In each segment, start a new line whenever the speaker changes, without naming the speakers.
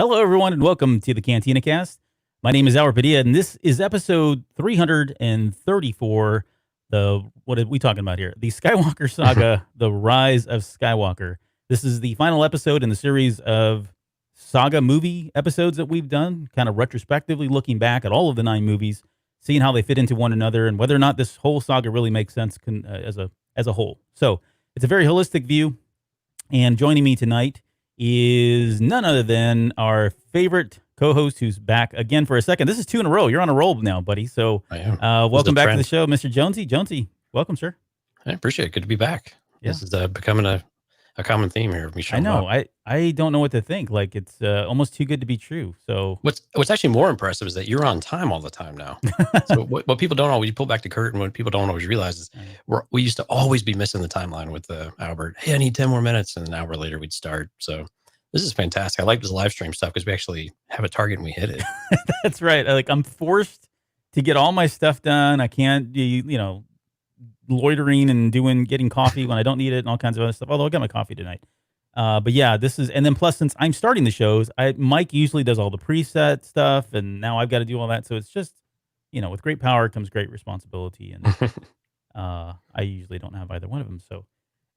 Hello, everyone, and welcome to the Cantina Cast. My name is Albert Padilla, and this is episode 334. What are we talking about here? The Skywalker Saga, The Rise of Skywalker. This is the final episode in the series of saga movie episodes that we've done, kind of retrospectively looking back at all of the 9 movies, seeing how they fit into one another, and whether or not this whole saga really makes sense as a whole. So it's a very holistic view, and joining me tonight is none other than our favorite co-host who's back again for a second. This is 2 in a row. You're on a roll now, buddy. So
I am.
Welcome back to the show, Mr. Jonesy. Jonesy, welcome, sir.
I appreciate it. Good to be back. Yeah. This is becoming a common theme here of me showing
up. I don't know what to think. Like, it's almost too good to be true. So
what's actually more impressive is that you're on time all the time now. So what people don't always, you pull back the curtain, what people don't always realize is we used to always be missing the timeline with Albert. Hey, I need 10 more minutes. And an hour later we'd start. So this is fantastic. I like this live stream stuff because we actually have a target and we hit it.
That's right. I'm forced to get all my stuff done. I can't be, loitering and getting coffee when I don't need it and all kinds of other stuff. Although I got my coffee tonight. But yeah, this is, and then plus since I'm starting the shows, Mike usually does all the preset stuff, and now I've got to do all that. So it's just, with great power comes great responsibility, and I usually don't have either one of them. So,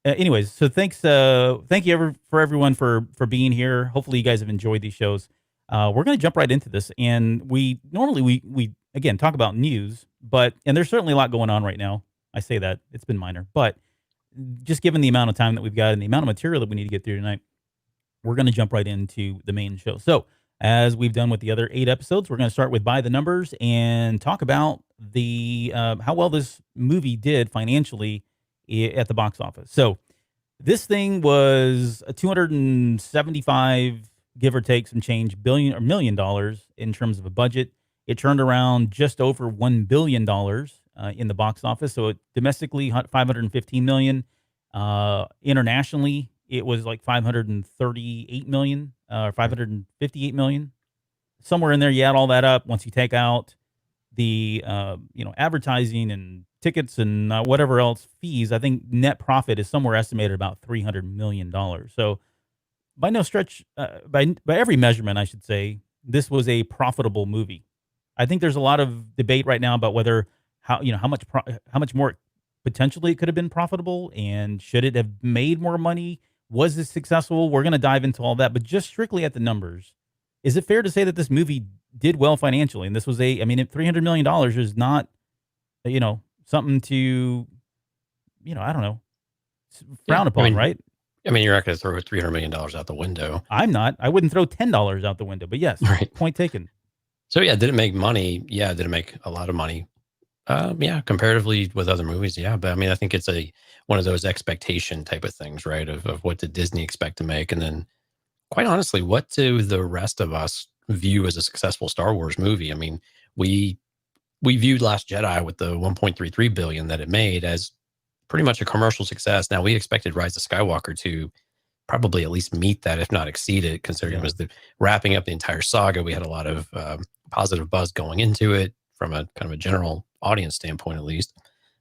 anyways, so thank you for everyone for being here. Hopefully, you guys have enjoyed these shows. We're going to jump right into this, and we again talk about news, and there's certainly a lot going on right now. I say that it's been minor, but just given the amount of time that we've got and the amount of material that we need to get through tonight, we're going to jump right into the main show. So, as we've done with the other 8 episodes, we're going to start with By the Numbers and talk about the how well this movie did financially at the box office. So, this thing was a 275, give or take some change, $1 million in terms of a budget. It turned around just over $1 billion in the box office. So domestically, $515 million. Internationally, it was like $538 million, $558 million. Somewhere in there, you add all that up. Once you take out the advertising and tickets and whatever else fees, I think net profit is somewhere estimated about $300 million. So by no stretch, by every measurement, I should say, this was a profitable movie. I think there's a lot of debate right now about whether how much more potentially it could have been profitable, and should it have made more money? Was this successful? We're going to dive into all that, but just strictly at the numbers, is it fair to say that this movie did well financially? And this was $300 million is not, something to, I don't know, frown upon, right?
You're not going to throw $300 million out the window.
I'm not. I wouldn't throw $10 out the window, but yes, right. Point taken.
So yeah, did it make money? Yeah, did it make a lot of money? Yeah, comparatively with other movies, yeah. But I think it's one of those expectation type of things, right? Of what did Disney expect to make, and then, quite honestly, what do the rest of us view as a successful Star Wars movie? We viewed Last Jedi with the $1.33 billion that it made as pretty much a commercial success. Now we expected Rise of Skywalker to probably at least meet that, if not exceed it, considering it was wrapping up the entire saga. We had a lot of positive buzz going into it from a kind of a general audience standpoint, at least,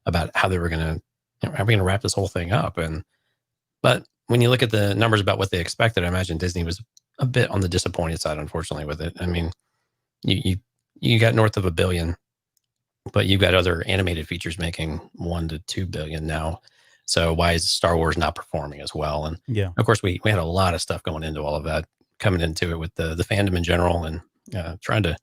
about how they were going to wrap this whole thing up. But when you look at the numbers about what they expected, I imagine Disney was a bit on the disappointed side, unfortunately, with it. You got north of $1 billion, but you've got other animated features making $1 to $2 billion now. So why is Star Wars not performing as well? And of course, we had a lot of stuff going into all of that, coming into it with the fandom in general, and trying to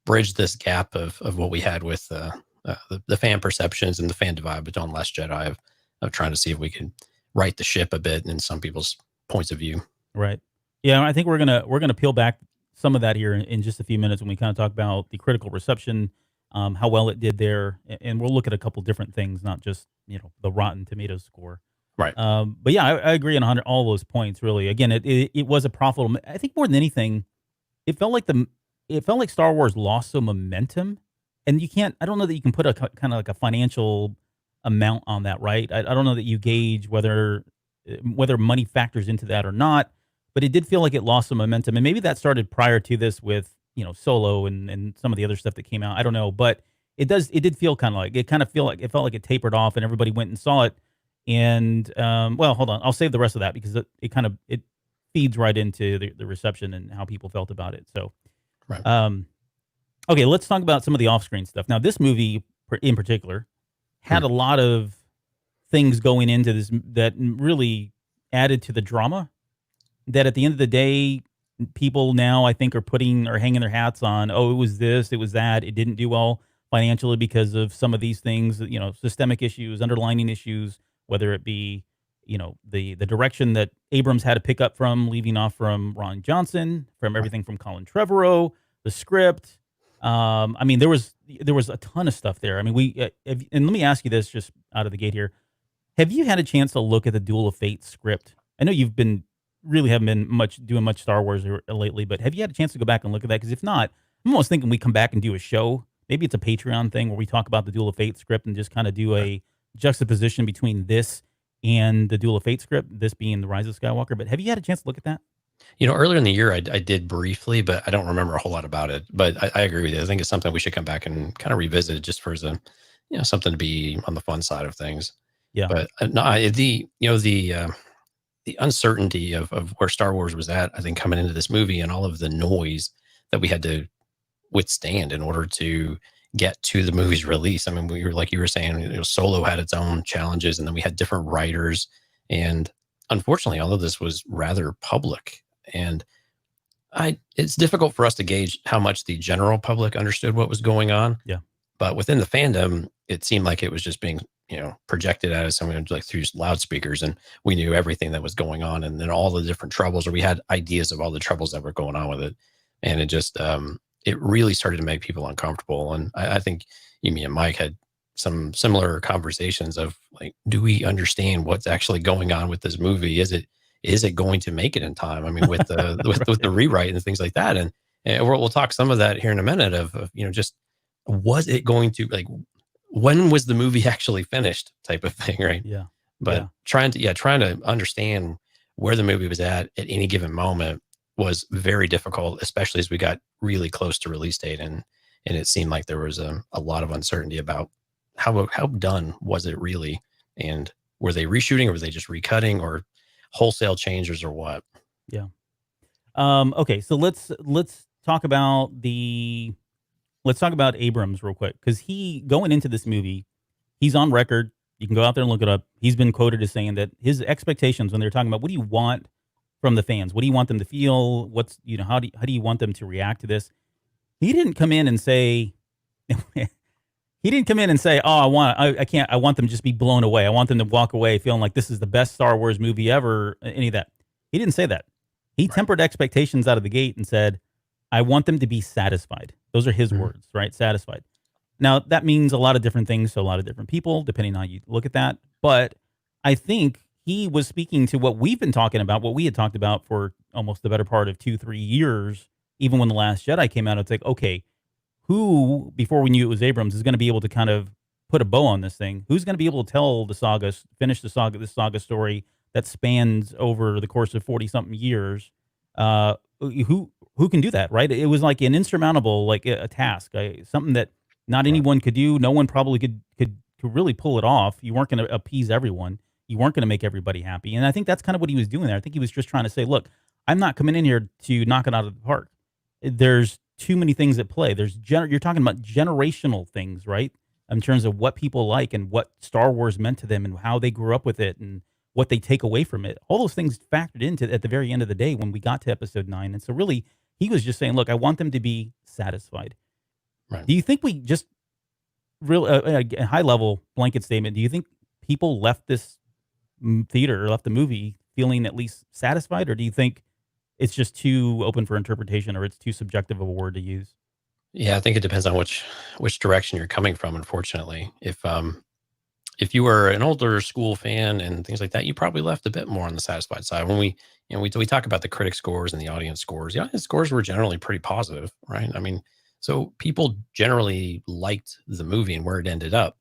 bridge this gap of what we had with the fan perceptions and the fan divide on Last Jedi, of trying to see if we could right the ship a bit in some people's points of view.
Right. Yeah, I think we're gonna peel back some of that here in just a few minutes when we kind of talk about the critical reception, how well it did there, and we'll look at a couple different things, not just the Rotten Tomatoes score.
Right.
But yeah, I agree on all those points. Really, again, it was a profitable. I think more than anything, it felt like Star Wars lost some momentum, and I don't know that you can put a kind of like a financial amount on that, right? I don't know that you gauge whether money factors into that or not, but it did feel like it lost some momentum, and maybe that started prior to this with Solo and some of the other stuff that came out. I don't know, but it did feel it felt like it tapered off, and everybody went and saw it. And well, hold on, I'll save the rest of that because it feeds right into the reception and how people felt about it. So,
Right.
okay, let's talk about some of the off-screen stuff. Now, this movie in particular had
Hmm.
a lot of things going into this that really added to the drama. That at the end of the day, people now I think are putting or hanging their hats on. Oh, it was this, it was that. It didn't do well financially because of some of these things. Systemic issues, underlining issues, whether it be the direction that Abrams had to pick up from, leaving off from Ron Johnson, from
Right.
everything from Colin Trevorrow, the script. I mean, there was a ton of stuff there. I mean, and let me ask you this just out of the gate here: have you had a chance to look at the Duel of Fate script? I know you've been really haven't been doing much Star Wars lately, but have you had a chance to go back and look at that? Because if not, I'm almost thinking we come back and do a show. Maybe it's a Patreon thing where we talk about the Duel of Fate script and just kind of do
Right.
a juxtaposition between this and the Duel of Fate script, this being the Rise of Skywalker. But have you had a chance to look at that?
Earlier in the year, I did briefly, but I don't remember a whole lot about it. But I agree with you. I think it's something we should come back and kind of revisit just for as a, something to be on the fun side of things.
Yeah,
But no, the uncertainty of where Star Wars was at, I think coming into this movie and all of the noise that we had to withstand in order to get to the movie's release. I mean, we were like you were saying, Solo had its own challenges, and then we had different writers, and unfortunately, all of this was rather public. And it's difficult for us to gauge how much the general public understood what was going on.
yeah,
But within the fandom, it seemed like it was just being, projected at us, someone like through loudspeakers, and we knew everything that was going on, and then all the different troubles, or we had ideas of all the troubles that were going on with it, and it just, it really started to make people uncomfortable. And I think me and Mike had some similar conversations of like, do we understand what's actually going on with this movie? Is it going to make it in time? I mean, with the with the rewrite and things like that, and we'll talk some of that here in a minute of just was it going to, like, when was the movie actually finished type of thing, right?
yeah,
But
yeah.
trying to understand where the movie was at any given moment was very difficult, especially as we got really close to release date, and it seemed like there was a lot of uncertainty about how done was it really, and were they reshooting, or were they just recutting, or wholesale changes, or what?
Yeah. Okay, so let's talk about Abrams real quick, because he going into this movie, he's on record. You can go out there and look it up. He's been quoted as saying that his expectations when they're talking about what do you want from the fans, what do you want them to feel, what's how do you want them to react to this? He didn't come in and say he didn't come in and say, "Oh, I can't. I want them to just be blown away. I want them to walk away feeling like this is the best Star Wars movie ever." Any of that. He didn't say that. He
Right.
tempered expectations out of the gate and said, "I want them to be satisfied." Those are his
Mhm.
words, right? Satisfied. Now, that means a lot of different things to a lot of different people, depending on how you look at that. But I think he was speaking to what we've been talking about, what we had talked about for almost the better part of 2, 3 years, even when The Last Jedi came out. It's like, okay, who, before we knew it was Abrams, is going to be able to kind of put a bow on this thing? Who's going to be able to tell the saga, finish this saga story that spans over the course of 40 something years? Who can do that, right? It was like an insurmountable, like a task, something that not
Right.
anyone could do. No one probably could really pull it off. You weren't going to appease everyone. You weren't going to make everybody happy. And I think that's kind of what he was doing there. I think he was just trying to say, look, I'm not coming in here to knock it out of the park. There's too many things at play. You're talking about generational things, right? In terms of what people like and what Star Wars meant to them and how they grew up with it and what they take away from it. All those things factored into at the very end of the day when we got to episode 9. And so really he was just saying, look, I want them to be satisfied.
Right.
Do you think we just real a high level blanket statement? Do you think people left this theater or left the movie feeling at least satisfied, or do you think it's just too open for interpretation, or it's too subjective of a word to use?
Yeah, I think it depends on which direction you're coming from. Unfortunately, if you were an older school fan and things like that, you probably left a bit more on the satisfied side. When we talk about the critic scores and the audience scores, the audience scores were generally pretty positive, right? I mean, so people generally liked the movie and where it ended up.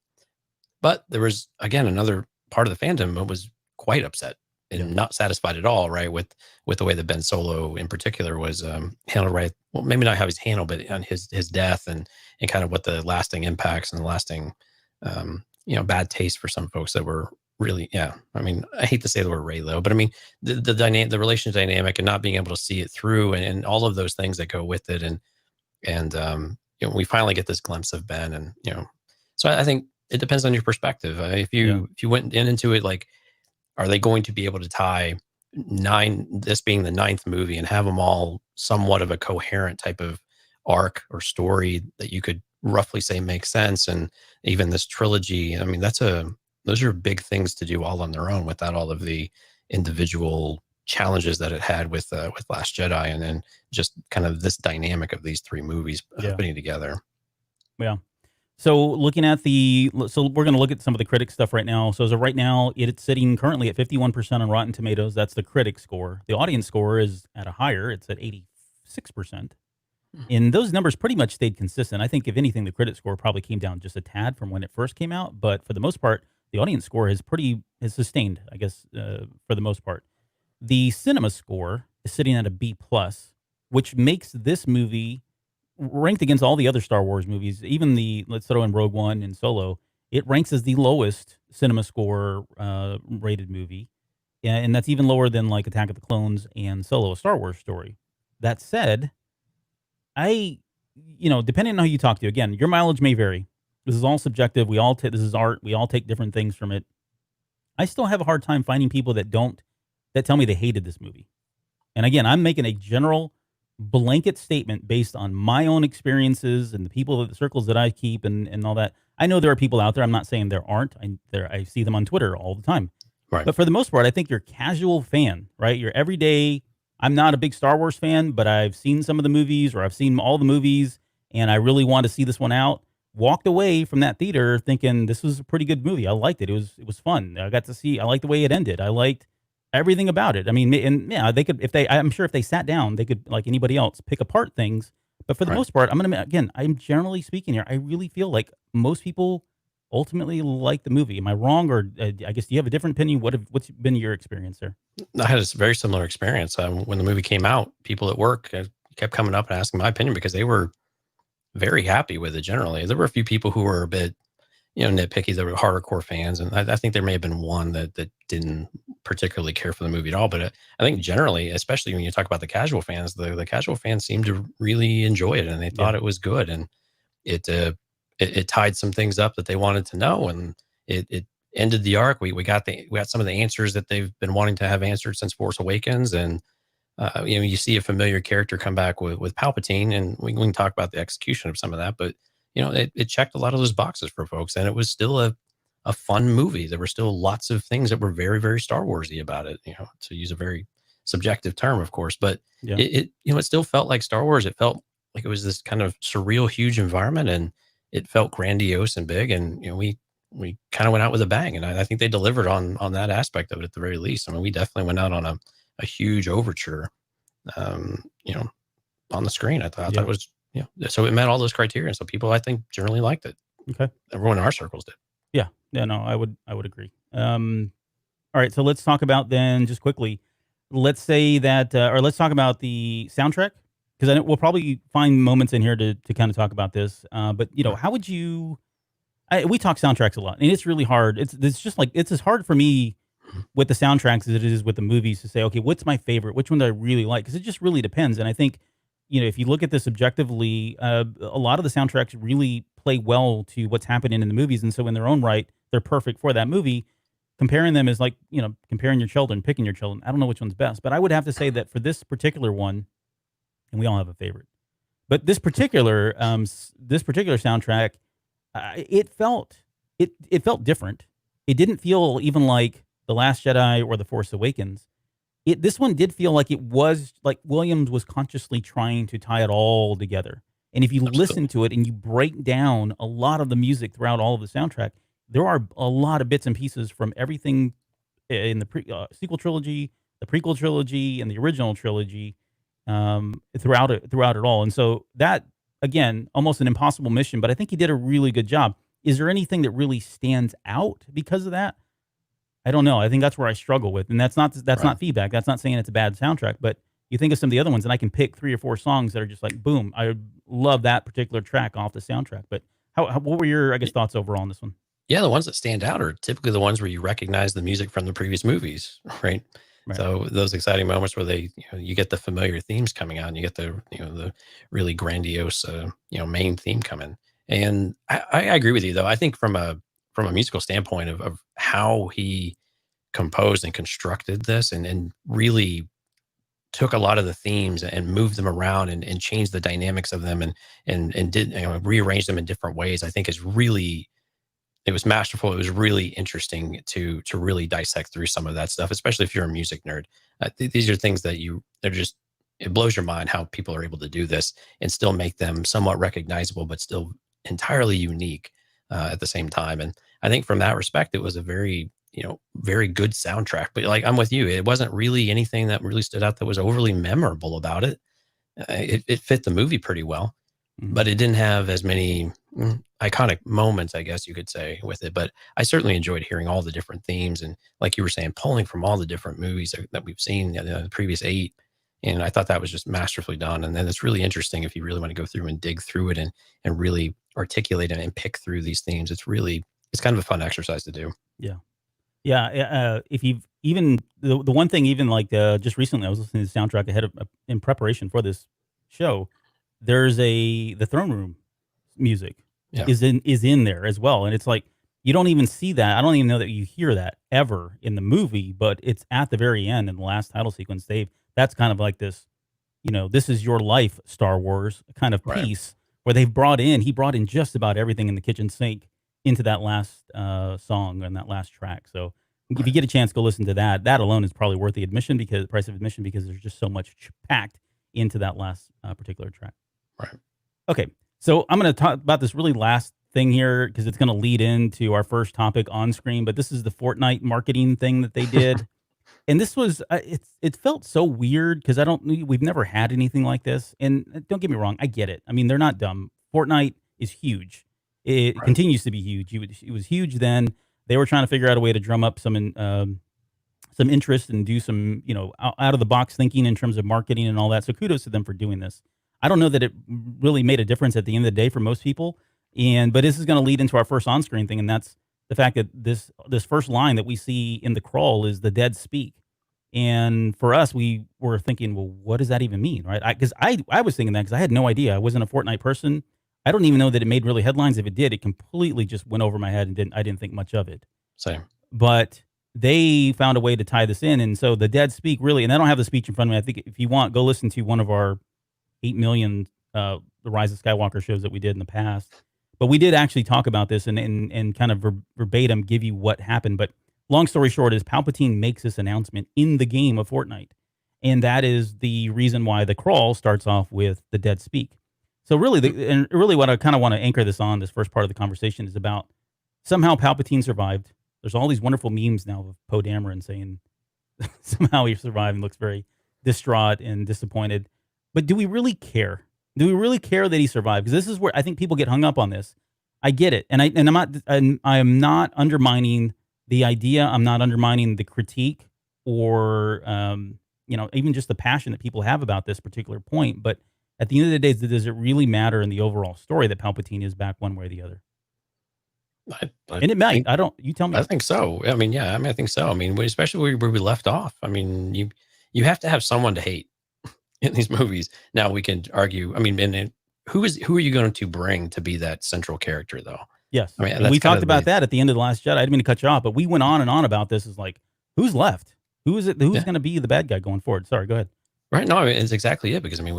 But there was, again, another part of the fandom that was quite upset
Yeah,
and not satisfied at all, right, with the way that Ben Solo in particular was handled, right? Well, maybe not how he's handled, but on his death and kind of what the lasting impacts and the lasting bad taste for some folks that were really, yeah. I mean, I hate to say the word Raylo, but I mean the relationship dynamic and not being able to see it through, and all of those things that go with it, and we finally get this glimpse of Ben, and so I think it depends on your perspective. If
Yeah.
you went into it like, are they going to be able to tie this being the ninth movie and have them all somewhat of a coherent type of arc or story that you could roughly say makes sense? And even this trilogy, I mean, those are big things to do all on their own without all of the individual challenges that it had with Last Jedi, and then just kind of this dynamic of these three movies
Yeah.
putting together.
Yeah. So looking at so we're going to look at some of the critic stuff right now. So as of right now, it's sitting currently at 51% on Rotten Tomatoes. That's the critic score. The audience score is at a higher. It's at 86%. And those numbers pretty much stayed consistent. I think if anything, the critic score probably came down just a tad from when it first came out. But for the most part, the audience score has sustained, I guess, for the most part. The cinema score is sitting at a B plus, which makes this movie ranked against all the other Star Wars movies, even let's throw in Rogue One and Solo, it ranks as the lowest cinema score rated movie. Yeah, and that's even lower than like Attack of the Clones and Solo, a Star Wars story. That said, depending on who you talk to, again, your mileage may vary. This is all subjective. This is art. We all take different things from it. I still have a hard time finding people that tell me they hated this movie. And again, I'm making a general blanket statement based on my own experiences and the circles that I keep and all that. I know there are people out there. I'm not saying there aren't. I see them on Twitter all the time.
Right.
But for the most part, I think your casual fan, right? Your everyday, I'm not a big Star Wars fan, but I've seen some of the movies or I've seen all the movies and I really want to see this one out. Walked away from that theater thinking this was a pretty good movie. I liked it. It was fun. I liked the way it ended. I liked everything about it. I mean, and yeah, I'm sure if they sat down, they could, like anybody else, pick apart things. But for the most part, I'm generally speaking here, I really feel like most people ultimately like the movie. Am I wrong? Or I guess, do you have a different opinion? What's been your experience there?
I had a very similar experience. When the movie came out, people at work kept coming up and asking my opinion because they were very happy with it generally. There were a few people who were a bit, nitpicky. They were hardcore fans. And I think there may have been one that didn't particularly care for the movie at all. But I think generally, especially when you talk about the casual fans, the casual fans seemed to really enjoy it and they thought it was good. And it tied some things up that they wanted to know. And it ended the arc. We got some of the answers that they've been wanting to have answered since Force Awakens. And you see a familiar character come back with Palpatine, and we can talk about the execution of some of that, but it checked a lot of those boxes for folks, and it was still a fun movie. There were still lots of things that were very, very Star Warsy about it, to use a very subjective term, of course, but it still felt like Star Wars. It felt like it was this kind of surreal, huge environment, and it felt grandiose and big. And, we kind of went out with a bang, and I think they delivered on that aspect of it at the very least. I mean, we definitely went out on a huge overture, on the screen. I thought it was, so it met all those criteria. So people, I think, generally liked it.
Okay.
Everyone in our circles did.
Yeah. Yeah, no, I would agree. All right. So let's talk about then just quickly, let's say that, or let's talk about the soundtrack, because I know we'll probably find moments in here to kind of talk about this. But how would you, we talk soundtracks a lot and it's really hard. It's just like, it's as hard for me with the soundtracks as it is with the movies to say, okay, what's my favorite? Which one do I really like? Because it just really depends. And I think, if you look at this objectively, a lot of the soundtracks really play well to what's happening in the movies. And so in their own right, they're perfect for that movie. Comparing them is like, comparing your children, picking your children. I don't know which one's best, but I would have to say that for this particular one, and we all have a favorite, but this particular soundtrack, it felt different. It didn't feel even like The Last Jedi or The Force Awakens. This one did feel like it was like Williams was consciously trying to tie it all together. And if you listen to it and you break down a lot of the music throughout all of the soundtrack, there are a lot of bits and pieces from everything in the sequel trilogy, the prequel trilogy, and the original trilogy throughout it all. And so that, again, almost an impossible mission, but I think he did a really good job. Is there anything that really stands out because of that? I don't know. I think that's where I struggle with, and that's not feedback. That's not saying it's a bad soundtrack, but you think of some of the other ones, and I can pick 3 or 4 songs that are just like, boom, I love that particular track off the soundtrack. But what were your, I guess, thoughts overall on this one?
Yeah, the ones that stand out are typically the ones where you recognize the music from the previous movies, right?
Right.
So those exciting moments where you get the familiar themes coming out, and you get the really grandiose, main theme coming. And I agree with you though. I think from a musical standpoint of how he composed and constructed this, and really took a lot of the themes and moved them around, and changed the dynamics of them, and did, rearrange them in different ways. I think is really, it was masterful. It was really interesting to really dissect through some of that stuff, especially if you're a music nerd. These are things that they're just, it blows your mind how people are able to do this and still make them somewhat recognizable, but still entirely unique at the same time. And I think from that respect, it was a very, very good soundtrack. But like, I'm with you. It wasn't really anything that really stood out that was overly memorable about it. It fit the movie pretty well, but it didn't have as many iconic moments, I guess you could say, with it. But I certainly enjoyed hearing all the different themes, and like you were saying, pulling from all the different movies that we've seen, the previous 8. And I thought that was just masterfully done. And then it's really interesting if you really want to go through and dig through it, and really articulate it and pick through these themes. It's kind of a fun exercise to do.
Yeah. Yeah, if you've even the one thing, even like, just recently, I was listening to the soundtrack ahead of in preparation for this show. There's the throne room music
Yeah.
is in there as well, and it's like you don't even see that. I don't even know that you hear that ever in the movie, but it's at the very end in the last title sequence. That's kind of like this, this is your life, Star Wars kind of
Right.
piece where he brought in just about everything in the kitchen sink into that last song and that last track. So if you
Right.
get a chance, go listen to that. That alone is probably worth the price of admission, because there's just so much packed into that last particular track.
Right.
Okay, so I'm going to talk about this really last thing here because it's going to lead into our first topic on screen. But this is the Fortnite marketing thing that they did. And this was it felt so weird because we've never had anything like this. And don't get me wrong, I get it. I mean, they're not dumb. Fortnite is huge. It
Right.
continues to be huge. It was huge then. They were trying to figure out a way to drum up some interest and do some, out of the box thinking in terms of marketing and all that. So kudos to them for doing this. I don't know that it really made a difference at the end of the day for most people. But this is going to lead into our first on-screen thing, and that's the fact that this first line that we see in the crawl is the dead speak. And for us, we were thinking, well, what does that even mean, right? Because I was thinking that because I had no idea. I wasn't a Fortnite person. I don't even know that it made really headlines. If it did, it completely just went over my head and I didn't think much of it.
Same.
But they found a way to tie this in, and so the dead speak really. And I don't have the speech in front of me. I think if you want, go listen to one of our 8 million the Rise of Skywalker shows that we did in the past. But we did actually talk about this and kind of verbatim give you what happened. But long story short is Palpatine makes this announcement in the game of Fortnite. And that is the reason why the crawl starts off with the dead speak. So really what I kind of want to anchor this on, this first part of the conversation, is about somehow Palpatine survived. There's all these wonderful memes now of Poe Dameron saying somehow he survived and looks very distraught and disappointed. But do we really care? Do we really care that he survived? Because this is where I think people get hung up on this. I get it, and I am not undermining the idea. I'm not undermining the critique or even just the passion that people have about this particular point. But at the end of the day, does it really matter in the overall story that Palpatine is back one way or the other? And it might. I don't. You tell me.
I think so. I mean, yeah. I mean, I think so. I mean, especially where we left off. I mean, you have to have someone to hate in these movies. Now we can argue. I mean, and who are you going to bring to be that central character, though?
Yes.
I mean,
And we talked about that at the end of The Last Jedi. I didn't mean to cut you off, but we went on and on about this. Is like, who's left? Who is it? Who's going to be the bad guy going forward? Sorry, go ahead.
Right. No, it's exactly it. Because I mean,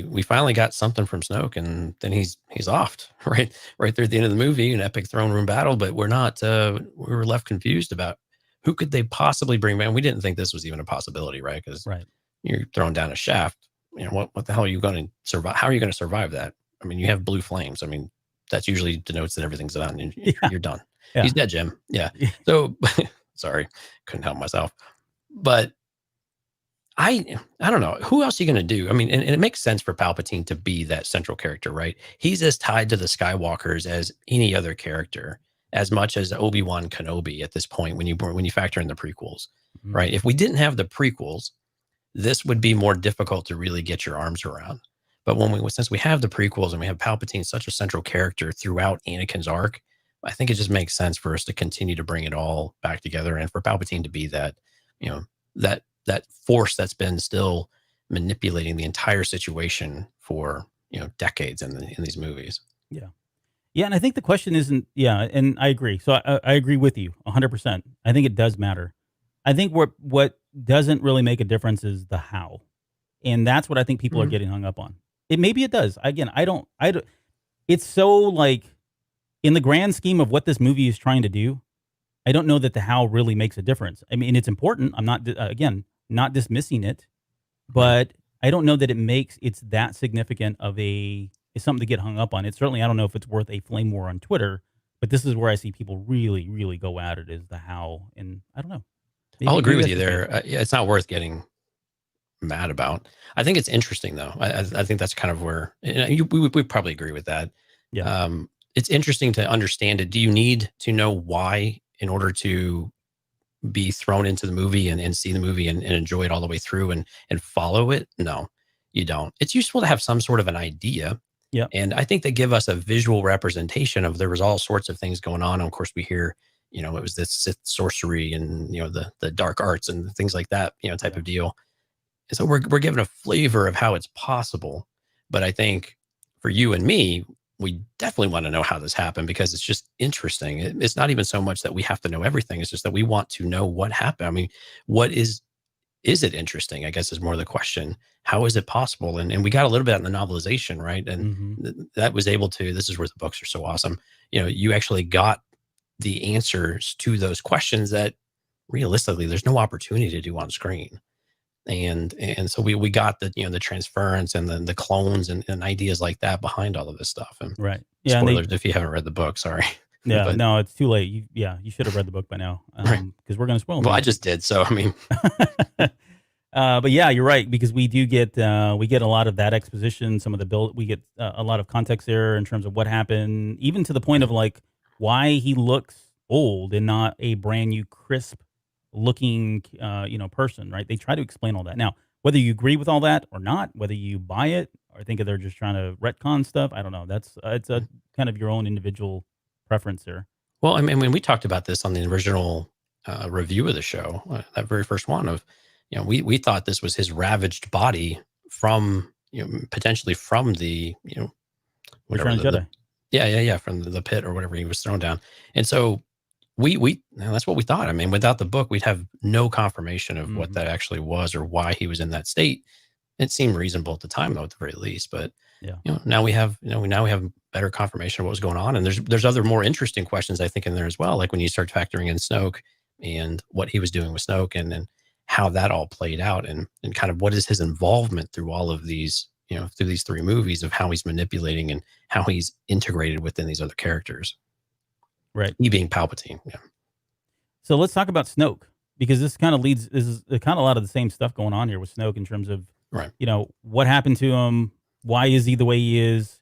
we finally got something from Snoke, and then he's offed right there at the end of the movie, an epic throne room battle. But we're not. We were left confused about who could they possibly bring back. We didn't think this was even a possibility, right? Because you're throwing down a shaft. What the hell are you going to survive? How are you going to survive that? I mean, you have blue flames. I mean, that usually denotes that everything's done and you're done. Yeah. He's dead, Jim. Yeah. So sorry, couldn't help myself. But I don't know. Who else are you going to do? I mean, and it makes sense for Palpatine to be that central character, right? He's as tied to the Skywalkers as any other character, as much as Obi-Wan Kenobi at this point when you factor in the prequels, right? If we didn't have the prequels, this would be more difficult to really get your arms around. But since we have the prequels and we have Palpatine, such a central character throughout Anakin's arc, I think it just makes sense for us to continue to bring it all back together, and for Palpatine to be that, that force that's been still manipulating the entire situation for decades in these movies.
Yeah. Yeah, and I think the question isn't. Yeah, and I agree. So I agree with you 100%. I think it does matter. I think what doesn't really make a difference is the how, and that's what I think people are
Mhm.
getting hung up on. Maybe it does. Again, I don't. It's so like in the grand scheme of what this movie is trying to do. I don't know that the how really makes a difference. I mean, it's important. I'm not again not dismissing it,
Right.
but I don't know that it's that significant of it's something to get hung up on. It's certainly I don't know if it's worth a flame war on Twitter, but this is where I see people really, really go at it is the how, and I don't know.
I'll agree
Maybe
with
that's
you
just me.
there. Yeah, it's not worth getting mad about. I think it's interesting though. I think that's kind of where we probably agree with that.
Yeah.
It's interesting to understand it. Do you need to know why in order to be thrown into the movie and see the movie and enjoy it all the way through and follow it? No, you don't. It's useful to have some sort of an idea.
Yeah.
And I think they give us a visual representation of there was all sorts of things going on. And of course, we hear, it was this Sith sorcery and, the dark arts and things like that, type
Yeah.
of deal. And so we're given a flavor of how it's possible. But I think for you and me, we definitely want to know how this happened because it's just interesting. It's not even so much that we have to know everything. It's just that we want to know what happened. I mean, what is it interesting? I guess is more the question. How is it possible? And we got a little bit in the novelization, right? And
Hmm.
that was able to, this is where the books are so awesome. You actually got the answers to those questions that realistically there's no opportunity to do on screen. And so we got the transference and the clones and ideas like that behind all of this stuff. And
Right. Yeah. And
spoilers if you haven't read the book, sorry.
yeah.
But
No, it's too late. You should have read the book by now.
right.
Because we're gonna spoil
Well, I
things.
just did. So I mean,
But yeah, you're right because we get a lot of that exposition. Some of the build, we get a lot of context there in terms of what happened, even to the point of like why he looks old and not a brand new, crisp looking, person. Right? They try to explain all that. Now, whether you agree with all that or not, whether you buy it or think they're just trying to retcon stuff, I don't know. That's it's a kind of your own individual preference there.
well, I mean, when we talked about this on the original review of the show, that very first one of, we thought this was his ravaged body from, potentially from the, whatever
Return of the Jedi.
yeah, from the pit or whatever he was thrown down. And so that's what we thought. I mean, without the book, we'd have no confirmation of what
Hmm.
that actually was or why he was in that state. It seemed reasonable at the time, though, at the very least. But
Yeah.
now we have, now we have better confirmation of what was going on. And there's other more interesting questions I think in there as well. Like when you start factoring in Snoke and what he was doing with Snoke and how that all played out and kind of what is his involvement through all of these, through these three movies of how he's manipulating and how he's integrated within these other characters.
Right.
He being Palpatine. Yeah.
So let's talk about Snoke because this kind of leads. This is kind of a lot of the same stuff going on here with Snoke in terms of
Right.
what happened to him, why is he the way he is,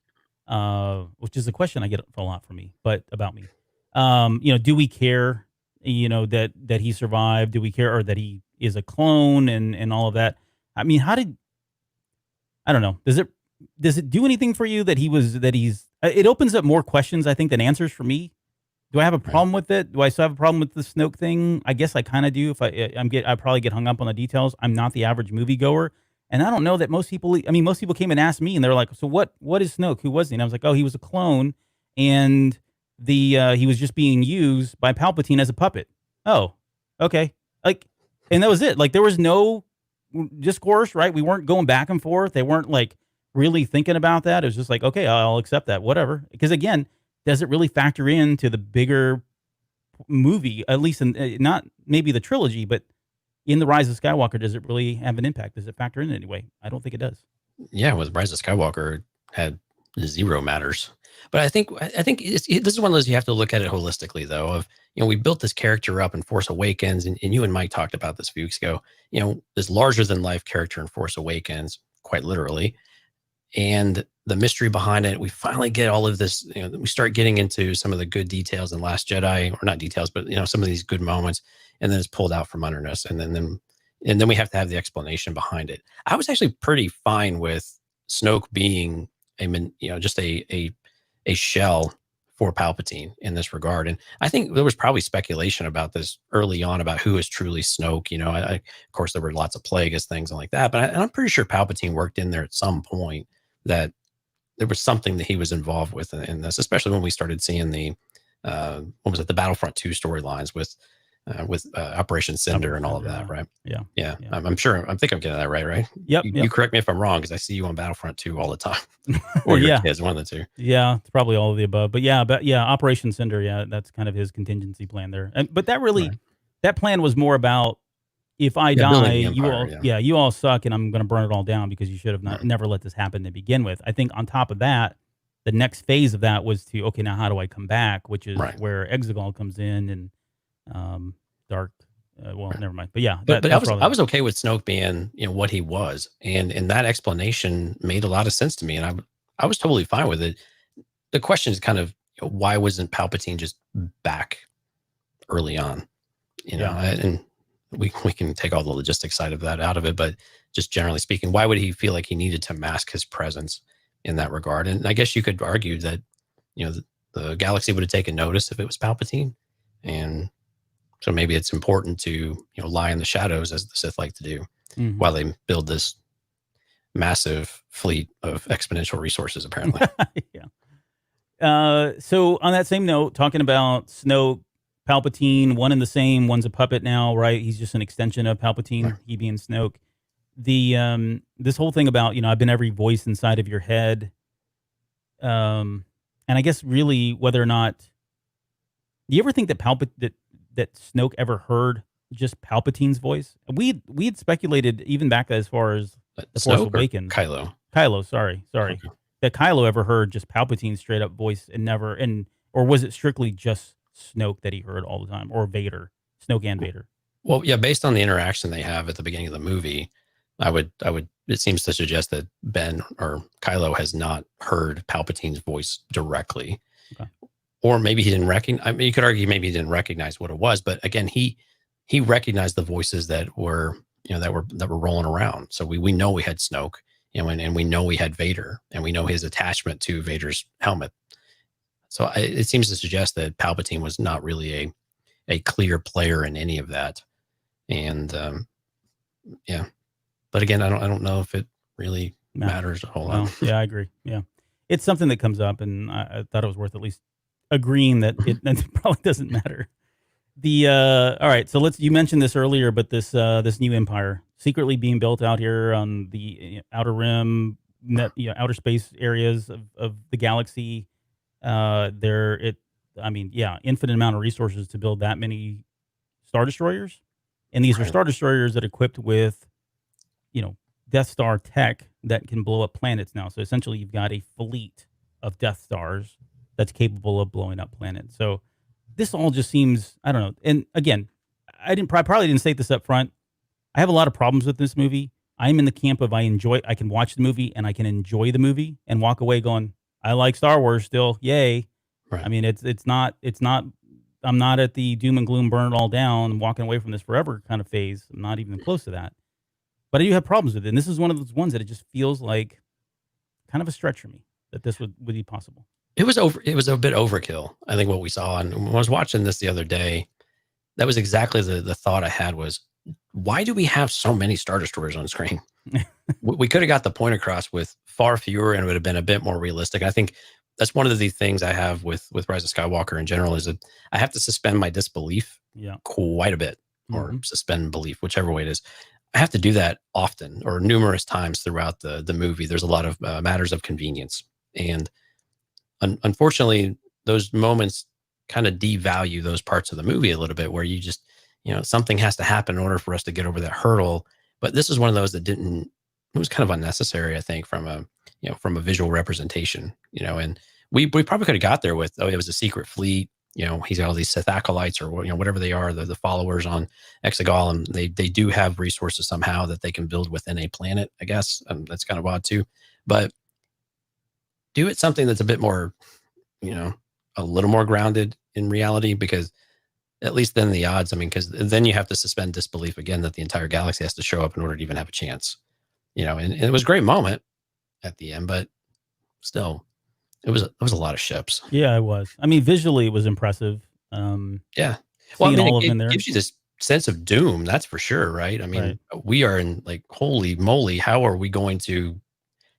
which is a question I get a lot from me, but about me. Do we care? That he survived. Do we care or that he is a clone and all of that? I mean, I don't know. Does it do anything for you that he's? It opens up more questions I think than answers for me. Do I have a
Right.
problem with it? Do I still have a problem with the Snoke thing? I guess I kind of do. If I probably get hung up on the details. I'm not the average moviegoer, and I don't know that most people. I mean, most people came and asked me, and they're like, "So what is Snoke? Who was he?" And I was like, "Oh, he was a clone, and he was just being used by Palpatine as a puppet." Oh, okay. Like, and that was it. Like, there was no discourse, right? We weren't going back and forth. They weren't like really thinking about that. It was just like, okay, I'll accept that, whatever. Because again, does it really factor into the bigger movie? At least in not maybe the trilogy, but in the Rise of Skywalker, does it really have an impact? Does it factor in any way? I don't think it does.
Yeah, with Rise of Skywalker had zero matters. But I think this is one of those you have to look at it holistically, though. Of we built this character up in Force Awakens, and you and Mike talked about this a few weeks ago. This larger than life character in Force Awakens, quite literally, and the mystery behind it. We finally get all of this. We start getting into some of the good details in Last Jedi, or not details, but some of these good moments, and then it's pulled out from under us, and then we have to have the explanation behind it. I was actually pretty fine with Snoke being just a shell for Palpatine in this regard. And I think there was probably speculation about this early on about who is truly Snoke. You know, of course, there were lots of Plagueis things and like that, but I'm pretty sure Palpatine worked in there at some point that there was something that he was involved with in this, especially when we started seeing the, what was it, the Battlefront 2 storylines with Operation Cinder and all of that, right?
Yeah.
I'm sure. I think I'm getting that right?
Yep.
You correct me if I'm wrong, because I see you on Battlefront 2 all the time, or your kids, one of the two.
Yeah, it's probably all of the above. But yeah, Operation Cinder. Yeah, that's kind of his contingency plan there. But that really, that plan was more about, if I die, you all suck, and I'm going to burn it all down because you should have never let this happen to begin with. I think on top of that, the next phase of that was to, okay, now how do I come back? Which is where Exegol comes in and. Dark. Never mind. But yeah,
but I was okay with Snoke being, you know, what he was, and that explanation made a lot of sense to me, and I was totally fine with it. The question is kind of, you know, why wasn't Palpatine just back early on? You know, and we can take all the logistics side of that out of it, but just generally speaking, why would he feel like he needed to mask his presence in that regard? And I guess you could argue that, you know, the galaxy would have taken notice if it was Palpatine, and so maybe it's important to, you know, lie in the shadows, as the Sith like to do, while they build this massive fleet of exponential resources, apparently.
So on that same note, talking about Snoke, Palpatine, one and the same, one's a puppet now, right? He's just an extension of Palpatine, he being Snoke. The this whole thing about, you know, I've been every voice inside of your head. And I guess really whether or not, do you ever think that that Snoke ever heard just Palpatine's voice? We had speculated even back as far as The Force Awakens. Kylo, sorry. Okay. That Kylo ever heard just Palpatine's straight up voice and never, or was it strictly just Snoke that he heard all the time, or Vader, Snoke and Vader?
Well, yeah, based on the interaction they have at the beginning of the movie, it seems to suggest that Ben or Kylo has not heard Palpatine's voice directly. Okay. Or maybe he didn't recognize. I mean, you could argue maybe he didn't recognize what it was, but again, he recognized the voices that were, you know, that were rolling around. So we know we had Snoke, you know, and we know we had Vader, and we know his attachment to Vader's helmet. So it seems to suggest that Palpatine was not really a clear player in any of that, and yeah. But again, I don't know if it really matters a whole lot.
Yeah, I agree. Yeah, it's something that comes up, and I thought it was worth at least agreeing that it probably doesn't matter. All right, so you mentioned this earlier, but this new empire secretly being built out here on the outer rim, outer space areas of the galaxy. Infinite amount of resources to build that many Star Destroyers, and these are Star Destroyers that are equipped with, you know, Death Star tech that can blow up planets now. So essentially, you've got a fleet of Death Stars that's capable of blowing up planets. So this all just seems, I don't know. And again, I probably didn't state this up front. I have a lot of problems with this movie. I'm in the camp of I can watch the movie and I can enjoy the movie and walk away going, I like Star Wars still. Yay. Right. I mean, it's not, I'm not at the doom and gloom, burn it all down, walking away from this forever kind of phase. I'm not even close to that. But I do have problems with it. And this is one of those ones that it just feels like kind of a stretch for me that this would be possible.
It was a bit overkill, I think, what we saw. And when I was watching this the other day, that was exactly the thought I had was, why do we have so many Star Destroyers on screen? We could have got the point across with far fewer, and it would have been a bit more realistic. I think that's one of the things I have with Rise of Skywalker in general, is that I have to suspend my disbelief quite a bit, or suspend belief, whichever way it is. I have to do that often, or numerous times throughout the movie. There's a lot of matters of convenience. And unfortunately, those moments kind of devalue those parts of the movie a little bit, where you just, you know, something has to happen in order for us to get over that hurdle. But this is one of those that it was kind of unnecessary, I think, from a visual representation, you know. And we probably could have got there with, it was a secret fleet, you know, he's got all these Sith acolytes, or, you know, whatever they are, the followers on Exegol, and they do have resources somehow that they can build within a planet, I guess. That's kind of odd too. But do it something that's a bit more, you know, a little more grounded in reality, because at least then the odds, I mean, because then you have to suspend disbelief again that the entire galaxy has to show up in order to even have a chance, you know. And it was a great moment at the end, but still, it was a lot of ships.
Yeah, it was. I mean, visually, it was impressive.
Yeah. Well, I
Seeing
mean,
all of them
it
in there.
gives you this sense of doom, that's for sure, right? I
Right.
mean, we are in like, holy moly, how are we going to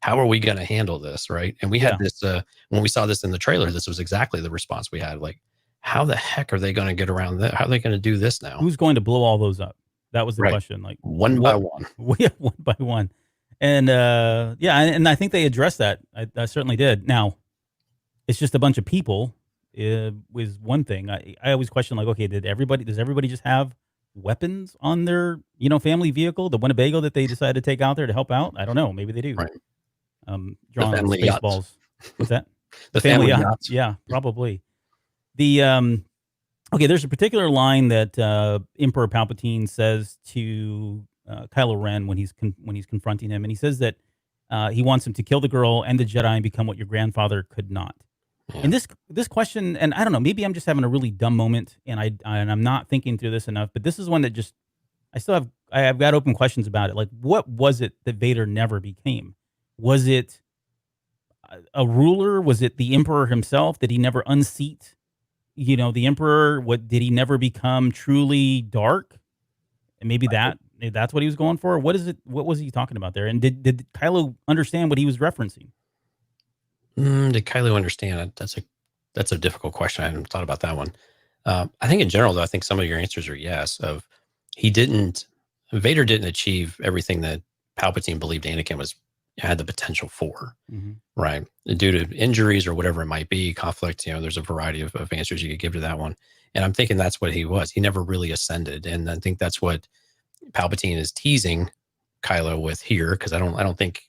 handle this, right? And we had
Yeah.
this when we saw this in the trailer, this was exactly the response we had. Like, how the heck are they going to get around that? How are they going to do this now?
Who's going to blow all those up? That was the
Right.
question. Like,
One by
what?
one.
Yeah, one by one. And yeah, and I think they addressed that. I certainly did. Now, it's just a bunch of people. Was one thing. I always question, like, okay, does everybody just have weapons on their family vehicle, the Winnebago that they decided to take out there to help out? I don't know. Maybe they do.
Right. The
Drawing on
family yachts.
Spaceballs. What's that?
The family yachts.
Yeah, probably. The okay, there's a particular line that Emperor Palpatine says to Kylo Ren when he's confronting him, and he says that he wants him to kill the girl and the Jedi and become what your grandfather could not.
Yeah.
And this question, and I don't know, maybe I'm just having a really dumb moment, and I'm not thinking through this enough. But this is one that just I've got open questions about it. Like, what was it that Vader never became? Was it a ruler? Was it the Emperor himself? Did he never unseat the Emperor? What did he never become truly dark? And maybe that's what he was going for. What is it? What was he talking about there? And did Kylo understand what he was referencing?
Did Kylo understand? That's a difficult question. I hadn't thought about that one. I think in general, though, I think some of your answers are yes. Vader didn't achieve everything that Palpatine believed Anakin had the potential for, right? Due to injuries or whatever it might be, conflict. There's a variety of answers you could give to that one. And I'm thinking that's what he was. He never really ascended, and I think that's what Palpatine is teasing Kylo with here, because I don't think,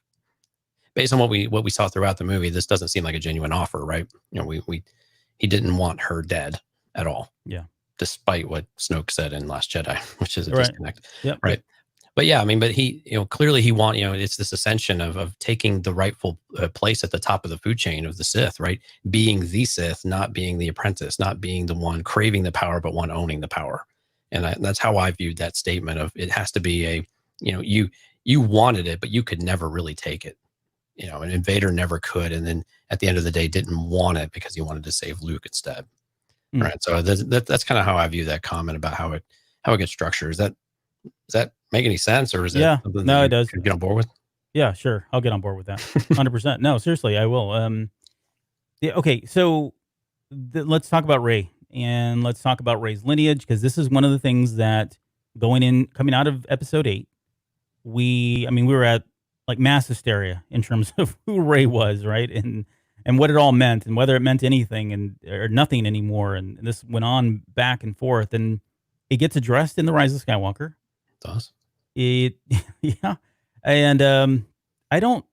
based on what we saw throughout the movie, this doesn't seem like a genuine offer, right? He didn't want her dead at all.
Yeah.
Despite what Snoke said in Last Jedi, which is a
Right.
disconnect.
Yep.
Right. But yeah, I mean, but he, clearly it's this ascension of taking the rightful place at the top of the food chain of the Sith, right? Being the Sith, not being the apprentice, not being the one craving the power, but one owning the power. And that's how I viewed that statement of, it has to be you wanted it, but you could never really take it. And Vader never could. And then at the end of the day, didn't want it because he wanted to save Luke instead. Right. So that's kind of how I view that comment about how it gets structured. Does that make any sense, or is that something
it does.
Get on board with?
Yeah, sure. I'll get on board with that. 100%. No, seriously, I will. Yeah, okay, so let's talk about Rey, and let's talk about Rey's lineage, because this is one of the things that coming out of Episode 8, we were at like mass hysteria in terms of who Rey was, right, and what it all meant, and whether it meant anything or nothing anymore, and this went on back and forth, and it gets addressed in the Rise of Skywalker.
It does.
Yeah, and I don't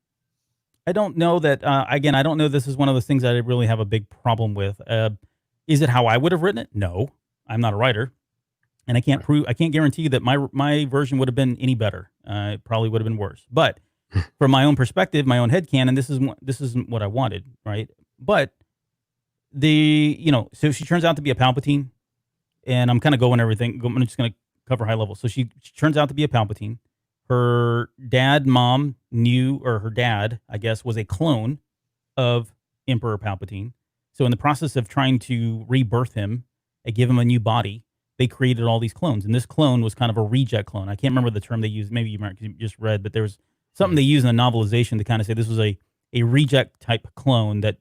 know that. Again, I don't know. This is one of those things that I really have a big problem with. Is it how I would have written it? No, I'm not a writer, and I can't guarantee that my version would have been any better. It probably would have been worse. But from my own perspective, my own headcanon, this isn't what I wanted, right? But so she turns out to be a Palpatine, and I'm kind of going everything. I'm just going to cover high level. So she turns out to be a Palpatine. Her dad, her dad, I guess, was a clone of Emperor Palpatine. So in the process of trying to rebirth him and give him a new body, they created all these clones. And this clone was kind of a reject clone. I can't remember the term they used. Maybe you just read, but there was something they used in the novelization to kind of say this was a reject type clone that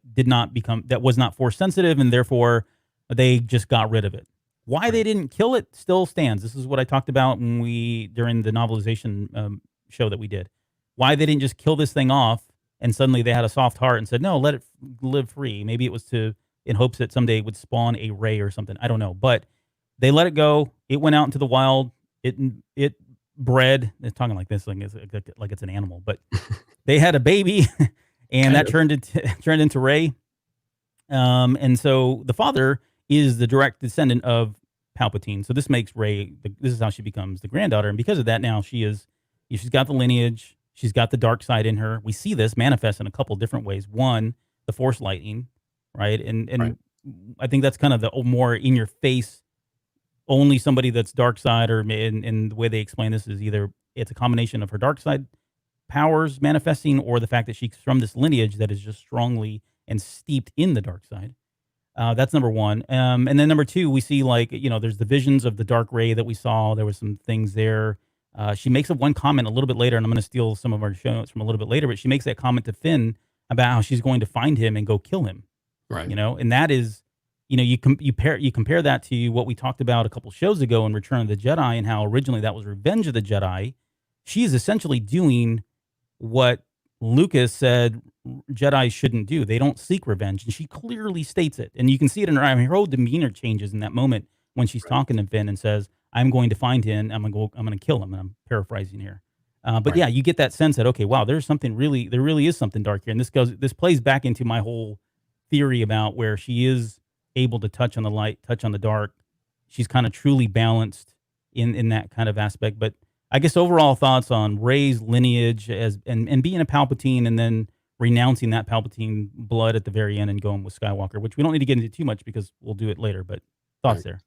was not force sensitive, and therefore they just got rid of it. Why they didn't kill it still stands. This is what I talked about during the novelization show that we did. Why they didn't just kill this thing off, and suddenly they had a soft heart and said, no, let it live free. Maybe it was in hopes that someday it would spawn a Rey or something. I don't know. But they let it go. It went out into the wild. It bred. It's talking like this, like it's an animal. But they had a baby, and that turned into Rey. And so the father is the direct descendant of Palpatine. So this makes Rey, this is how she becomes the granddaughter. And because of that, now she's got the lineage. She's got the dark side in her. We see this manifest in a couple different ways. One, the Force lightning, right? And right. I think that's kind of the more in your face, only somebody that's dark side, or in the way they explain this is either it's a combination of her dark side powers manifesting, or the fact that she's from this lineage that is just strongly and steeped in the dark side. That's number one. And then number two, we see like, there's the visions of the dark ray that we saw. There was some things there. She makes one comment a little bit later, and I'm going to steal some of our show notes from a little bit later, but she makes that comment to Finn about how she's going to find him and go kill him.
Right.
And that is, you compare that to what we talked about a couple shows ago in Return of the Jedi and how originally that was Revenge of the Jedi. She is essentially doing what Lucas said Jedi shouldn't do. They don't seek revenge, and she clearly states it. And you can see it in her. I mean, her whole demeanor changes in that moment when she's talking to Finn and says, "I'm going to find him. I'm going to kill him." And I'm paraphrasing here, but yeah, you get that sense that okay, wow, there really is something dark here, and this plays back into my whole theory about where she is able to touch on the light, touch on the dark. She's kind of truly balanced in that kind of aspect, but. I guess overall thoughts on Rey's lineage and being a Palpatine and then renouncing that Palpatine blood at the very end and going with Skywalker, which we don't need to get into too much because we'll do it later. But thoughts there?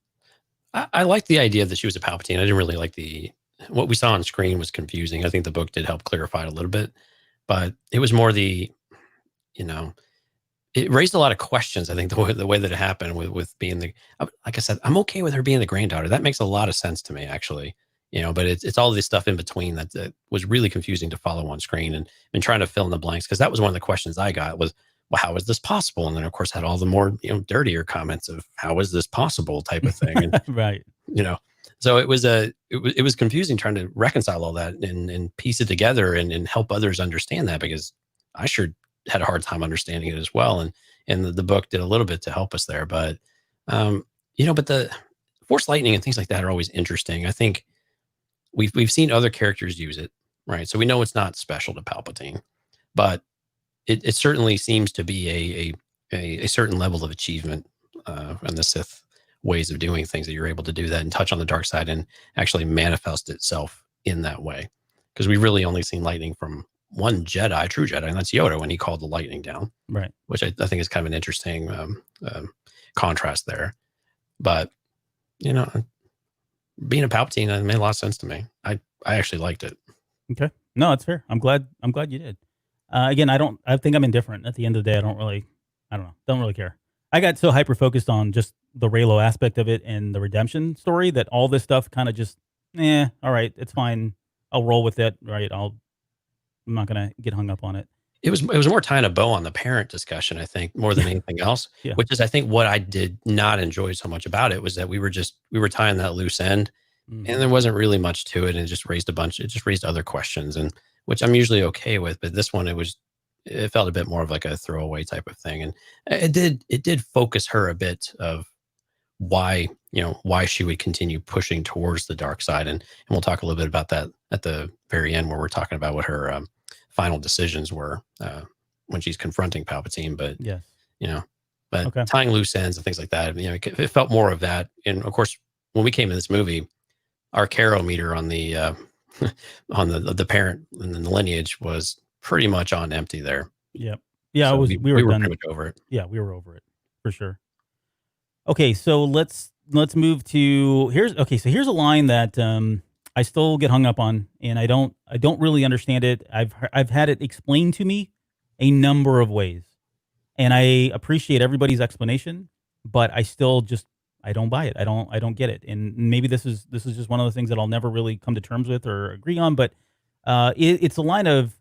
I like the idea that she was a Palpatine. I didn't really like what we saw on screen was confusing. I think the book did help clarify it a little bit, but it was more it raised a lot of questions. I think the way that it happened with being like I said, I'm okay with her being the granddaughter. That makes a lot of sense to me, actually. But it's all this stuff in between that was really confusing to follow on screen and trying to fill in the blanks. Cause that was one of the questions I got was, well, how is this possible? And then of course had all the more, dirtier comments of how is this possible type of thing. And,
right.
So it was confusing trying to reconcile all that and piece it together and help others understand that because I sure had a hard time understanding it as well. And the book did a little bit to help us there, but but the Force lightning and things like that are always interesting. I think, We've seen other characters use it, right? So we know it's not special to Palpatine, but it certainly seems to be a certain level of achievement in the Sith ways of doing things that you're able to do that and touch on the dark side and actually manifest itself in that way. Because we've really only seen lightning from one Jedi, true Jedi, and that's Yoda when he called the lightning down,
right?
Which I think is kind of an interesting contrast there. But being a Palpatine, it made a lot of sense to me. I actually liked it.
Okay. No, it's fair. I'm glad you did. Again, I think I'm indifferent at the end of the day. I don't really care. I got so hyper focused on just the Reylo aspect of it and the redemption story that all this stuff kind of just, all right, it's fine. I'll roll with it. Right. I'm not going to get hung up on it.
It was more tying a bow on the parent discussion, I think, more than anything else, which is, I think, what I did not enjoy so much about it was that we were tying that loose end and there wasn't really much to it. And it just raised other questions and which I'm usually okay with. But this one, it felt a bit more of like a throwaway type of thing. And it did focus her a bit of why she would continue pushing towards the dark side. And we'll talk a little bit about that at the very end where we're talking about what her, final decisions were when she's confronting Palpatine, but tying loose ends and things like that. It felt more of that. And of course, when we came in this movie, our Caro meter on the on the parent and the lineage was pretty much on empty there.
Yep. Yeah,
so
we were done.
Pretty much over it.
Yeah, we were over it for sure. Okay, so let's move to here's a line that I still get hung up on, and I don't really understand it. I've had it explained to me a number of ways, and I appreciate everybody's explanation, but I still I don't buy it. I don't get it. And maybe this is just one of the things that I'll never really come to terms with or agree on. But it's a line of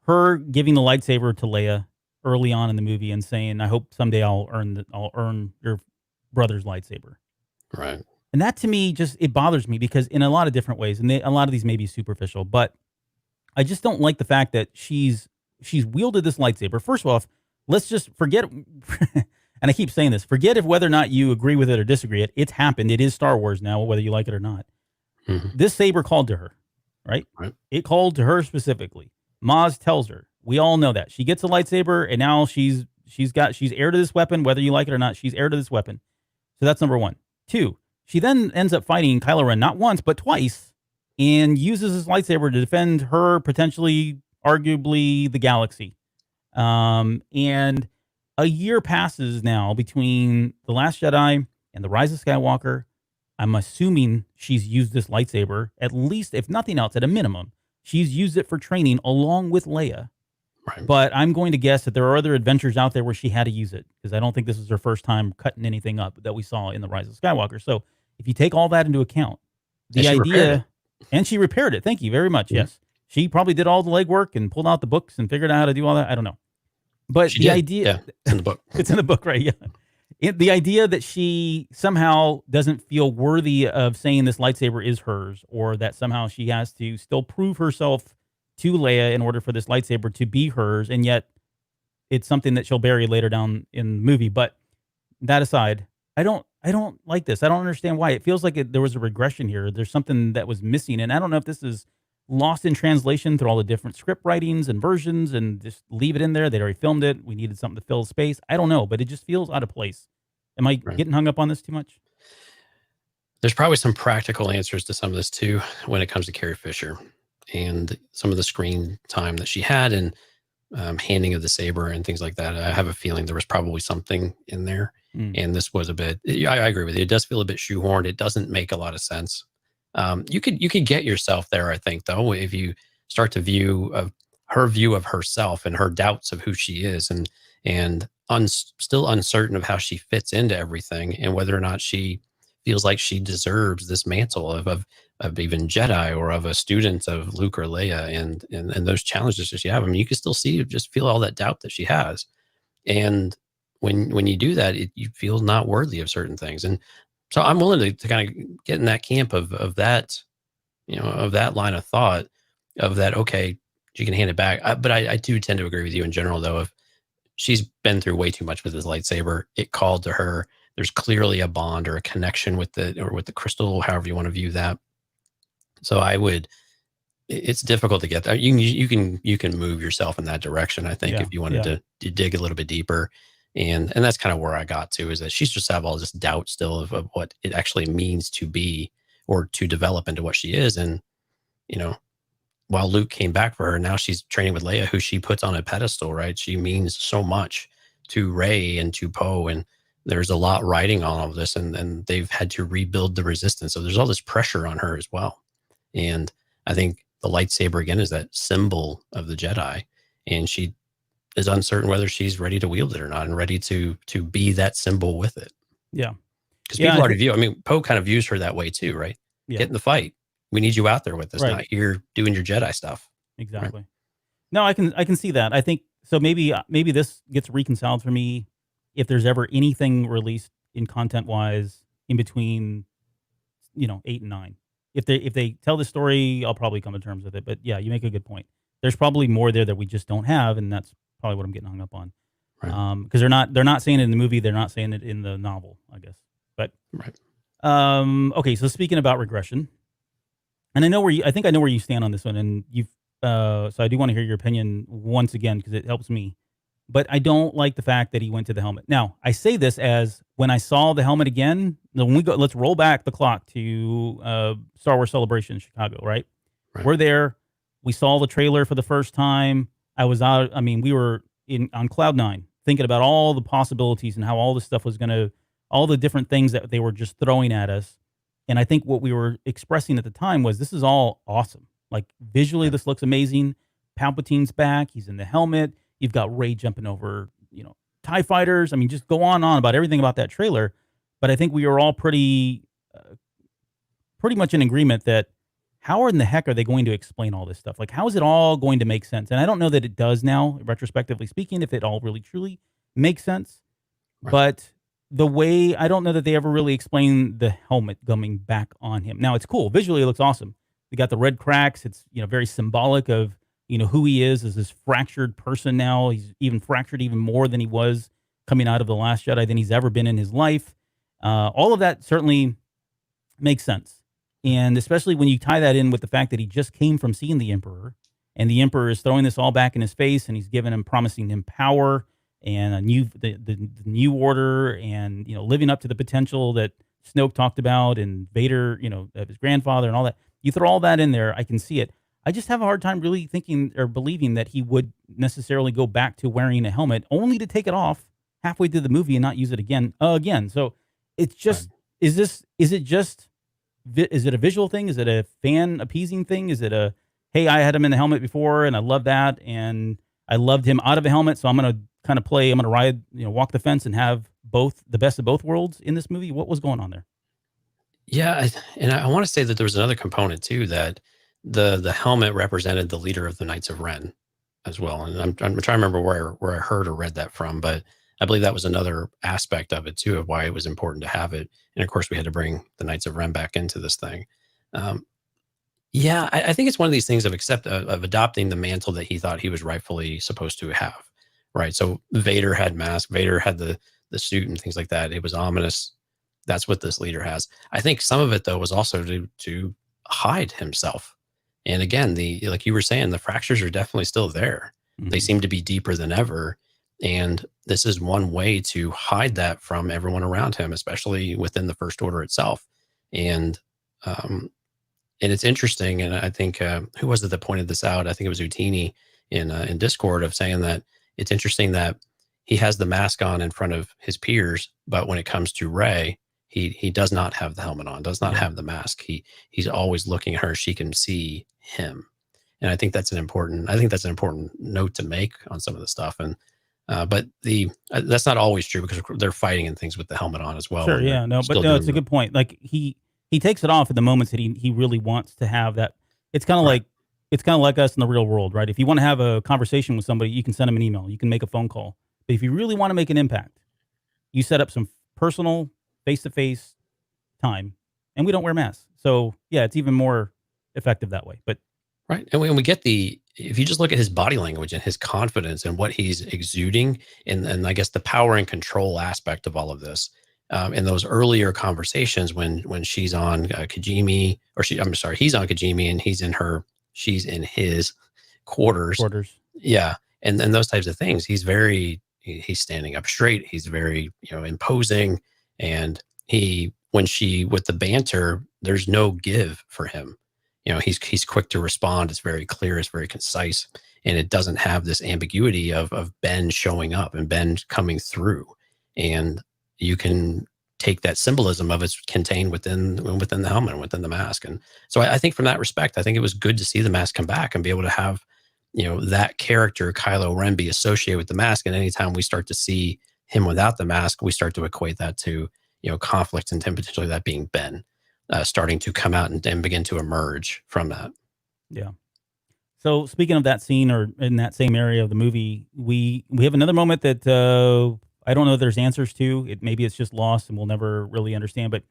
her giving the lightsaber to Leia early on in the movie and saying, "I hope someday I'll earn your brother's lightsaber."
Right.
And that to me it bothers me because in a lot of different ways, and a lot of these may be superficial, but I just don't like the fact that she's wielded this lightsaber. First of all, let's just forget, and I keep saying this, forget if whether or not you agree with it or disagree. It's happened. It is Star Wars now, whether you like it or not. Mm-hmm. This saber called to her, right? It called to her specifically. Maz tells her. We all know that. She gets a lightsaber, and now she's heir to this weapon, whether you like it or not. She's heir to this weapon. So that's number one. Two, she then ends up fighting Kylo Ren not once, but twice, and uses his lightsaber to defend her, potentially, arguably, the galaxy. And a year passes now between The Last Jedi and The Rise of Skywalker. I'm assuming she's used this lightsaber, at least, if nothing else, at a minimum. She's used it for training along with Leia.
Right.
But I'm going to guess that there are other adventures out there where she had to use it, because I don't think this is her first time cutting anything up that we saw in the Rise of Skywalker. So if you take all that into account,
And
the
she repaired it.
idea, and she repaired it. Thank you very much.
Mhm.
Yes, she probably did all the legwork and pulled out the books and figured out how to do all that. I don't know, but
She
the
did.
idea,
Yeah. It's in the book.
it's in the book, right? Yeah. The idea that she somehow doesn't feel worthy of saying this lightsaber is hers, or that somehow she has to still prove herself to Leia in order for this lightsaber to be hers, and yet it's something that she'll bury later down in the movie. But that aside, I don't like this. I don't understand why. It feels like there was a regression here. There's something that was missing, and I don't know if this is lost in translation through all the different script writings and versions, and just leave it in there. They'd already filmed it. We needed something to fill the space. I don't know, but it just feels out of place. Am I
Right.
getting hung up on this too much?
There's probably some practical answers to some of this too when it comes to Carrie Fisher and some of the screen time that she had and handing of the saber and things like that. I have a feeling there was probably something in there.
Mm,
And this was a bit, yeah, I agree with you. It does feel a bit shoehorned. It doesn't make a lot of sense. You could get yourself there, I think, though, if you start to view of herself and her doubts of who she is, and still uncertain of how she fits into everything, and whether or not she feels like she deserves this mantle of even Jedi or of a student of Luke or Leia, and those challenges that she have. I mean, you can still see, just feel all that doubt that she has, and when you do that, you feel not worthy of certain things. And so I'm willing to kind of get in that camp of that, of that line of thought, of that, okay, she can hand it back. But I do tend to agree with you in general, though. If she's been through way too much with this lightsaber, it called to her. There's clearly a bond or a connection with the crystal, however you want to view that. So it's difficult to get there. You can move yourself in that direction, I think,
yeah,
if you wanted
yeah,
to dig a little bit deeper. And that's kind of where I got to, is that she's just have all this doubt still of what it actually means to be, or to develop into what she is. And, you know, while Luke came back for her, now she's training with Leia, who she puts on a pedestal, right? She means so much to Rey and to Poe. And there's a lot riding on all of this, and they've had to rebuild the resistance. So there's all this pressure on her as well. And I think the lightsaber, again, is that symbol of the Jedi. And she is uncertain whether she's ready to wield it or not, and ready to be that symbol with it.
yeah,
Because
yeah.
people already view, I mean, Poe kind of views her that way too, right?
Yeah,
Get in the fight. We need you out there with us,
right,
not here doing your Jedi stuff. Right.
exactly. No, I can see that. I think so. Maybe this gets reconciled for me if there's ever anything released in content wise in between, 8 and 9. If they tell the story, I'll probably come to terms with it. But yeah, you make a good point. There's probably more there that we just don't have, and that's probably what I'm getting hung up on.
Right.
Because they're not saying it in the movie, they're not saying it in the novel, I guess. But
Right.
okay. So speaking about regression, and I think I know where you stand on this one, and so I do want to hear your opinion once again because it helps me. But I don't like the fact that he went to the helmet. Now, I say this as when I saw the helmet again. When we go, let's roll back the clock to Star Wars Celebration in Chicago. Right,
Right.
we're there. We saw the trailer for the first time. I was out. I mean, we were on cloud nine, thinking about all the possibilities and how all this stuff was all the different things that they were just throwing at us. And I think what we were expressing at the time was, this is all awesome. Like, visually,
Right.
this looks amazing. Palpatine's back. He's in the helmet. You've got Rey jumping over, TIE fighters. I mean, just go on and on about everything about that trailer. But I think we were all pretty much in agreement that how in the heck are they going to explain all this stuff? Like, how is it all going to make sense? And I don't know that it does now, retrospectively speaking, if it all really truly makes sense.
Right.
But the way, I don't know that they ever really explain the helmet coming back on him. Now, it's cool. Visually, it looks awesome. We got the red cracks. It's, very symbolic of, who he is as this fractured person now. He's even fractured even more than he was coming out of The Last Jedi than he's ever been in his life. All of that certainly makes sense. And especially when you tie that in with the fact that he just came from seeing the Emperor, and the Emperor is throwing this all back in his face, and he's promising him power and the new order, and living up to the potential that Snoke talked about, and Vader, of his grandfather and all that. You throw all that in there, I can see it. I just have a hard time really thinking or believing that he would necessarily go back to wearing a helmet only to take it off halfway through the movie and not use it again. So it's just,
Right.
is it a visual thing? Is it a fan appeasing thing? Is it hey, I had him in the helmet before and I love that, and I loved him out of a helmet, so I'm going to kind of play. I'm going to ride, walk the fence and have the best of both worlds in this movie. What was going on there?
Yeah, and I want to say that there was another component too, that the helmet represented the leader of the Knights of Ren as well. And I'm trying to remember where I heard or read that from, but I believe that was another aspect of it too, of why it was important to have it. And of course, we had to bring the Knights of Ren back into this thing. Um, yeah, I think it's one of these things of adopting the mantle that he thought he was rightfully supposed to have, right? So Vader had mask, Vader had the suit and things like that. It was ominous. That's what this leader has. I think some of it though was also to hide himself. And again, like you were saying, the fractures are definitely still there.
Mm-hmm.
They seem to be deeper than ever. And this is one way to hide that from everyone around him, especially within the First Order itself. And it's interesting. And I think who was it that pointed this out? I think it was Utini in Discord, of saying that it's interesting that he has the mask on in front of his peers, but when it comes to Rey, he does not have the helmet on, does not have the mask. He's always looking at her. She can see him. And I think that's an important note to make on some of the stuff. And, but that's not always true, because they're fighting and things with the helmet on as well.
Sure. Yeah. No, but no, it's a good point. Like he takes it off at the moments that he really wants to have that. It's kind of like, it's kind of like us in the real world, right? If you want to have a conversation with somebody, you can send them an email, you can make a phone call. But if you really want to make an impact, you set up some personal face-to-face time, and we don't wear masks. So yeah, it's even more effective that way. But
right. And we get if you just look at his body language and his confidence and what he's exuding, and I guess the power and control aspect of all of this, in those earlier conversations when she's on Kijimi, he's on Kijimi and she's in his quarters. Yeah. And those types of things, he's standing up straight. He's very, imposing. And with the banter, there's no give for him. He's quick to respond. It's very clear. It's very concise. And it doesn't have this ambiguity of Ben showing up and Ben coming through. And you can take that symbolism of it's contained within the helmet and within the mask. And so I think from that respect, I think it was good to see the mask come back and be able to have, that character, Kylo Ren, be associated with the mask. And anytime we start to see him without the mask, we start to equate that to, conflict, and potentially that being Ben starting to come out and begin to emerge from that.
Yeah. So speaking of that scene, or in that same area of the movie, we have another moment that I don't know if there's answers to. Maybe it's just lost and we'll never really understand. But,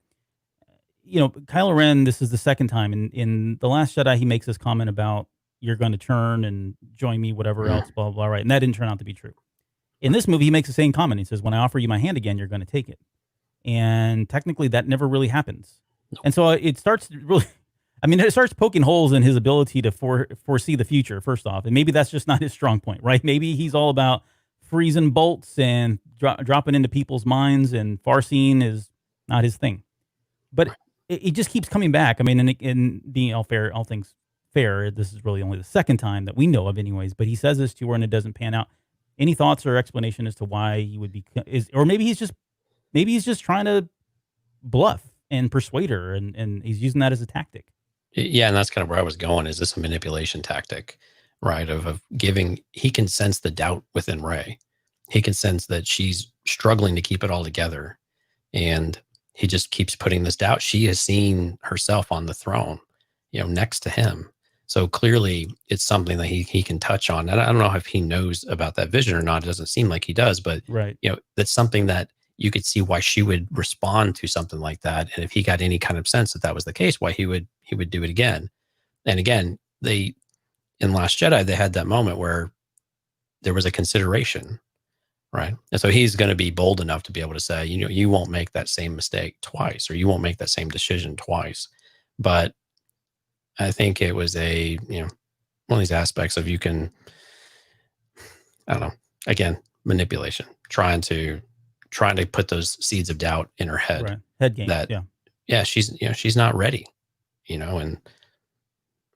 Kylo Ren, this is the second time. In The Last Jedi, he makes this comment about, you're going to turn and join me, whatever else, blah, blah, blah, right? And that didn't turn out to be true. In this movie, he makes the same comment. He says, when I offer you my hand again, you're going to take it. And technically, that never really happens. And so it starts really, it starts poking holes in his ability to foresee the future, first off. And maybe that's just not his strong point, right? Maybe he's all about freezing bolts and dropping into people's minds, and farseeing is not his thing. But it just keeps coming back. And being all things fair, this is really only the second time that we know of anyways, but he says this to her and it doesn't pan out. Any thoughts or explanation as to why he would be, or maybe he's just trying to bluff and persuade her, and he's using that as a tactic.
Yeah. And that's kind of where I was going. Is this a manipulation tactic, right? Of giving, he can sense the doubt within Rey. He can sense that she's struggling to keep it all together. And he just keeps putting this doubt. She has seen herself on the throne, next to him. So clearly it's something that he can touch on. And I don't know if he knows about that vision or not. It doesn't seem like he does, but that's something that you could see why she would respond to something like that. And if he got any kind of sense that was the case, why he would do it again. And again, in Last Jedi, they had that moment where there was a consideration, right? And so he's going to be bold enough to be able to say, you won't make that same mistake twice, or you won't make that same decision twice. But I think it was one of these aspects of, I don't know, again, manipulation, trying to put those seeds of doubt in her head.
Right. Head game.
She's not ready, and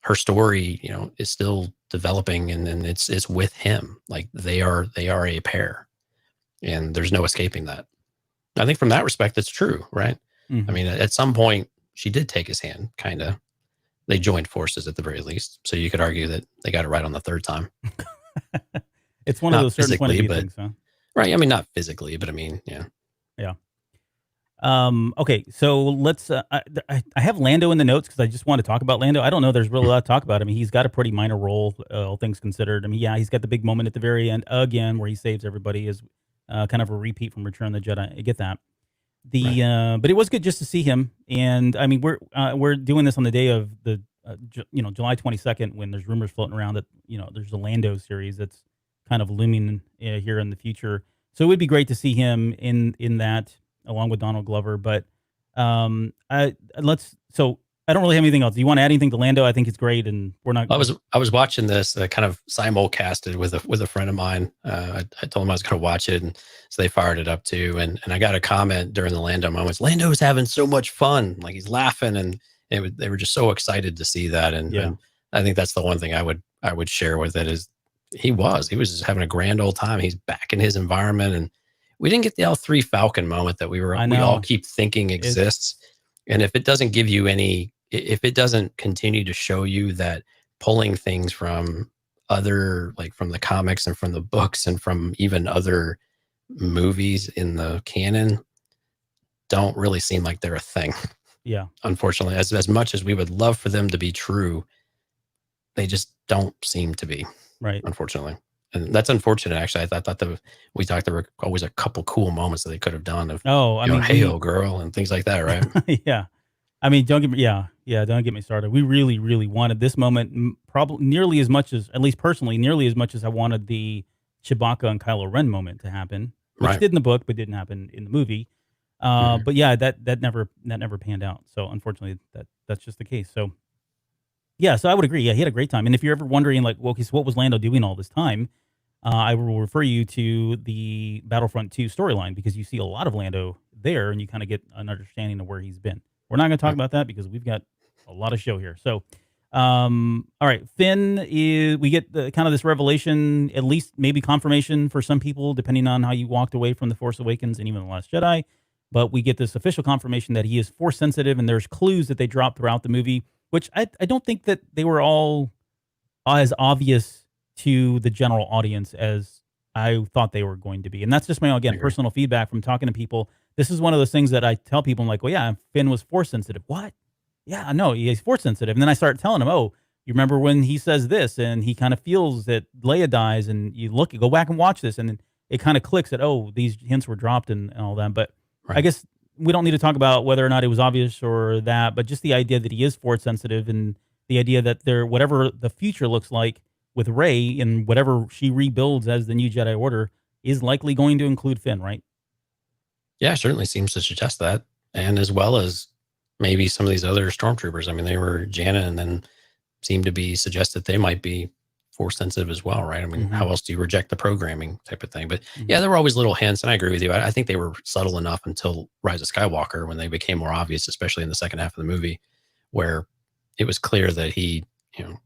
her story, is still developing, and it's with him. Like they are a pair, and there's no escaping that. I think from that respect, it's true, right? Mm-hmm. At some point she did take his hand, kind of. They joined forces at the very least. So you could argue that they got it right on the third time.
It's one of
Not
those certain point of
physically,
view
but
things, huh?
right. I mean, not physically, but I mean, yeah.
Yeah. Okay, so let's. I have Lando in the notes because I just want to talk about Lando. I don't know. There's really a lot to talk about. I mean, he's got a pretty minor role, all things considered. I mean, yeah, he's got the big moment at the very end again where he saves everybody. Is kind of a repeat from Return of the Jedi. I get that.
Right.
But it was good just to see him. And I mean, we're doing this on the day of the July 22nd when there's rumors floating around that there's a Lando series that's kind of looming here in the future. So it would be great to see him in that along with Donald Glover. But so I don't really have anything else. Do you want to add anything to Lando? I think it's great, and we're not.
I was watching this kind of simulcasted with a friend of mine. I told him I was going to watch it, and so they fired it up too. And I got a comment during the Lando moments. Lando's having so much fun, like he's laughing, and they were just so excited to see that. And I think that's the one thing I would share with it is he was just having a grand old time. He's back in his environment, and we didn't get the L3 Falcon moment that we all keep thinking exists. And if it doesn't give you any, if it doesn't continue to show you that pulling things from other, like from the comics and from the books and from even other movies in the canon, don't really seem like they're a thing.
Yeah.
Unfortunately, as much as we would love for them to be true, they just don't seem to be.
Right.
Unfortunately. And that's unfortunate, actually. I thought there were always a couple cool moments that they could have done of, hey, girl, and things like that, right?
Yeah. I mean, don't get me started. We really, really wanted this moment, probably nearly as much as, at least personally, nearly as much as I wanted the Chewbacca and Kylo Ren moment to happen, which did in the book, but didn't happen in the movie. But yeah, that never panned out. So unfortunately, that's just the case. So yeah, so I would agree. Yeah, he had a great time. And if you're ever wondering, like, well, what was Lando doing all this time? I will refer you to the Battlefront 2 storyline because you see a lot of Lando there, and you kind of get an understanding of where he's been. We're not going to talk about that because we've got a lot of show here. So, all right, we get the kind of this revelation, at least maybe confirmation for some people, depending on how you walked away from The Force Awakens and even The Last Jedi. But we get this official confirmation that he is Force sensitive, and there's clues that they drop throughout the movie, which I don't think that they were all as obvious to the general audience as I thought they were going to be. And that's just my, again, personal feedback from talking to people. This is one of those things that I tell people, I'm like, well, yeah, Finn was Force sensitive. What? Yeah, no, he's Force sensitive. And then I start telling him, oh, you remember when he says this and he kind of feels that Leia dies, and you go back and watch this, and it kind of clicks that, oh, these hints were dropped and all that. But I guess we don't need to talk about whether or not it was obvious or that, but just the idea that he is Force sensitive, and the idea that whatever the future looks like with Rey and whatever she rebuilds as the new Jedi Order is likely going to include Finn, right?
Yeah, certainly seems to suggest that. And as well as maybe some of these other stormtroopers. I mean, they were Janna, and then seemed to be suggested they might be Force sensitive as well, right? I mean, how else do you reject the programming type of thing? But yeah, there were always little hints, and I agree with you. I think they were subtle enough until Rise of Skywalker, when they became more obvious, especially in the second half of the movie, where it was clear that he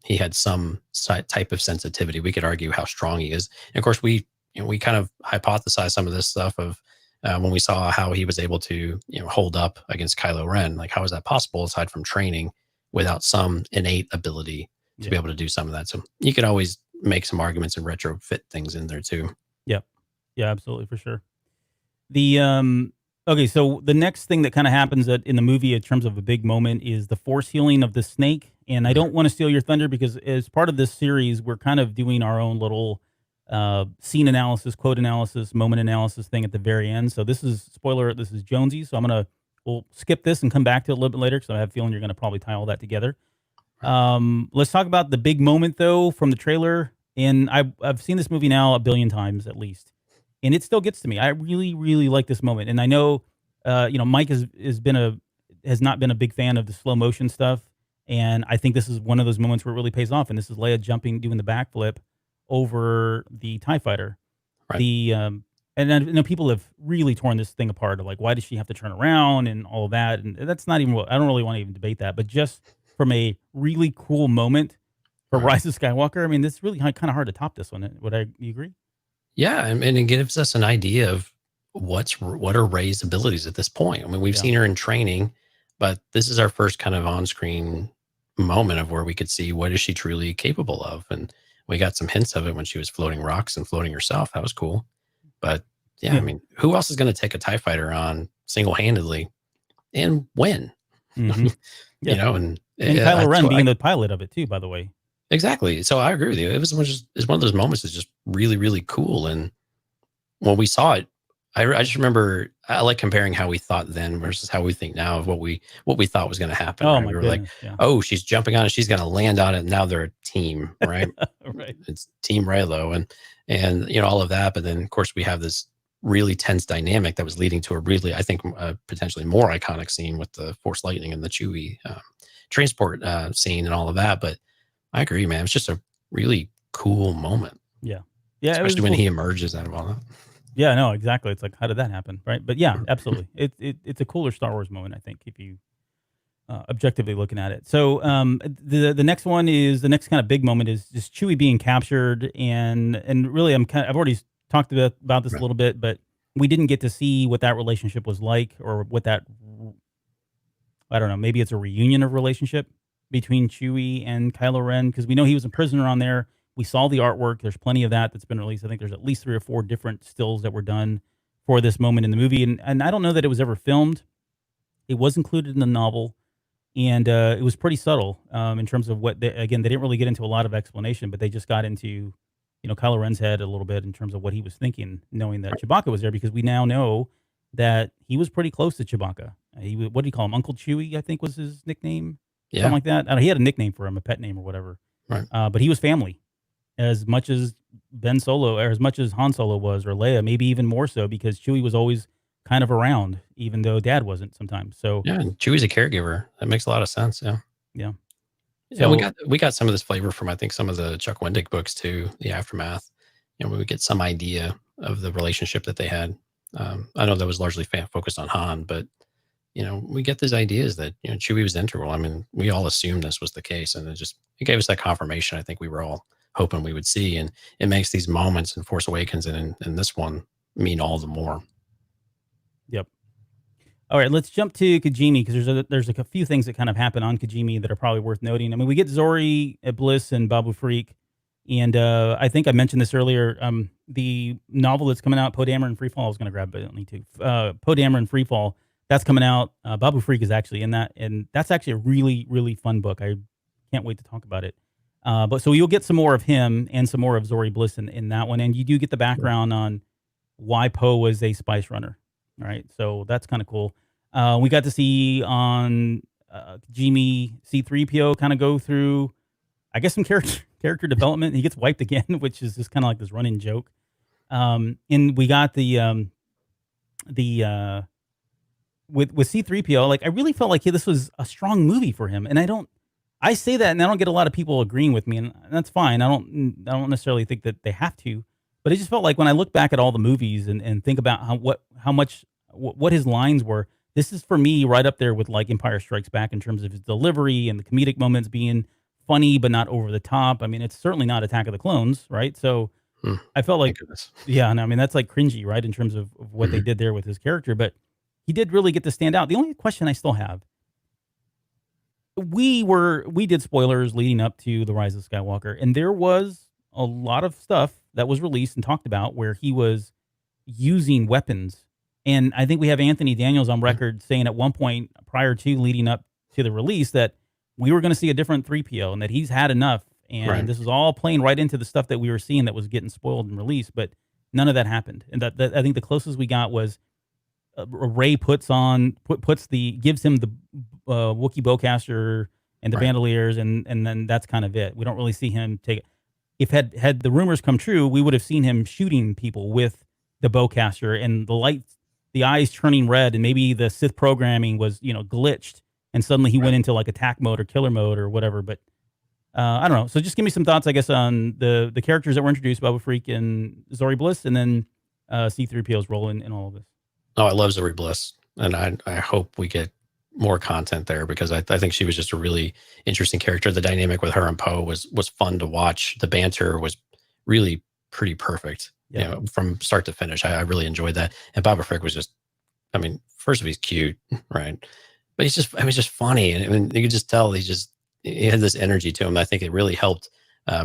had some type of sensitivity. We could argue how strong he is. And of course, we kind of hypothesized some of this stuff of when we saw how he was able to, hold up against Kylo Ren. Like, how is that possible aside from training without some innate ability to be able to do some of that? So you could always make some arguments and retrofit things in there too.
Yep. Yeah, absolutely, for sure. Okay, so the next thing that kind of happens in the movie in terms of a big moment is the Force healing of the snake. And I don't want to steal your thunder, because as part of this series, we're kind of doing our own little scene analysis, quote analysis, moment analysis thing at the very end. So this is, spoiler, this is Jonesy. So we'll skip this and come back to it a little bit later, because I have a feeling you're going to probably tie all that together. Let's talk about the big moment, though, from the trailer. And I've seen this movie now 1 billion times at least, and it still gets to me. I really, really like this moment. And I know, Mike has not been a big fan of the slow motion stuff. And I think this is one of those moments where it really pays off. And this is Leia doing the backflip over the TIE fighter.
Right.
And I know people have really torn this thing apart of, like, why does she have to turn around and all of that? And that's not even I don't really want to even debate that. But just from a really cool moment for Rise of Skywalker, I mean, this is really kind of hard to top this one. You agree?
Yeah, and it gives us an idea of what are Rey's abilities at this point. I mean, we've seen her in training, but this is our first kind of on-screen moment of where we could see what is she truly capable of. And we got some hints of it when she was floating rocks and floating herself. That was cool. But yeah, I mean, who else is going to take a TIE fighter on single-handedly and win?
Mm-hmm.
You know, and
Kylo Ren being the pilot of it too, by the way.
Exactly. So I agree with you. It's one of those moments that's just really, really cool. And when we saw it, I just remember I like comparing how we thought then versus how we think now of what we thought was going to happen.
Oh,
right?
my
We were
goodness,
like, oh, she's jumping on it, she's going to land on it. And now they're a team, right?
Right.
It's Team Reylo and you know all of that. But then of course we have this really tense dynamic that was leading to a really, I think, potentially more iconic scene with the Force lightning and the Chewie transport scene and all of that. But I agree, man. It's just a really cool moment.
Yeah.
Especially when he emerges out of all that.
Yeah, no, exactly. It's like, how did that happen, right? But yeah, absolutely. It's a cooler Star Wars moment, I think, if you objectively looking at it. So the next one is the next kind of big moment is just Chewie being captured, and really I've already talked about this a little bit, but we didn't get to see what that relationship was like, or what that, I don't know, maybe it's a reunion of relationship between Chewie and Kylo Ren, because we know he was a prisoner on there. We saw the artwork. There's plenty of that's been released. I think there's at least 3 or 4 different stills that were done for this moment in the movie. And I don't know that it was ever filmed. It was included in the novel, and it was pretty subtle in terms of what, they didn't really get into a lot of explanation, but they just got into, Kylo Ren's head a little bit in terms of what he was thinking, knowing that Chewbacca was there, because we now know that he was pretty close to Chewbacca. What do you call him? Uncle Chewie, I think was his nickname. Yeah. Something like that. I don't know, he had a nickname for him, a pet name or whatever.
Right.
But he was family. As much as Ben Solo, or as much as Han Solo was, or Leia, maybe even more so, because Chewie was always kind of around, even though Dad wasn't sometimes. So
yeah, and Chewie's a caregiver. That makes a lot of sense. Yeah.
Yeah.
So we got some of this flavor from, I think, some of the Chuck Wendig books too, The Aftermath. We would get some idea of the relationship that they had. I know that was largely focused on Han, but we get these ideas that Chewie was integral. I mean, we all assumed this was the case, and it gave us that confirmation. I think we were all hoping we would see, and it makes these moments in Force Awakens and in this one mean all the more.
Yep. All right, let's jump to Kijimi, because there's a few things that kind of happen on Kijimi that are probably worth noting. I mean, we get Zori, Bliss, and Babu Frik, and I think I mentioned this earlier. The novel that's coming out, Poe Dameron Freefall, I was going to grab, but I don't need to. Poe Dameron Freefall, that's coming out. Babu Frik is actually in that, and that's actually a really, really fun book. I can't wait to talk about it. But so you'll get some more of him and some more of Zori Bliss in that one, and you do get the background on why Poe was a spice runner. All right, so that's kind of cool. We got to see on Kijimi C-3PO kind of go through, I guess, some character development. He gets wiped again, which is just kind of like this running joke. And we got with C-3PO, like, I really felt like this was a strong movie for him, and I say that, and I don't get a lot of people agreeing with me, and that's fine. I don't necessarily think that they have to, but it just felt like when I look back at all the movies and think about what his lines were, this is for me right up there with like Empire Strikes Back in terms of his delivery and the comedic moments being funny but not over the top. I mean, it's certainly not Attack of the Clones, right? So I felt like, yeah, and I mean that's like cringy, right, in terms of what they did there with his character, but he did really get to stand out. The only question I still have, we did spoilers leading up to the Rise of Skywalker, and there was a lot of stuff that was released and talked about where he was using weapons. And I think we have Anthony Daniels on record saying at one point prior to leading up to the release that we were going to see a different 3PO and that he's had enough. And this was all playing right into the stuff that we were seeing that was getting spoiled and released, but none of that happened. And that I think the closest we got was Rey gives him the Wookiee bowcaster and the bandoliers, and then that's kind of it. We don't really see him take it. If had the rumors come true, we would have seen him shooting people with the bowcaster and the eyes turning red, and maybe the Sith programming was glitched, and suddenly he went into like attack mode or killer mode or whatever. But I don't know. So just give me some thoughts, I guess, on the characters that were introduced, Babu Frik and Zori Bliss, and then C-3PO's role in all of this.
Oh, I love Zori Bliss, and I hope we get more content there, because I think she was just a really interesting character. The dynamic with her and Poe was fun to watch. The banter was really pretty perfect, from start to finish. I really enjoyed that. And Babu Frik was just, I mean, first of all, he's cute, right? But he's just funny, and I mean, you could just tell he had this energy to him. I think it really helped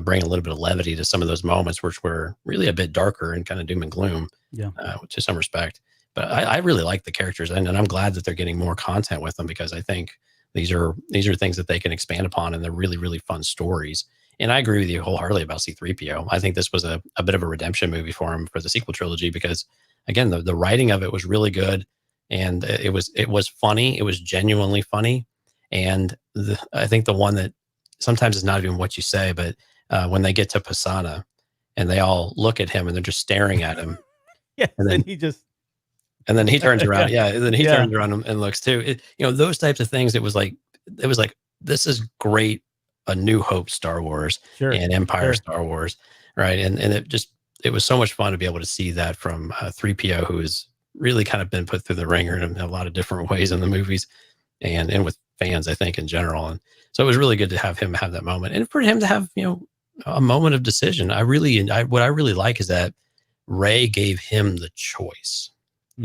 bring a little bit of levity to some of those moments, which were really a bit darker and kind of doom and gloom, to some respect. But I really like the characters, and I'm glad that they're getting more content with them, because I think these are things that they can expand upon, and they're really, really fun stories. And I agree with you wholeheartedly about C-3PO. I think this was a bit of a redemption movie for him for the sequel trilogy, because again, the writing of it was really good, and it was funny. It was genuinely funny. And I think the one that sometimes is not even what you say, but when they get to Pisana and they all look at him and they're just staring at him.
Yeah,
and then he turns around. And then he turns around and looks too. Those types of things. It was like, this is great. A New Hope Star Wars and Empire Star Wars. Right. And it was so much fun to be able to see that from 3PO, who has really kind of been put through the ringer in a lot of different ways in the movies and with fans, I think, in general. And so it was really good to have him have that moment, and for him to have, a moment of decision. What I really like is that Rey gave him the choice.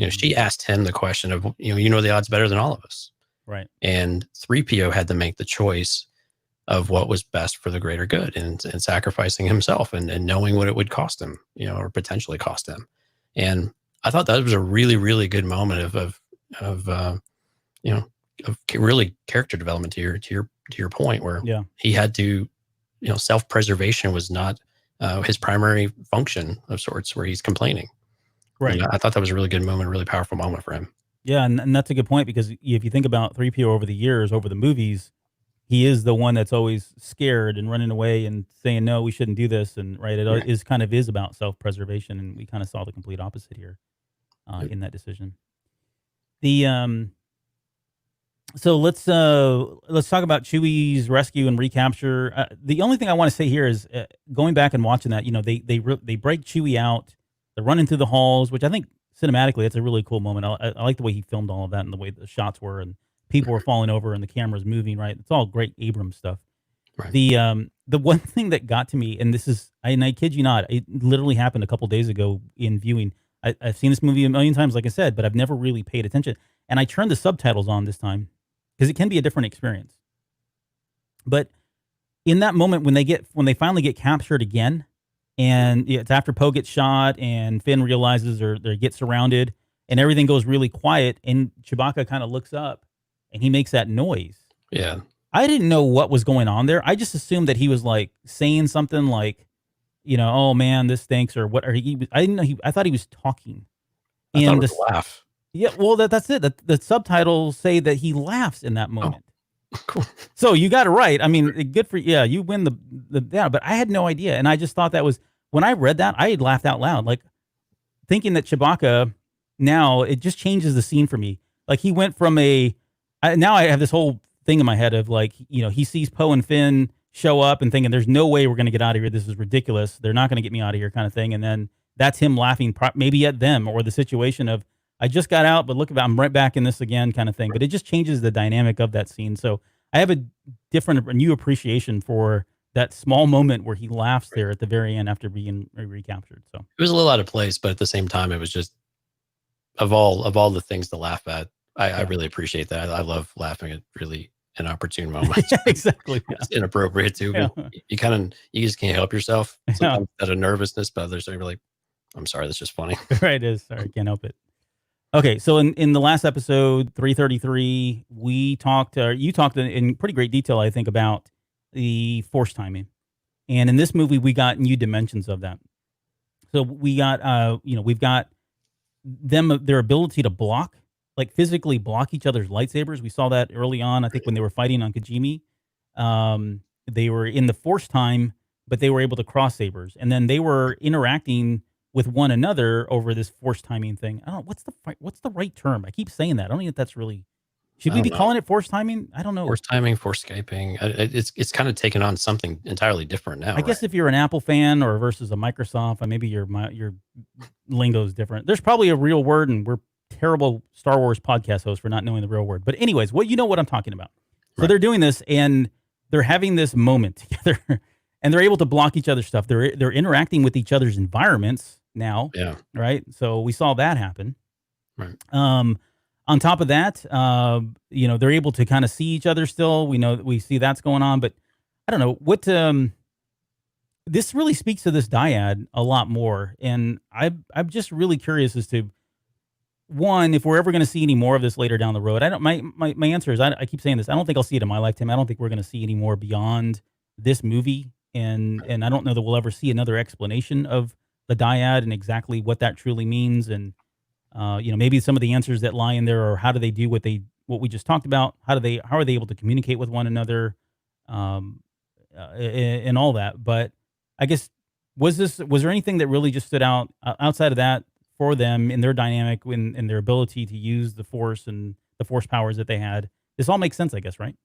She asked him the question of, the odds better than all of us.
Right.
And 3PO had to make the choice of what was best for the greater good, and sacrificing himself and knowing what it would cost him, or potentially cost him. And I thought that was a really, really good moment of really character development to your point, where he had to, self-preservation was not his primary function of sorts, where he's complaining.
Right.
And I thought that was a really good moment, a really powerful moment for him.
Yeah. And that's a good point, because if you think about 3PO over the years, over the movies, he is the one that's always scared and running away and saying, no, we shouldn't do this. And it is about self-preservation. And we kind of saw the complete opposite here in that decision. So let's talk about Chewie's rescue and recapture. The only thing I want to say here is going back and watching that, they break Chewie out, they're running through the halls, which I think cinematically, it's a really cool moment. I like the way he filmed all of that and the way the shots were, and people were falling over and the camera's moving, right? It's all great Abrams stuff. Right. The one thing that got to me, and I kid you not, it literally happened a couple days ago in viewing. I've seen this movie a million times, like I said, but I've never really paid attention. And I turned the subtitles on this time, because it can be a different experience. But in that moment, when they finally get captured again, and it's after Poe gets shot and Finn realizes or they get surrounded and everything goes really quiet, and Chewbacca kind of looks up and he makes that noise.
Yeah.
I didn't know what was going on there. I just assumed that he was like saying something like, oh man, this stinks, or what. Or I didn't know I thought he was talking.
I thought it was a laugh.
Yeah, well, that's it. The subtitles say that he laughs in that moment.
Oh, cool.
So you got it right. I mean, good for you. Yeah, you win the but I had no idea, and I just thought that was, when I read that, I had laughed out loud, like thinking that Chewbacca, now it just changes the scene for me. Like he went from now I have this whole thing in my head of like, he sees Poe and Finn show up and thinking, there's no way we're going to get out of here. This is ridiculous. They're not going to get me out of here, kind of thing. And then that's him laughing maybe at them, or the situation of, I just got out, but look, I'm right back in this again, kind of thing. But it just changes the dynamic of that scene. So I have a new appreciation for that small moment where he laughs there at the very end after being recaptured. So
it was a little out of place, but at the same time, it was just of all the things to laugh at. I really appreciate that. I love laughing at really inopportune moments.
Exactly.
It's inappropriate too. Yeah. You just can't help yourself. Sometimes out of nervousness, but others are like, I'm sorry, that's just funny.
Right, it is. Sorry, can't help it. Okay, so in the last episode, 333, you talked in pretty great detail, I think, about the force timing. And in this movie, we got new dimensions of that. So we got, we've got their ability to block, like physically block each other's lightsabers. We saw that early on, I think, when they were fighting on Kijimi. They were in the force time, but they were able to cross sabers. And then they were interacting with one another over this force timing thing. I don't know, what's the right term? I keep saying that. I don't think that's really, should we be calling it force timing? I don't know.
Force timing, force Skyping. It's kind of taken on something entirely different now.
I guess if you're an Apple fan or versus a Microsoft, maybe your lingo is different. There's probably a real word, and we're terrible Star Wars podcast hosts for not knowing the real word. But anyways, what I'm talking about. So they're doing this, and they're having this moment together, and they're able to block each other's stuff. They're interacting with each other's environments now.
Yeah.
Right. So we saw that happen.
Right.
On top of that, they're able to kind of see each other still. We see that's going on, but I don't know what, this really speaks to this dyad a lot more, and I'm just really curious as to one, if we're ever going to see any more of this later down the road. I don't. My answer is I keep saying this. I don't think I'll see it in my lifetime. I don't think we're going to see any more beyond this movie, and I don't know that we'll ever see another explanation of the dyad and exactly what that truly means. And maybe some of the answers that lie in there are how do they do what we just talked about? How are they able to communicate with one another, um, and all that? But I guess was there anything that really just stood out outside of that for them in their dynamic in their ability to use the force and the force powers that they had? This all makes sense, I guess, right?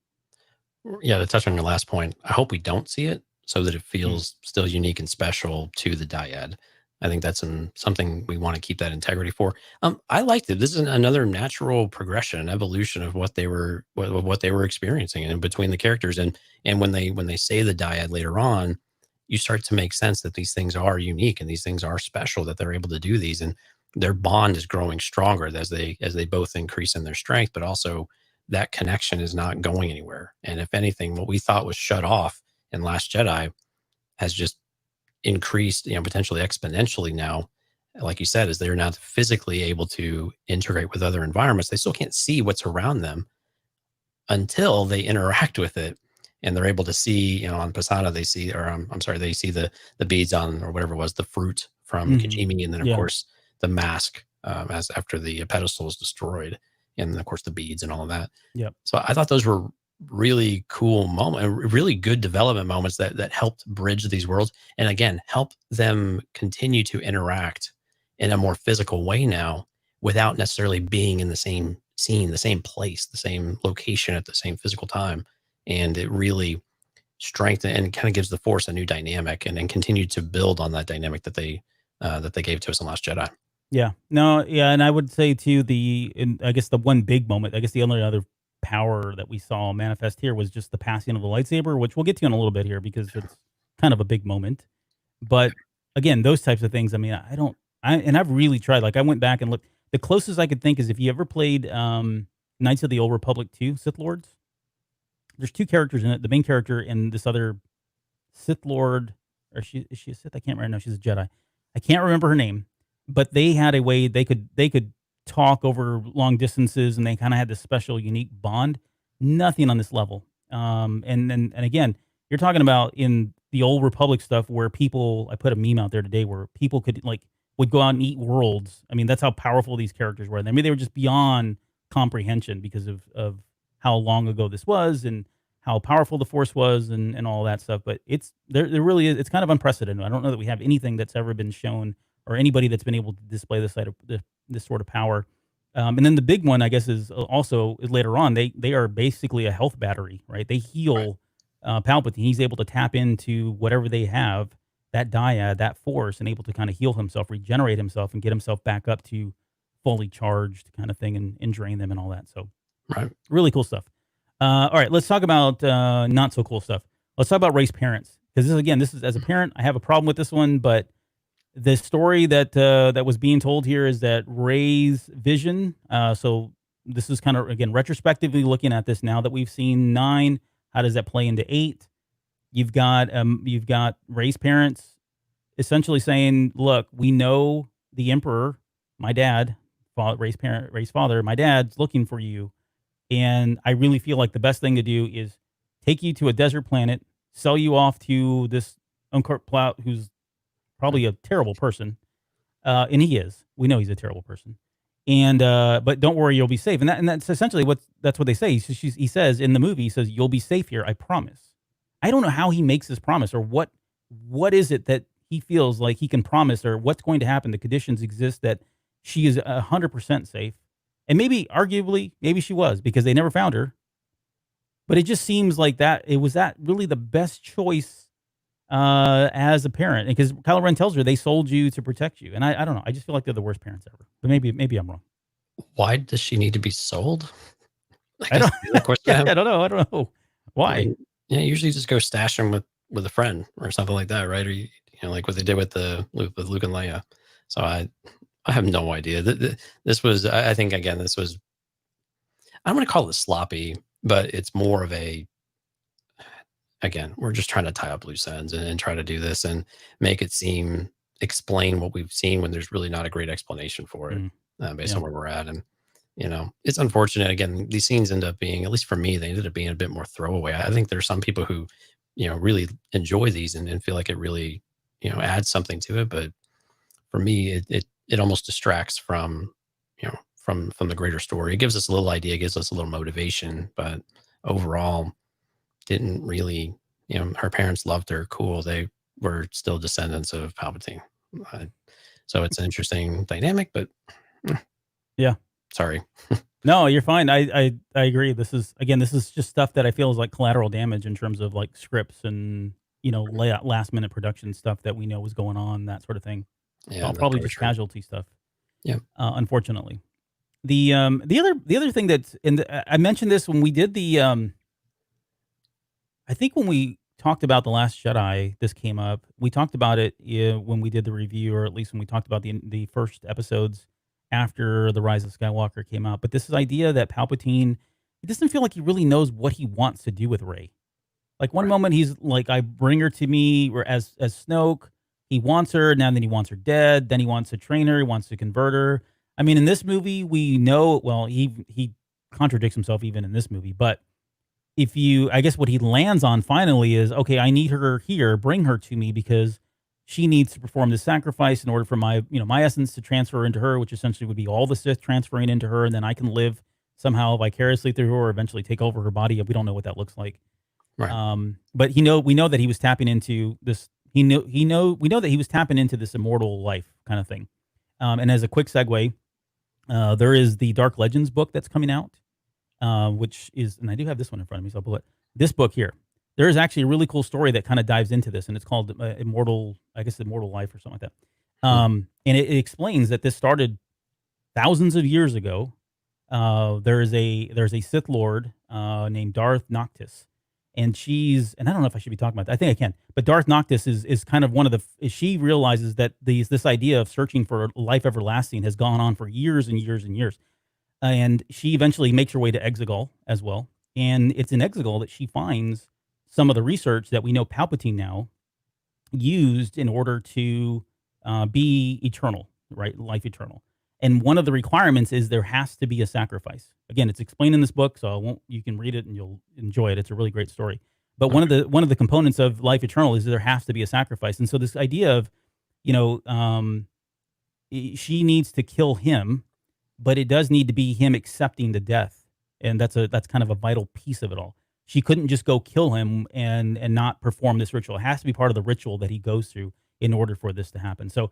Yeah, to touch on your last point, I hope we don't see it so that it
Mm.
feels still unique and special to the dyad. I think that's something we want to keep that integrity for. I liked it. This is another natural progression, an evolution of what they were experiencing and in between the characters. And when they say the dyad later on, you start to make sense that these things are unique and these things are special, that they're able to do these, and their bond is growing stronger as they both increase in their strength, but also that connection is not going anywhere. And if anything, what we thought was shut off in Last Jedi has just increased, potentially exponentially now. Like you said, as they're now physically able to integrate with other environments, they still can't see what's around them until they interact with it. And they're able to see, on Pasada, they see, or I'm sorry, they see the beads on, or whatever it was, the fruit from
Hmm.
Kijimi. And then, of
Yeah.
course, the mask as after the pedestal is destroyed. And then, of course, the beads and all of that.
Yep.
So I thought those were really cool moment, really good development moments that helped bridge these worlds, and again help them continue to interact in a more physical way now, without necessarily being in the same scene, the same place, the same location at the same physical time. And it really strengthens and kind of gives the force a new dynamic, and then continue to build on that dynamic that they gave to us in Last Jedi.
Yeah. No, yeah, and I would say too and I guess the one big moment, I guess the only other power that we saw manifest here was just the passing of the lightsaber, which we'll get to in a little bit here because it's kind of a big moment. But again, those types of things, I mean, I've really tried. Like I went back and looked. The closest I could think is if you ever played Knights of the Old Republic 2, Sith Lords. There's two characters in it. The main character and this other Sith Lord, or is she a Sith? I can't remember. No, she's a Jedi. I can't remember her name, but they had a way they could talk over long distances, and they kind of had this special, unique bond. Nothing on this level. And again, you're talking about in the old Republic stuff where people. I put a meme out there today where people would go out and eat worlds. I mean, that's how powerful these characters were. I mean, they were just beyond comprehension because of how long ago this was and how powerful the force was and all that stuff. But there really is. It's kind of unprecedented. I don't know that we have anything that's ever been shown or anybody that's been able to display this sort of power. And then the big one, I guess, is also later on. They are basically a health battery, right? They
Right.
heal Palpatine. He's able to tap into whatever they have, that dyad, that force, and able to kind of heal himself, regenerate himself, and get himself back up to fully charged kind of thing, and drain them and all that. So
Right.
really cool stuff. All right, let's talk about not so cool stuff. Let's talk about race parents because this is as a parent, I have a problem with this one. But the story that was being told here is that Ray's vision. So this is kind of again retrospectively looking at this now that we've seen 9. How does that play into 8? You've got Ray's parents essentially saying, "Look, we know the Emperor, my dad, Ray's father, my dad's looking for you." And I really feel like the best thing to do is take you to a desert planet, sell you off to this Unkurt Plout, who's probably a terrible person, and he is. We know he's a terrible person. And but don't worry, you'll be safe. And that's essentially that's what they say. He says in the movie, he says, "You'll be safe here, I promise." I don't know how he makes this promise, or what is it that he feels like he can promise, or what's going to happen. The conditions exist that she is 100% safe, and maybe, arguably, maybe she was because they never found her. But it just seems like that really the best choice as a parent, because Kylo Ren tells her they sold you to protect you, and I don't know. I just feel like they're the worst parents ever. But maybe I'm wrong.
Why does she need to be sold? I
I
guess
don't.
the question I
Yeah,
have.
I don't know. I don't know
I
why.
mean, yeah, usually just go stash them with a friend or something like that, right? Or like what they did with with Luke and Leia. So I have no idea. This was, I think, again, this was, I'm going to call it sloppy, but it's more of a again, we're just trying to tie up loose ends and try to do this and make it explain what we've seen when there's really not a great explanation for it, based
Yeah.
on where we're at. And, it's unfortunate. Again, these scenes end up being, at least for me, they ended up being a bit more throwaway. I think there's some people who, really enjoy these and feel like it really, adds something to it. But for me, it almost distracts from, from the greater story. It gives us a little idea, gives us a little motivation, but overall didn't really, her parents loved her. Cool. They were still descendants of Palpatine. So it's an interesting dynamic, but
Yeah.
sorry.
No, you're fine. I agree. This is just stuff that I feel is like collateral damage in terms of like scripts and last minute production stuff that we know was going on, that sort of thing.
Yeah, that's
Probably
very
just
true.
casualty stuff.
Yeah.
Unfortunately, the other thing that's I mentioned this when we did the I think when we talked about The Last Jedi, this came up. We talked about it when we did the review, or at least when we talked about the first episodes after The Rise of Skywalker came out. But this idea that Palpatine, it doesn't feel like he really knows what he wants to do with Rey. Like one
Right.
moment he's like, "I bring her to me," or as Snoke, he wants her. Now then he wants her dead. Then he wants to train her. He wants to convert her. I mean, in this movie, we know. Well, he contradicts himself even in this movie, but I guess what he lands on finally is, okay, I need her here, bring her to me because she needs to perform this sacrifice in order for my essence to transfer into her, which essentially would be all the Sith transferring into her, and then I can live somehow vicariously through her or eventually take over her body. We don't know what that looks like.
Right.
But we know that he was tapping into this. We know that he was tapping into this immortal life kind of thing. And as a quick segue, there is the Dark Legends book that's coming out, which is, and I do have this one in front of me, so I'll pull it. This book here, there is actually a really cool story that kind of dives into this, and it's called Immortal Life or something like that. And it explains that this started thousands of years ago. There's a Sith Lord named Darth Noctis, and I don't know if I should be talking about that. I think I can. But Darth Noctis is kind of one of she realizes that this idea of searching for life everlasting has gone on for years and years and years. And she eventually makes her way to Exegol as well. And it's in Exegol that she finds some of the research that we know Palpatine now used in order to be eternal, right? Life eternal. And one of the requirements is there has to be a sacrifice. Again, it's explained in this book, so you can read it and you'll enjoy it. It's a really great story. But one of the components of life eternal is there has to be a sacrifice. And so this idea of, she needs to kill him, but it does need to be him accepting the death. And that's kind of a vital piece of it all. She couldn't just go kill him and not perform this ritual. It has to be part of the ritual that he goes through in order for this to happen. So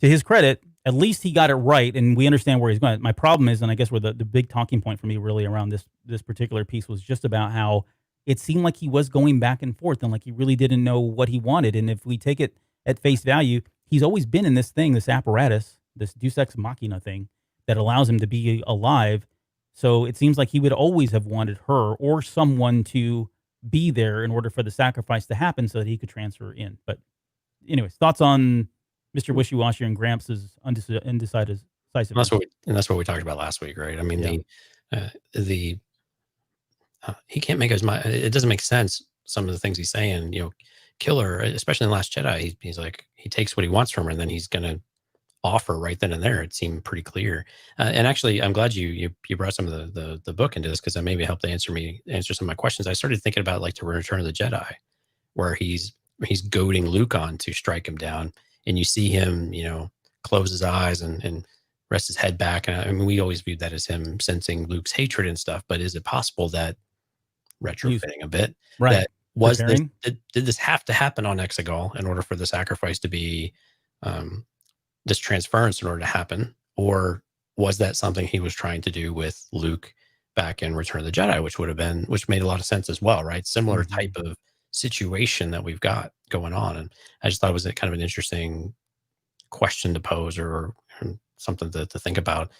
to his credit, at least he got it right, and we understand where he's going. My problem is, and I guess where the big talking point for me really around this particular piece was just about how it seemed like he was going back and forth and like he really didn't know what he wanted. And if we take it at face value, he's always been in this thing, this apparatus, this Deus Ex Machina thing that allows him to be alive. So it seems like he would always have wanted her or someone to be there in order for the sacrifice to happen so that he could transfer in. But anyways, thoughts on Mr. Wishy-Washy and Gramps' indecisive.
That's what we talked about last week, right? I mean, he can't make his mind. It doesn't make sense. Some of the things he's saying, kill her, especially in the Last Jedi. He's like, he takes what he wants from her, and then he's going to offer right then and there. It seemed pretty clear. And actually, I'm glad you brought some of the book into this, because that maybe helped answer some of my questions. I started thinking about like the Return of the Jedi, where he's goading Luke on to strike him down. And you see him, close his eyes and rest his head back. And I mean, we always viewed that as him sensing Luke's hatred and stuff. But is it possible that, retrofitting a bit,
right,
that was this, did this have to happen on Exegol in order for the sacrifice to be, this transference in order to happen? Or was that something he was trying to do with Luke back in Return of the Jedi, which made a lot of sense as well, right? Similar type of situation that we've got going on. And I just thought it was kind of an interesting question to pose, or something to think about,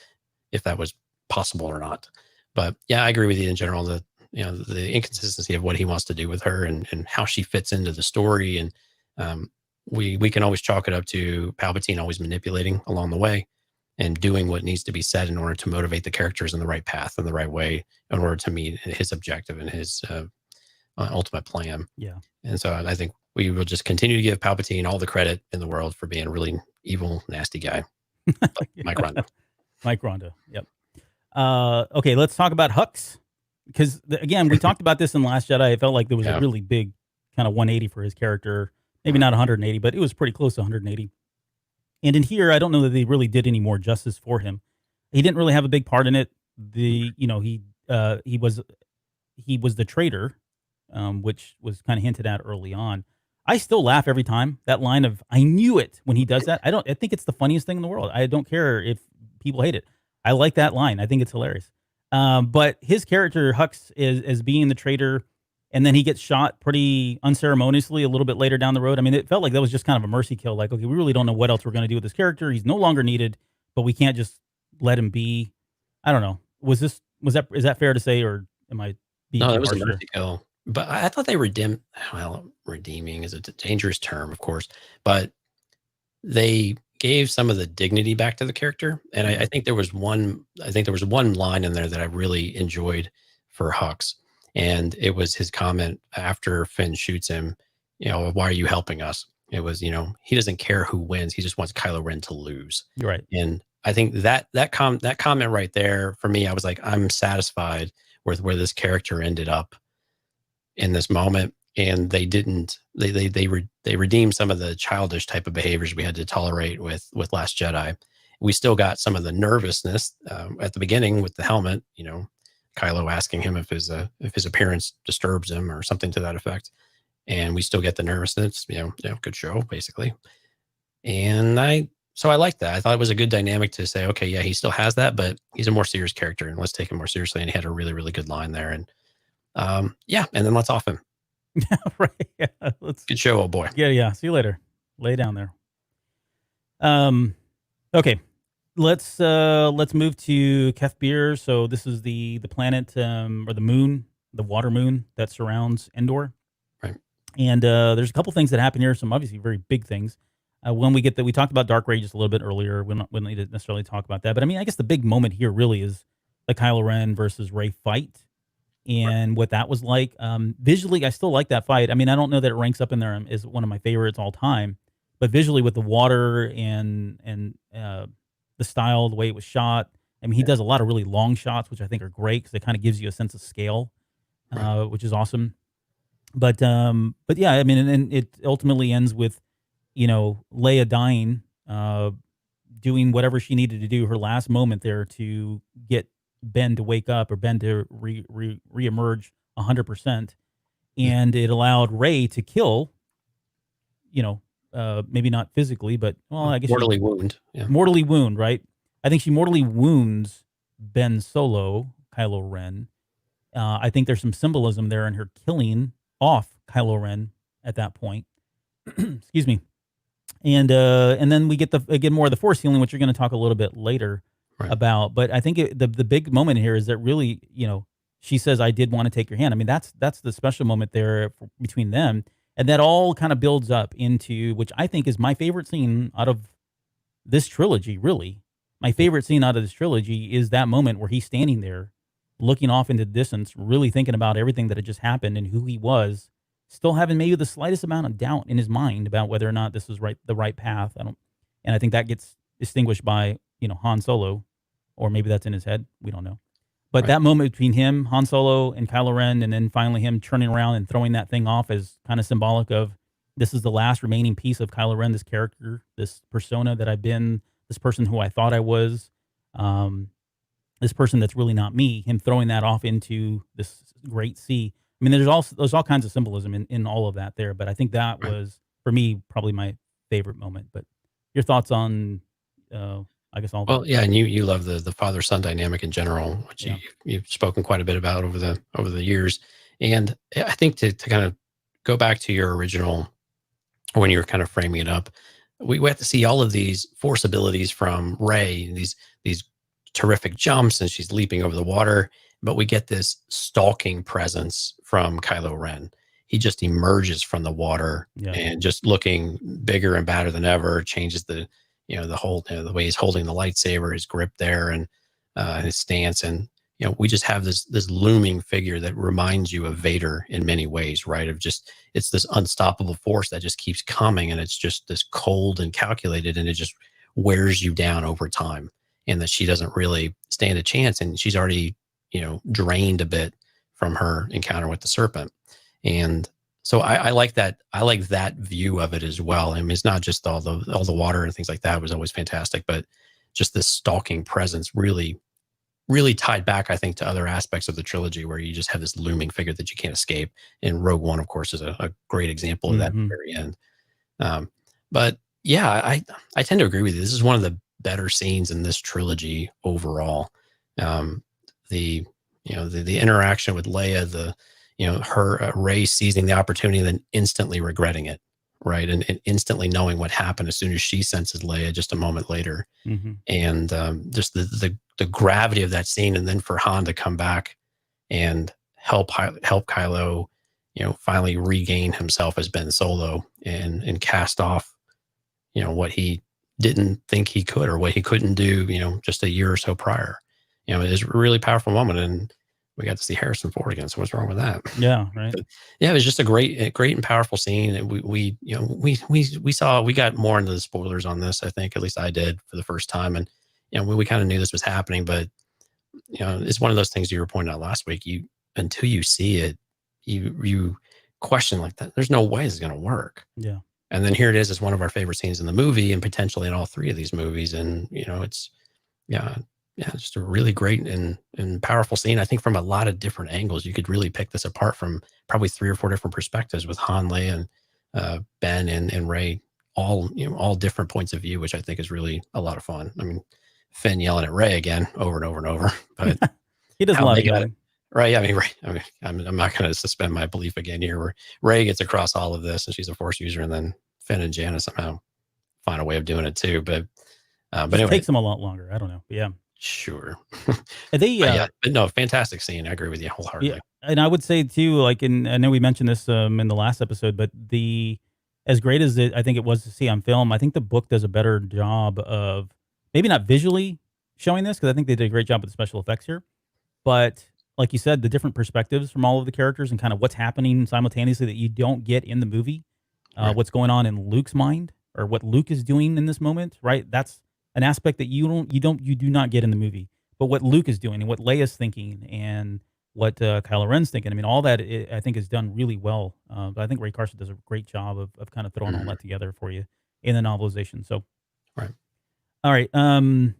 if that was possible or not. But yeah, I agree with you in general, that the inconsistency of what he wants to do with her and how she fits into the story. And we can always chalk it up to Palpatine always manipulating along the way and doing what needs to be said in order to motivate the characters in the right path and the right way in order to meet his objective and his ultimate plan.
Yeah.
And so I think we will just continue to give Palpatine all the credit in the world for being a really evil, nasty guy. Mike Rondo.
Mike Rondo. Yep. Okay, let's talk about Hux. Because, again, we talked about this in Last Jedi. I felt like there was a really big kind of 180 for his character. Maybe not 180, but it was pretty close to 180. And in here, I don't know that they really did any more justice for him. He didn't really have a big part in it. He was the traitor, which was kind of hinted at early on. I still laugh every time that line of "I knew it" when he does that. I think it's the funniest thing in the world. I don't care if people hate it. I like that line. I think it's hilarious. But his character Hux is being the traitor, and then he gets shot pretty unceremoniously a little bit later down the road. I mean, it felt like that was just kind of a mercy kill. Like, okay, we really don't know what else we're going to do with this character. He's no longer needed, but we can't just let him be. I don't know. Is that fair to say, or am I being
No,
too
it was
harsh
a
here?
mercy kill. But I thought they redeemed. Well, redeeming is a dangerous term, of course, but they gave some of the dignity back to the character. And I think there was one. I think there was one line in there that I really enjoyed for Hux, and it was his comment after Finn shoots him. Why are you helping us? It was, he doesn't care who wins. He just wants Kylo Ren to lose.
You're right.
And I think that comment right there for me, I was like, I'm satisfied with where this character ended up in this moment. And they didn't. They redeemed some of the childish type of behaviors we had to tolerate with Last Jedi. We still got some of the nervousness at the beginning with the helmet. Kylo asking him if his appearance disturbs him or something to that effect, and we still get the nervousness. Good show basically. And I liked that. I thought it was a good dynamic to say, okay, yeah, he still has that, but he's a more serious character, and let's take him more seriously. And he had a really, really good line there. And and then let's off him.
Right. Yeah.
Good show, old boy.
Yeah. See you later. Lay down there. Okay. Let's move to Kefbir. So this is the planet or the moon, the water moon that surrounds Endor.
Right.
And there's a couple things that happen here. Some obviously very big things. When we talked about Dark Ray just a little bit earlier. We don't need to necessarily talk about that. But I mean, I guess the big moment here really is the Kylo Ren versus Rey fight. And what that was like. Visually, I still like that fight. I mean, I don't know that it ranks up in there as one of my favorites all time, but visually with the water and the style, the way it was shot. I mean, he does a lot of really long shots, which I think are great because it kind of gives you a sense of scale, which is awesome. But yeah, I mean, and it ultimately ends with, Leia dying, doing whatever she needed to do, her last moment there to get Ben to wake up or Ben to reemerge 100%, and it allowed Rey to kill, maybe not physically, but I guess
mortally wound. Yeah.
Mortally wound, right? I think she mortally wounds Ben Solo, Kylo Ren. I think there's some symbolism there in her killing off Kylo Ren at that point. Excuse me. And then we get more of the Force healing, which you're going to talk a little bit later.
Right.
About, but I think the big moment here is that really, she says, "I did want to take your hand." I mean, that's the special moment there between them, and that all kind of builds up into, which I think is my favorite scene out of this trilogy. Really, my favorite scene out of this trilogy is that moment where he's standing there, looking off into the distance, really thinking about everything that had just happened and who he was, still having maybe the slightest amount of doubt in his mind about whether or not this was the right path. And I think that gets distinguished by Han Solo. Or maybe that's in his head. We don't know. But that moment between him, Han Solo, and Kylo Ren, and then finally him turning around and throwing that thing off is kind of symbolic of this is the last remaining piece of Kylo Ren, this character, this persona that I've been, this person who I thought I was, this person that's really not me, him throwing that off into this great sea. I mean, there's all kinds of symbolism in all of that there. But I think that was, for me, probably my favorite moment. But your thoughts on... I guess all.
Well, yeah, and you love the father son dynamic in general, which you've spoken quite a bit about over the years. And I think to kind of go back to your original, when you were kind of framing it up, we have to see all of these force abilities from Rey, these terrific jumps, and she's leaping over the water. But we get this stalking presence from Kylo Ren. He just emerges from the water and just looking bigger and badder than ever. Changes the way he's holding the lightsaber, his grip there, and his stance, and we just have this looming figure that reminds you of Vader in many ways, right? Of just, it's this unstoppable force that just keeps coming, and it's just this cold and calculated, and it just wears you down over time, and that she doesn't really stand a chance, and she's already, drained a bit from her encounter with the serpent. And so I like that. I like that view of it as well. I mean, it's not just all the water and things like that was always fantastic, but just this stalking presence really tied back, I think, to other aspects of the trilogy where you just have this looming figure that you can't escape. And Rogue One, of course, is a great example of that at the very end. But yeah, I tend to agree with you. This is one of the better scenes in this trilogy overall. The interaction with Leia, her Rey seizing the opportunity and then instantly regretting it, right? And instantly knowing what happened as soon as she senses Leia just a moment later. And just the gravity of that scene, and then for Han to come back and help Kylo, finally regain himself as Ben Solo and cast off, what he didn't think he could, or what he couldn't do, just a year or so prior. It is a really powerful moment, and we got to see Harrison Ford again. So what's wrong with that?
Yeah, right.
But yeah, it was just a great and powerful scene. And we got more into the spoilers on this. I think, at least I did, for the first time, and we kind of knew this was happening, but it's one of those things you were pointing out last week. Until you see it, you question, like, that. There's no way this is going to work.
Yeah.
And then here it is. It's one of our favorite scenes in the movie, and potentially in all three of these movies. And it's just a really great and powerful scene. I think from a lot of different angles, you could really pick this apart from probably 3 or 4 different perspectives, with Han, Leia, and Ben and Rey, all different points of view, which I think is really a lot of fun. I mean, Finn yelling at Rey again over and over and over, but
he does a lot of yelling.
Right. I mean, I'm not going to suspend my belief again here, where Rey gets across all of this and she's a Force user, and then Finn and Janice somehow find a way of doing it too. But anyway,
it takes them a lot longer. I don't know. But yeah.
Sure.
But
no, fantastic scene. I agree with you wholeheartedly.
Yeah, and I would say too, like, I know we mentioned this in the last episode, but as great as I think it was to see on film, I think the book does a better job of maybe not visually showing this, because I think they did a great job with the special effects here, but like you said, the different perspectives from all of the characters and kind of what's happening simultaneously that you don't get in the movie,
Right.
What's going on in Luke's mind, or what Luke is doing in this moment, right? That's an aspect that you do not get in the movie. But what Luke is doing and what Leia's thinking and what Kylo Ren's thinking, I mean, all that I think is done really well. But I think Ray Carson does a great job of kind of throwing all that together for you in the novelization. So,
right.
All right. And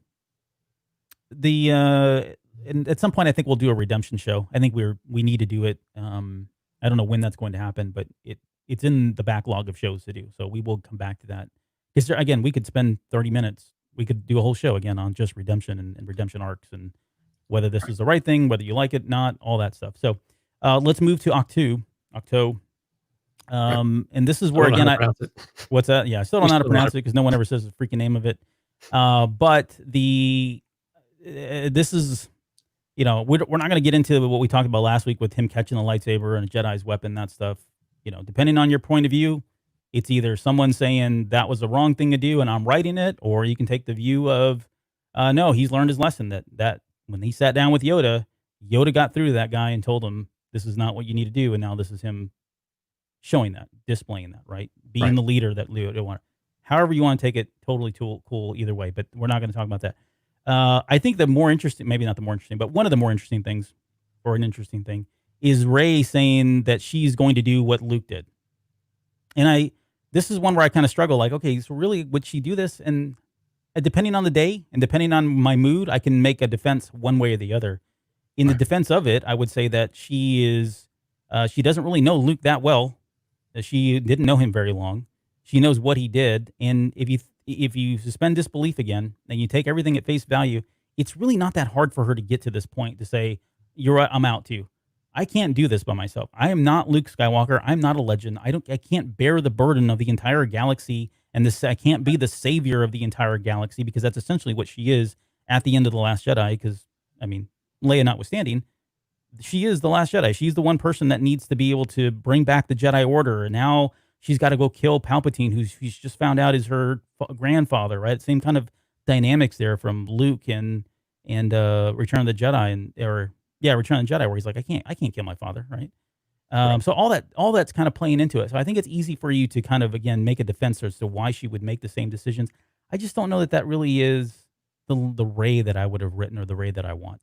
at some point, I think we'll do a redemption show. I think we need to do it. I don't know when that's going to happen, but it's in the backlog of shows to do. So we will come back to that. Because again, we could spend 30 minutes. We could do a whole show again on just redemption and redemption arcs, and whether this is the right thing, whether you like it, not, all that stuff. So let's move to Octo. And this is where, again, what's that? Yeah, I still don't know how to pronounce it, because no one ever says the freaking name of it. But this is, we're not going to get into what we talked about last week with him catching the lightsaber and a Jedi's weapon, that stuff. Depending on your point of view, it's either someone saying that was the wrong thing to do and I'm writing it, or you can take the view of, no, he's learned his lesson, that when he sat down with Yoda got through to that guy and told him, this is not what you need to do. And now this is him showing that, displaying that, right? Being the leader that Yoda wanted. However you want to take it, totally cool either way, but we're not going to talk about that. I think the more interesting, maybe not the more interesting, but one of the more interesting things, or an interesting thing, is Rey saying that she's going to do what Luke did. And this is one where I kind of struggle, like, okay, so really, would she do this? And depending on the day and depending on my mood, I can make a defense one way or the other. In the defense of it, I would say that she doesn't really know Luke that well. She didn't know him very long. She knows what he did. And if you suspend disbelief again and you take everything at face value, it's really not that hard for her to get to this point to say, you're right, I'm out too. I can't do this by myself. I am not Luke Skywalker. I'm not a legend. I can't bear the burden of the entire galaxy, and I can't be the savior of the entire galaxy, because that's essentially what she is at the end of The Last Jedi. Because, I mean, Leia notwithstanding, she is the Last Jedi. She's the one person that needs to be able to bring back the Jedi Order, and now she's got to go kill Palpatine, who she's just found out is her grandfather, right? Same kind of dynamics there from Luke and and Return of the Jedi, Return of the Jedi, where he's like, I can't kill my father, right?
Right.
So all that's kind of playing into it. So I think it's easy for you to kind of again make a defense as to why she would make the same decisions. I just don't know that that really is the Rey that I would have written or the Rey that I want.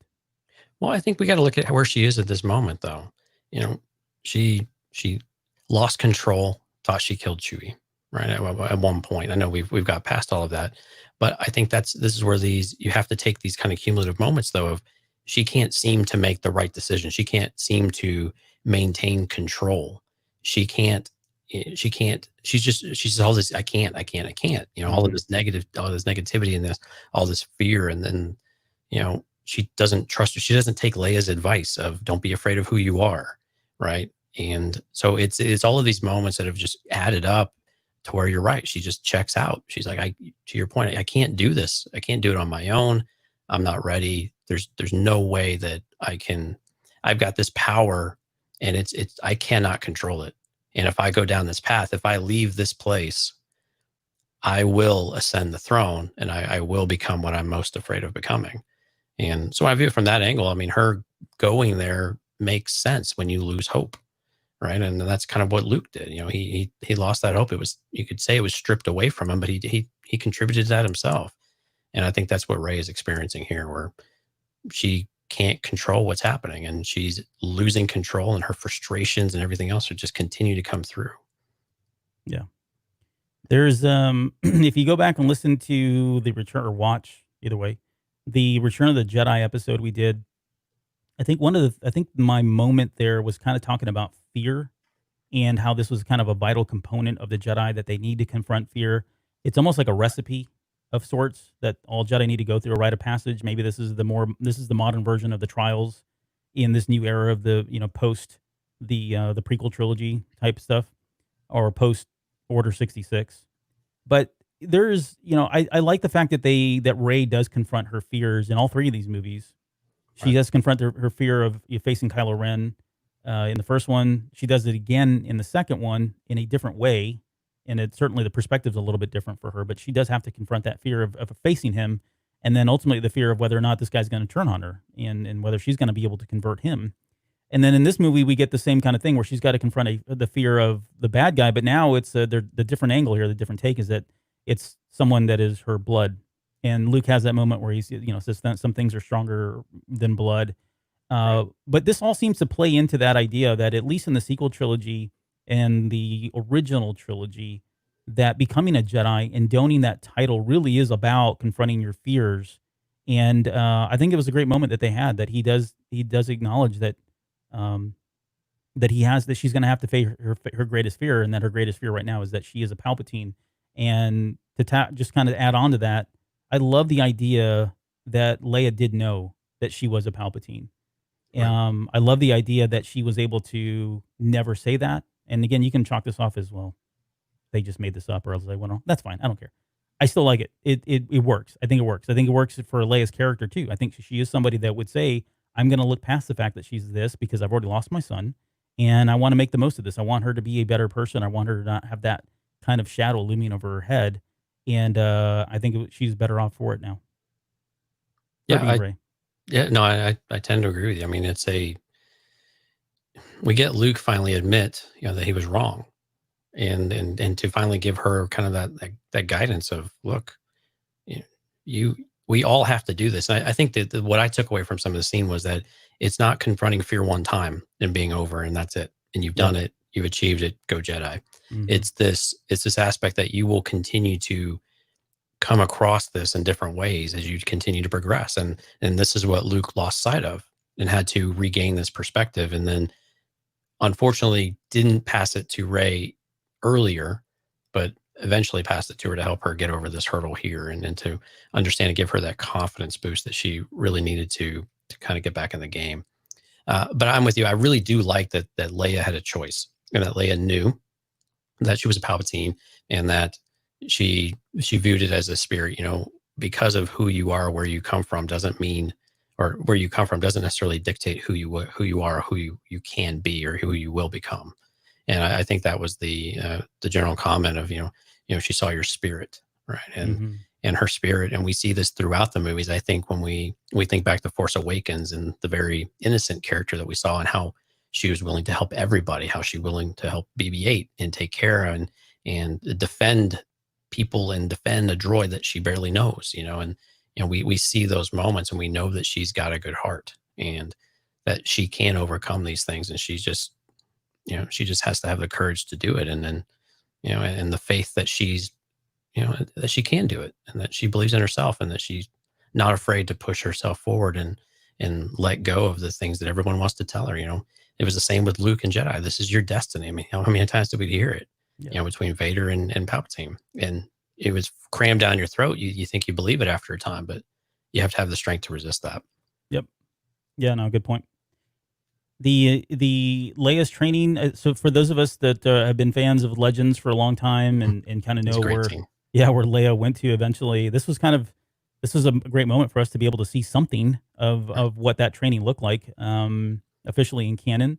Well, I think we got to look at where she is at this moment, though. You know, she lost control, thought she killed Chewie, right? At one point, I know we've got past all of that, but I think this is where you have to take these kind of cumulative moments, though, of she can't seem to make the right decision. She can't seem to maintain control. She can't. She can't. She's all this. I can't. I can't. I can't. You know, all of this negativity, and all this fear, and then she doesn't trust her. She doesn't take Leia's advice of don't be afraid of who you are, right? And so it's all of these moments that have just added up to where you're right. She just checks out. She's like, to your point, I can't do this. I can't do it on my own. I'm not ready. There's no way that I can. I've got this power, and I cannot control it. And if I go down this path, if I leave this place, I will ascend the throne, and I will become what I'm most afraid of becoming. And so I view it from that angle. I mean, her going there makes sense when you lose hope, right? And that's kind of what Luke did. You know, he lost that hope. It was, you could say, it was stripped away from him, but he contributed to that himself. And I think that's what Rey is experiencing here, where she can't control what's happening, and she's losing control, and her frustrations and everything else are just continue to come through.
Yeah. There's if you go back and listen to the return or watch either way, the Return of the Jedi episode we did, I think my moment there was kind of talking about fear and how this was kind of a vital component of the Jedi, that they need to confront fear. It's almost like a recipe of sorts that all Jedi need to go through, a rite of passage. Maybe this is the modern version of the trials in this new era of the post the prequel trilogy type stuff, or post Order 66. But there's, I like the fact that Rey does confront her fears in all three of these movies. She
Right.
does confront her fear of facing Kylo Ren in the first one. She does it again in the second one in a different way. And it's certainly the perspective's a little bit different for her, but she does have to confront that fear of facing him. And then ultimately the fear of whether or not this guy's going to turn on her, and whether she's going to be able to convert him. And then in this movie, we get the same kind of thing where she's got to confront the fear of the bad guy. But now it's the different angle here. The different take is that it's someone that is her blood. And Luke has that moment where he's, says that some things are stronger than blood. But this all seems to play into that idea that, at least in the sequel trilogy and the original trilogy, that becoming a Jedi and donning that title really is about confronting your fears. And I think it was a great moment that they had, that he does acknowledge that um, that she's going to have to face her greatest fear, and that her greatest fear right now is that she is a Palpatine. And to just kind of add on to that, I love the idea that Leia did know that she was a Palpatine.
Right.
I love the idea that she was able to never say that. And again, you can chalk this off as, well, they just made this up, or else they went on. That's fine. I don't care. I still like it. It works. I think it works. I think it works for Leia's character too. I think she is somebody that would say, I'm going to look past the fact that she's this, because I've already lost my son, and I want to make the most of this. I want her to be a better person. I want her to not have that kind of shadow looming over her head. And I think she's better off for it now.
Yeah, no, I tend to agree with you. I mean, we get Luke finally admit, that he was wrong, and to finally give her kind of that guidance of, look, we all have to do this. And I think that what I took away from some of the scene was that it's not confronting fear one time and being over, and that's it. And you've done it. You've achieved it. Go Jedi.
Mm-hmm.
It's this aspect that you will continue to come across this in different ways as you continue to progress. And this is what Luke lost sight of and had to regain this perspective. And then unfortunately didn't pass it to Rey earlier, but eventually passed it to her to help her get over this hurdle here, and to understand and give her that confidence boost that she really needed to kind of get back in the game. But I'm with you. I really do like that Leia had a choice, and that Leia knew that she was a Palpatine, and that she viewed it as a spirit. Because of who you are, where you come from doesn't mean, or where you come from doesn't necessarily dictate who you are, who you can be, or who you will become. And I think that was the general comment of, she saw your spirit, right? And her spirit. And we see this throughout the movies. I think when we think back to Force Awakens and the very innocent character that we saw and how she was willing to help everybody, how she was willing to help BB-8 and take care and defend people and defend a droid that she barely knows, and we see those moments and we know that she's got a good heart and that she can overcome these things. And she's just, she just has to have the courage to do it. And then, and the faith that she's, that she can do it and that she believes in herself and that she's not afraid to push herself forward and let go of the things that everyone wants to tell her. It was the same with Luke and Jedi. This is your destiny. I mean, how many times did we hear it? Yeah. Between Vader and Palpatine, and it was crammed down your throat. You think you believe it after a time, but you have to have the strength to resist that.
Yep. Yeah. No. Good point. The Leia's training. So for those of us that have been fans of Legends for a long time and kind of know where Leia went to eventually, this was a great moment for us to be able to see something of what that training looked like officially in canon.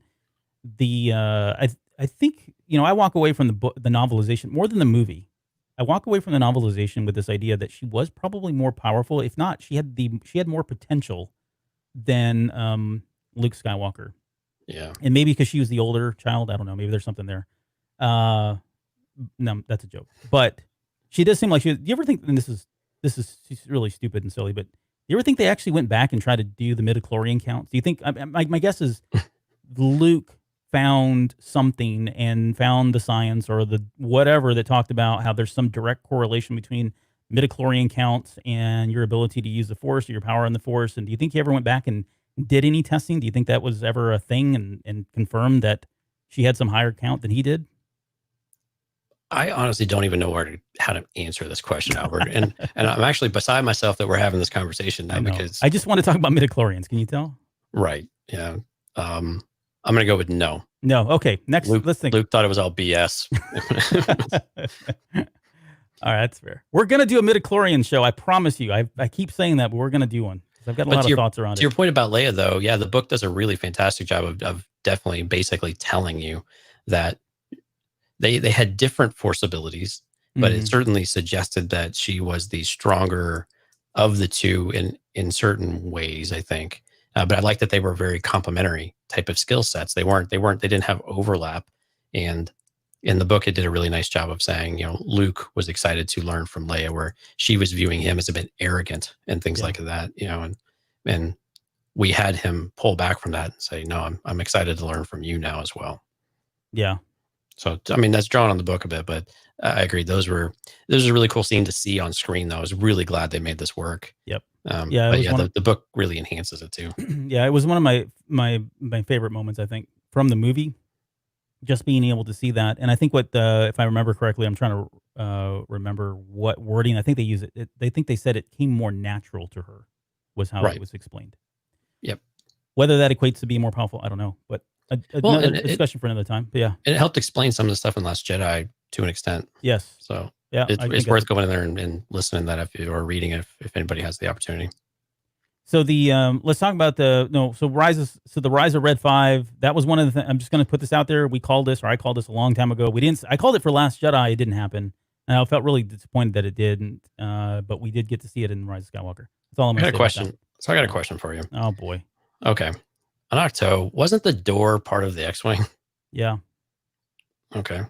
I think, I walk away from the novelization more than the movie. I walk away from the novelization with this idea that she was probably more powerful. If not, she had more potential than Luke Skywalker.
Yeah.
And maybe because she was the older child, I don't know. Maybe there's something there. No, that's a joke. But she does seem like do you ever think, and this is really stupid and silly, but do you ever think they actually went back and tried to do the midichlorian counts? Do you think, my guess is Luke found something and found the science or the whatever that talked about how there's some direct correlation between midichlorian counts and your ability to use the Force or your power in the Force. And do you think he ever went back and did any testing? Do you think that was ever a thing and confirmed that she had some higher count than he did?
I honestly don't even know how to answer this question, Albert. and I'm actually beside myself that we're having this conversation now because
I just want to talk about midichlorians. Can you tell?
Right. Yeah. I'm going to go with no.
No. Okay. Next, let's think.
Luke thought it was all BS.
All right. That's fair. We're going to do a midichlorian show. I promise you. I keep saying that, but we're going to do one. I've got a lot of thoughts around it.
To your point about Leia, though, yeah, the book does a really fantastic job of definitely basically telling you that they had different Force abilities, but it certainly suggested that she was the stronger of the two in certain ways, I think. But I like that they were very complementary type of skill sets. They didn't have overlap. And in the book, it did a really nice job of saying, Luke was excited to learn from Leia, where she was viewing him as a bit arrogant and things like that, and we had him pull back from that and say, no, I'm excited to learn from you now as well.
Yeah.
So, I mean, that's drawn on the book a bit, but I agree. Those was a really cool scene to see on screen, though. I was really glad they made this work.
Yep.
The book really enhances it too.
Yeah, it was one of my favorite moments, I think, from the movie. Just being able to see that, and I think if I remember correctly, I'm trying to remember what wording. I think they use it. They said it came more natural to her, was how it was explained.
Yep.
Whether that equates to being more powerful, I don't know, but another discussion for another time. But yeah,
and it helped explain some of the stuff in Last Jedi to an extent.
Yes.
So
yeah,
it's worth going in there and listening to that or reading it if anybody has the opportunity.
So let's talk about the Rise of Red 5. That was one of the things. I'm just going to put this out there. I called this a long time ago. I called it for Last Jedi. It didn't happen. And I felt really disappointed that it didn't. But we did get to see it in Rise of Skywalker. That's all I'm going to say.
I got a question for you.
Oh boy.
Okay. On Octo, wasn't the door part of the X-Wing?
Yeah.
Okay.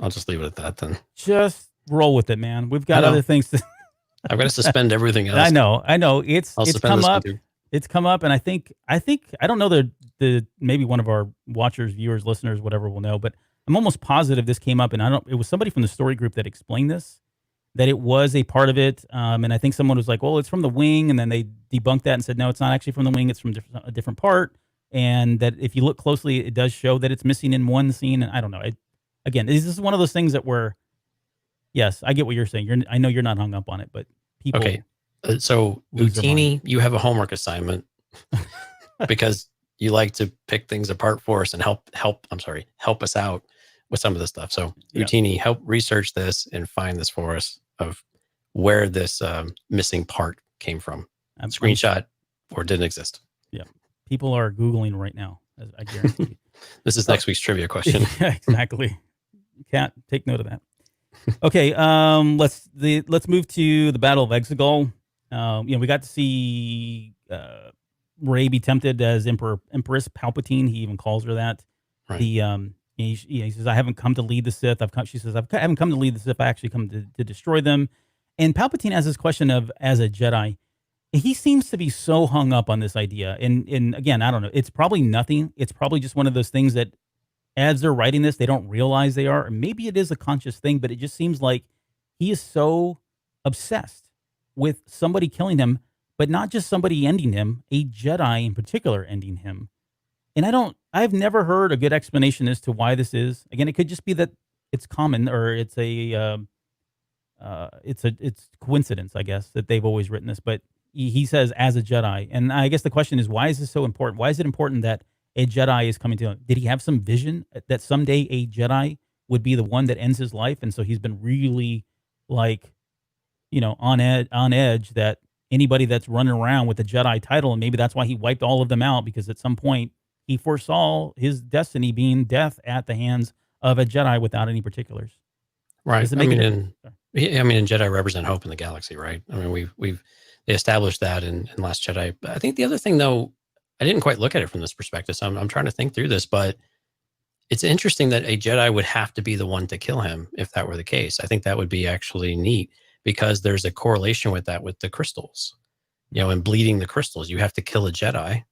I'll just leave it at that then.
Just roll with it, man. We've got other things to.
I've got to suspend everything else.
I know. It's come up. It's come up, and I think I don't know the maybe one of our watchers, viewers, listeners, whatever will know, but I'm almost positive this came up, and it was somebody from the story group that explained this, that it was a part of it, and I think someone was like, well, it's from the wing, and then they debunked that and said, no, it's not actually from the wing, it's from a different part, and that if you look closely, it does show that it's missing in one scene, and I don't know. Again, this is one of those things that yes, I get what you're saying. I know you're not hung up on it, but people.
Okay, so Utini, you have a homework assignment because you like to pick things apart for us and help us out with some of this stuff. So Utini, help research this and find this for us of where this missing part came from. Screenshot or didn't exist.
Yeah, people are Googling right now. I guarantee you.
This is next week's trivia question.
Yeah, exactly. Can't take note of that. Okay, let's move to the Battle of Exegol. We got to see Rey be tempted as Empress Palpatine. He even calls her that.
Right.
He says, "I haven't come to lead the Sith. She says, "I haven't come to lead the Sith. I actually come to destroy them." And Palpatine has this question of, as a Jedi, he seems to be so hung up on this idea. And again, I don't know. It's probably nothing. It's probably just one of those things that as they're writing this, they don't realize they are. Or maybe it is a conscious thing, but it just seems like he is so obsessed with somebody killing him, but not just somebody ending him, a Jedi in particular ending him. And I've never heard a good explanation as to why this is. Again, it could just be that it's common or it's coincidence, I guess, that they've always written this. But he says as a Jedi, and I guess the question is, why is this so important? Why is it important that a Jedi is coming to him? Did he have some vision that someday a Jedi would be the one that ends his life? And so he's been really like, on edge that anybody that's running around with a Jedi title, and maybe that's why he wiped all of them out, because at some point he foresaw his destiny being death at the hands of a Jedi without any particulars.
Right.
Does it make
Jedi represent hope in the galaxy, right? I mean, we've established that in Last Jedi. But I think the other thing, though, I didn't quite look at it from this perspective, so I'm trying to think through this, but it's interesting that a Jedi would have to be the one to kill him if that were the case. I think that would be actually neat, because there's a correlation with that with the crystals, and bleeding the crystals. You have to kill a Jedi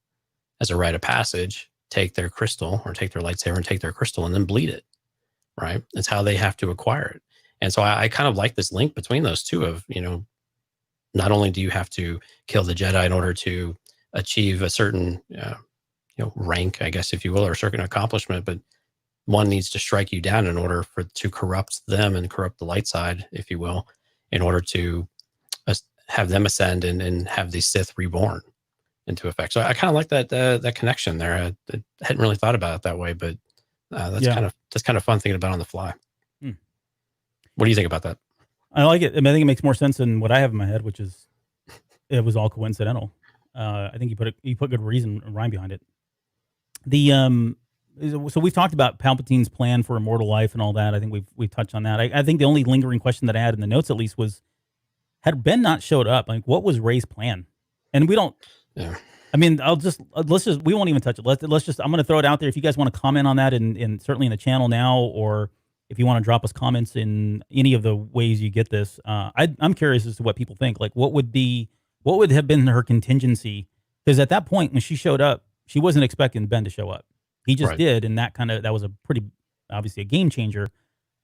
as a rite of passage, take their crystal or take their lightsaber and take their crystal and then bleed it, right? It's how they have to acquire it. And so I kind of like this link between those two of, not only do you have to kill the Jedi in order to achieve a certain, rank, I guess, if you will, or a certain accomplishment, but one needs to strike you down in order to corrupt them and corrupt the light side, if you will, in order to have them ascend and have the Sith reborn into effect. So I kind of like that connection there. I hadn't really thought about it that way, but that's kind of fun thinking about on the fly. What do you think about that?
I like it. I think it makes more sense than what I have in my head, which is it was all coincidental. I think you put good reason and rhyme behind it. So we've talked about Palpatine's plan for immortal life and all that. I think we've touched on that. I think the only lingering question that I had in the notes, at least, was, had Ben not showed up, like, what was Rey's plan? And we don't.
Yeah.
I mean, we won't even touch it. I'm going to throw it out there. If you guys want to comment on that, and certainly in the channel now, or if you want to drop us comments in any of the ways you get this, I'm curious as to what people think. Like, what would have been her contingency? Because at that point, when she showed up, she wasn't expecting Ben to show up. He just did, and that was a pretty, obviously, a game changer.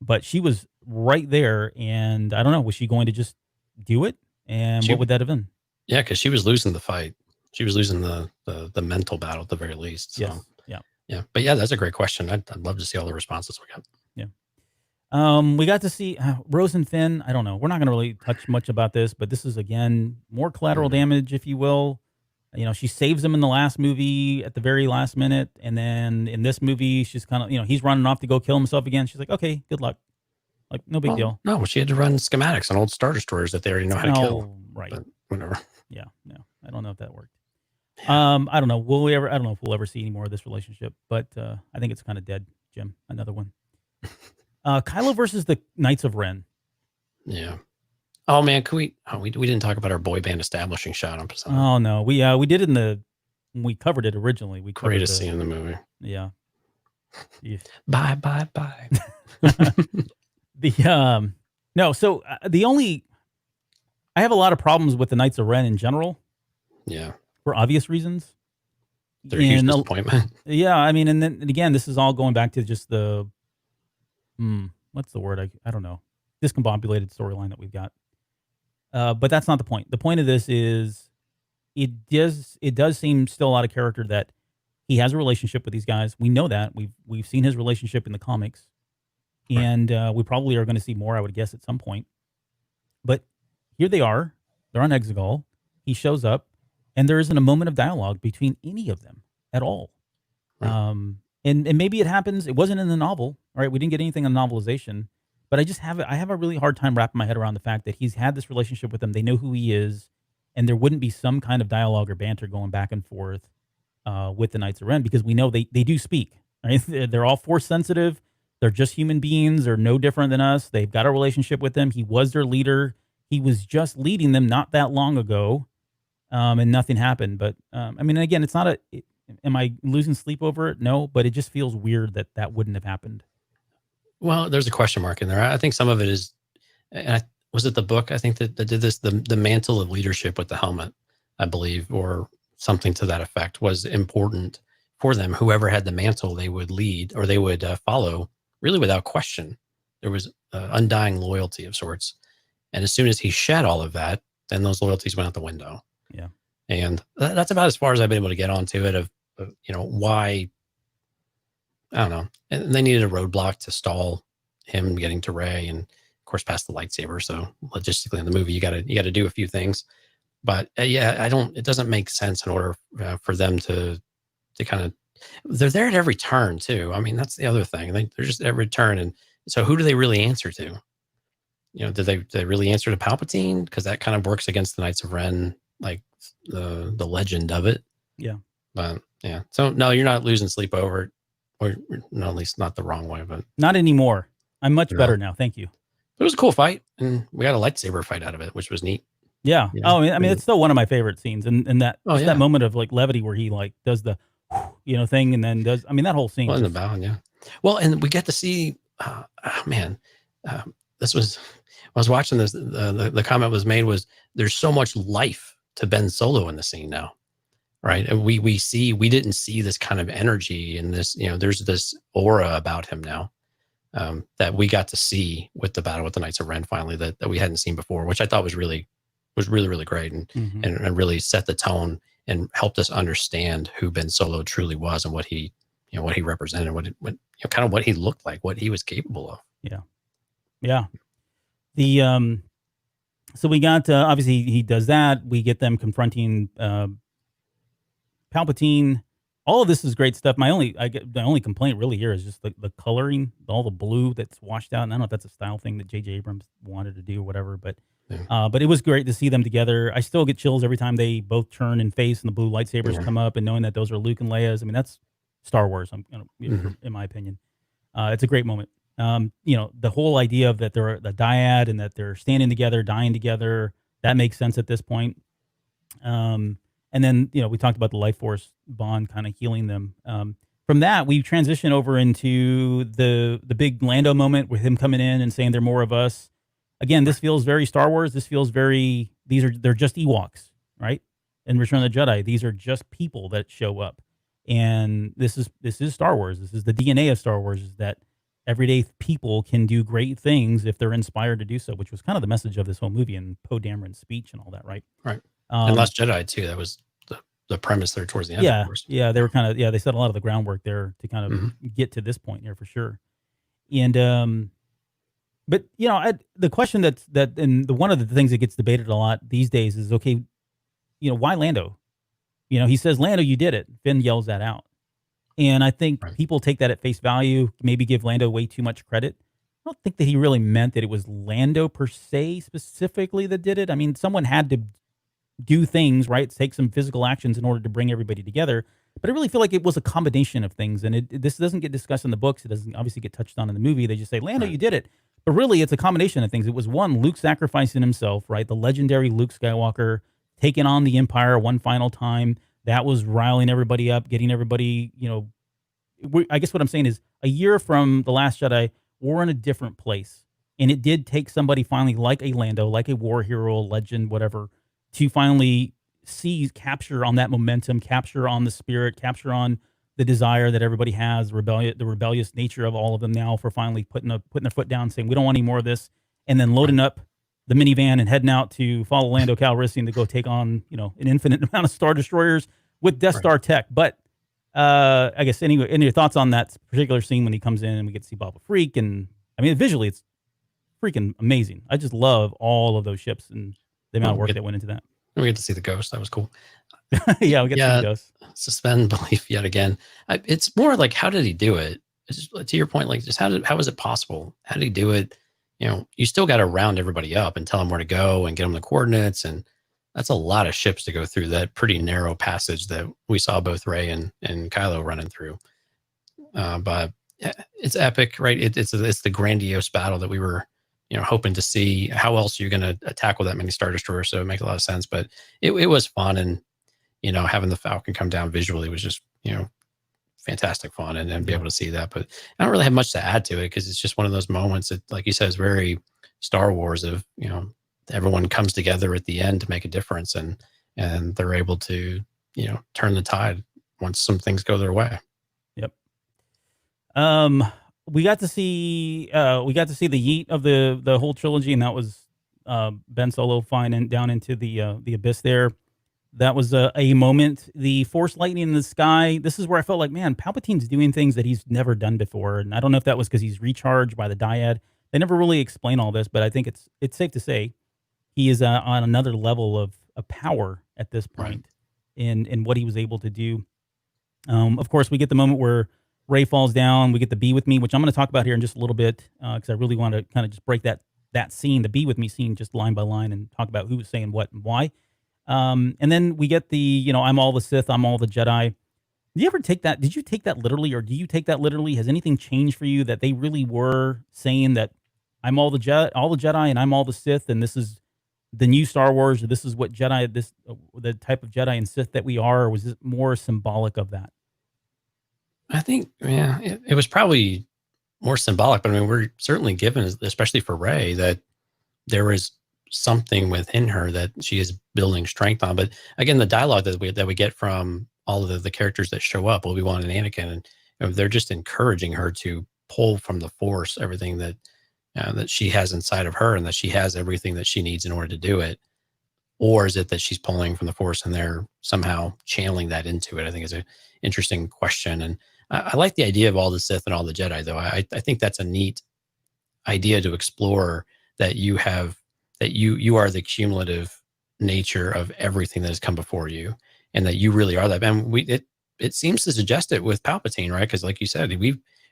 But she was right there, and I don't know, was she going to just do it? And what would that have been?
Yeah, because she was losing the fight. She was losing the mental battle at the very least. So.
Yes.
Yeah. But yeah, that's a great question. I'd love to see all the responses we got.
Yeah. We got to see Rose and Finn. I don't know. We're not going to really touch much about this, but this is, again, more collateral damage, if you will. She saves him in the last movie at the very last minute. And then in this movie, she's kind of, he's running off to go kill himself again. She's like, okay, good luck. Like, no big deal.
No, she had to run schematics on old Star Destroyers that they already know how to kill.
Right.
But whatever.
Yeah. No, I don't know if that worked. I don't know. I don't know if we'll ever see any more of this relationship, but I think it's kind of dead, Jim. Another one. Kylo versus the Knights of Ren.
Yeah. Oh man, we didn't talk about our boy band establishing shot on Pasana.
Oh no, we did when we covered it originally.
Greatest scene in the movie.
Yeah.
Bye.
No. So I have a lot of problems with the Knights of Ren in general.
Yeah.
For obvious reasons.
They're a huge disappointment.
Yeah, I mean, and again, this is all going back to just the what's the word? I don't know. Discombobulated storyline that we've got. But that's not the point. The point of this is it does seem still a lot of character that he has a relationship with these guys. We know that. We've seen his relationship in the comics. And we probably are going to see more, I would guess, at some point. But here they are. They're on Exegol. He shows up, and there isn't a moment of dialogue between any of them at all. Right. And maybe it happens. It wasn't in the novel, right? We didn't get anything on novelization. But I have a really hard time wrapping my head around the fact that he's had this relationship with them. They know who he is, and there wouldn't be some kind of dialogue or banter going back and forth with the Knights of Ren, because we know they do speak. Right? They're all Force sensitive. They're just human beings. They're no different than us. They've got a relationship with him. He was their leader. He was just leading them not that long ago, and nothing happened. But I mean, again, it's not am I losing sleep over it? No, but it just feels weird that that wouldn't have happened.
Well, there's a question mark in there. I think some of it is, was it the book? I think that did this, the mantle of leadership with the helmet, I believe, or something to that effect, was important for them. Whoever had the mantle, they would lead, or they would follow, really without question. There was undying loyalty of sorts. And as soon as he shed all of that, then those loyalties went out the window.
Yeah.
And that's about as far as I've been able to get onto it, of why, I don't know. And they needed a roadblock to stall him getting to Rey, and of course past the lightsaber. So logistically in the movie, you got to do a few things. But it doesn't make sense in order for them to kind of, they're there at every turn too. I mean, that's the other thing. They're just at every turn. And so who do they really answer to? Do they really answer to Palpatine? Because that kind of works against the Knights of Ren, like the legend of it.
Yeah.
But yeah. So no, you're not losing sleep over it. Or no, at least not the wrong way, but
not anymore. I'm much better now. Thank you.
It was a cool fight, and we got a lightsaber fight out of it, which was neat.
Yeah. Oh, I mean, it's still one of my favorite scenes, and that that moment of like levity where he like does the thing, and then does. I mean, that whole scene.
Well, yeah. Well, and we get to see. This was. I was watching this. The comment was made was, there's so much life to Ben Solo in the scene now. Right. And we didn't see this kind of energy in this, there's this aura about him now that we got to see with the battle with the Knights of Ren finally, that we hadn't seen before, which I thought was really great, and really set the tone and helped us understand who Ben Solo truly was, and what he represented, what kind of what he looked like, what he was capable of.
Yeah. Yeah. The, so we got, obviously he does that. We get them confronting, Palpatine. All of this is great stuff. The only complaint really here is just the coloring, all the blue that's washed out. And I don't know if that's a style thing that J.J. Abrams wanted to do or whatever, but it was great to see them together. I still get chills every time they both turn and face and the blue lightsabers come up, and knowing that those are Luke and Leia's. I mean, that's Star Wars, in my opinion. It's a great moment. The whole idea of that they're the dyad and that they're standing together, dying together, that makes sense at this point. And then, we talked about the life force bond kind of healing them. From that, we transition over into the big Lando moment with him coming in and saying they're more of us. Again, this feels very Star Wars. This feels very, they're just Ewoks, right? In Return of the Jedi, these are just people that show up. And this is Star Wars. This is the DNA of Star Wars, is that everyday people can do great things if they're inspired to do so, which was kind of the message of this whole movie and Poe Dameron's speech and all that, right?
Right. And Last Jedi too. That was the premise there towards the end.
Yeah,
of course.
Yeah. They were they set a lot of the groundwork there to kind of get to this point here for sure. And but the question and one of the things that gets debated a lot these days is, okay, why Lando? He says, Lando, you did it. Finn yells that out, and I think people take that at face value. Maybe give Lando way too much credit. I don't think that he really meant that it was Lando per se specifically that did it. I mean, someone had to do things, right? Take some physical actions in order to bring everybody together. But I really feel like it was a combination of things. And this doesn't get discussed in the books. It doesn't obviously get touched on in the movie. They just say, Lando, you did it. But really, it's a combination of things. It was one, Luke sacrificing himself, right? The legendary Luke Skywalker taking on the Empire one final time. That was riling everybody up, getting everybody, I guess what I'm saying is, a year from The Last Jedi, we're in a different place. And it did take somebody finally like a Lando, like a war hero, legend, whatever, to finally capture on that momentum, capture on the spirit, capture on the desire that everybody has, the rebellious nature of all of them now, for finally putting their foot down, saying, we don't want any more of this, and then loading up the minivan and heading out to follow Lando Calrissian to go take on, an infinite amount of Star Destroyers with Death Star tech. But I guess anyway, any thoughts on that particular scene when he comes in and we get to see Babu Freak? And I mean, visually, it's freaking amazing. I just love all of those ships and the amount of work that went into that.
We get to see the ghost. That was cool.
Yeah, we get to see the ghost.
Suspend belief yet again. It's more like, how did he do it? It's just, to your point, like, just how was it possible? How did he do it? You still got to round everybody up and tell them where to go and get them the coordinates. And that's a lot of ships to go through that pretty narrow passage that we saw both Rey and Kylo running through. But Yeah, it's epic, right? It's the grandiose battle that we were, hoping to see. How else are you going to tackle that many Star Destroyers? So it makes a lot of sense. But it was fun, and having the Falcon come down visually was just fantastic fun, and be able to see that. But I don't really have much to add to it because it's just one of those moments that, like you said, is very Star Wars of everyone comes together at the end to make a difference, and they're able to turn the tide once some things go their way.
Yep. We got to see the yeet of the whole trilogy, and that was Ben Solo flying down into the abyss there. That was a moment. The Force lightning in the sky. This is where I felt like, man, Palpatine's doing things that he's never done before, and I don't know if that was because he's recharged by the dyad. They never really explain all this, but I think it's safe to say he is on another level of power at this point in what he was able to do. Of course, we get the moment where Rey falls down. We get the "Be with me," which I'm going to talk about here in just a little bit because I really want to kind of just break that scene, the "Be with me" scene, just line by line, and talk about who was saying what and why. And then we get the I'm all the Sith, I'm all the Jedi. Did you ever take that? Did you take that literally, or do you take that literally? Has anything changed for you that they really were saying that I'm all the Jedi, and I'm all the Sith, and this is the new Star Wars, or this is what Jedi, the type of Jedi and Sith that we are, or was it more symbolic of that?
I think, yeah, it was probably more symbolic, but I mean, we're certainly given, especially for Rey, that there is something within her that she is building strength on. But again, the dialogue that we get from all of the characters that show up, Obi-Wan and Anakin, and they're just encouraging her to pull from the Force everything that that she has inside of her, and that she has everything that she needs in order to do it. Or is it that she's pulling from the Force and they're somehow channeling that into it? I think is an interesting question. And I like the idea of all the Sith and all the Jedi, though. I think that's a neat idea to explore, that you have, that you are the cumulative nature of everything that has come before you, and that you really are that. And it seems to suggest it with Palpatine, right? Because like you said,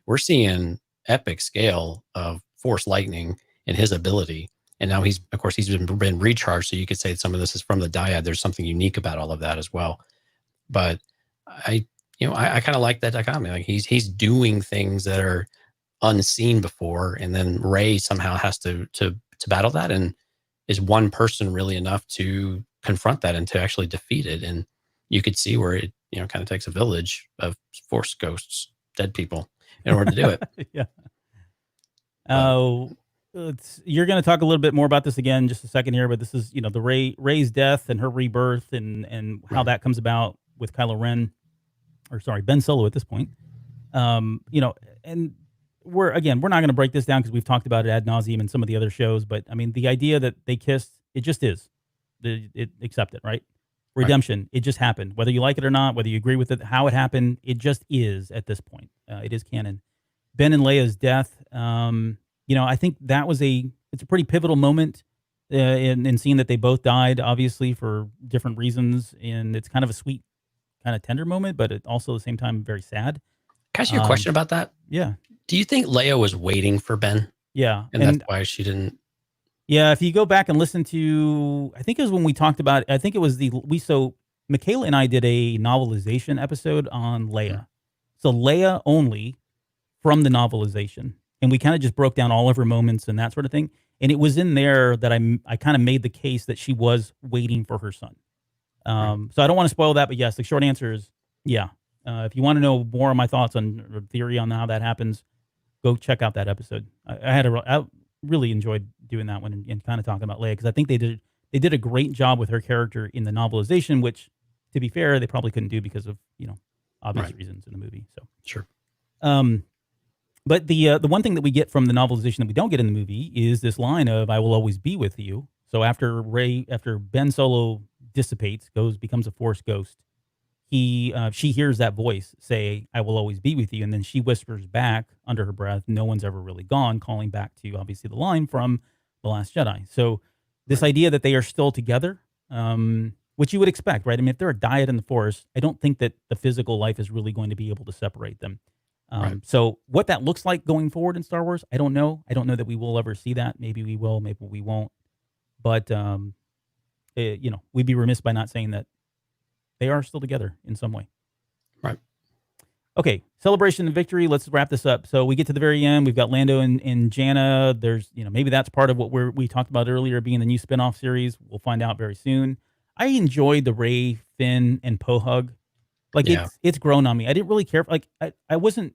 we're seeing epic scale of Force lightning and his ability. And now he's been recharged, so you could say some of this is from the dyad. There's something unique about all of that as well. But I kind of like that dichotomy. Like he's doing things that are unseen before, and then Rey somehow has to battle that. And is one person really enough to confront that and to actually defeat it? And you could see where it kind of takes a village of Force ghosts, dead people, in order to do it.
Yeah. You're going to talk a little bit more about this again in just a second here, but this is the Rey's death and her rebirth, and how that comes about with Kylo Ren, or sorry, Ben Solo at this point. And we're not going to break this down because we've talked about it ad nauseum in some of the other shows. But I mean, the idea that they kissed, it just is. Accept it, right? Redemption, it just happened. Whether you like it or not, whether you agree with it, how it happened, it just is at this point. It is canon. Ben and Leia's death. I think that was it's a pretty pivotal moment in seeing that they both died, obviously for different reasons, and it's kind of a sweet, kind of tender moment, but it also at the same time very sad.
Can I ask you a question about that?
Yeah.
Do you think Leia was waiting for Ben?
Yeah.
And that's why she didn't?
Yeah, if you go back and listen to, I think it was when we talked about, I think it was so Michaela and I did a novelization episode on Leia. So Leia only from the novelization. And we kind of just broke down all of her moments and that sort of thing. And it was in there that I kind of made the case that she was waiting for her son. So I don't want to spoil that, but yes, the short answer is yeah. If you want to know more of my thoughts on theory on how that happens, go check out that episode. I really enjoyed doing that one and kind of talking about Leia, because I think they did a great job with her character in the novelization, which, to be fair, they probably couldn't do because of obvious reasons in the movie. So
sure.
But the one thing that we get from the novelization that we don't get in the movie is this line of "I will always be with you." So after Ben Solo dissipates, becomes a Force ghost, she hears that voice say, "I will always be with you," and then she whispers back under her breath, "No one's ever really gone," calling back to obviously the line from The Last Jedi. So this idea that they are still together, which you would expect, right? I mean, if they're a dyad in the Force, I don't think that the physical life is really going to be able to separate them. So what that looks like going forward in Star Wars, I don't know. I don't know that we will ever see that. Maybe we will, maybe we won't. But, we'd be remiss by not saying that they are still together in some way.
Right.
Okay, celebration and victory. Let's wrap this up. So we get to the very end. We've got Lando and Janna. There's, maybe that's part of what we talked about earlier, being the new spinoff series. We'll find out very soon. I enjoyed the Rey, Finn, and Poe hug. Like
Yeah.
it's grown on me. I didn't really care. Like I wasn't.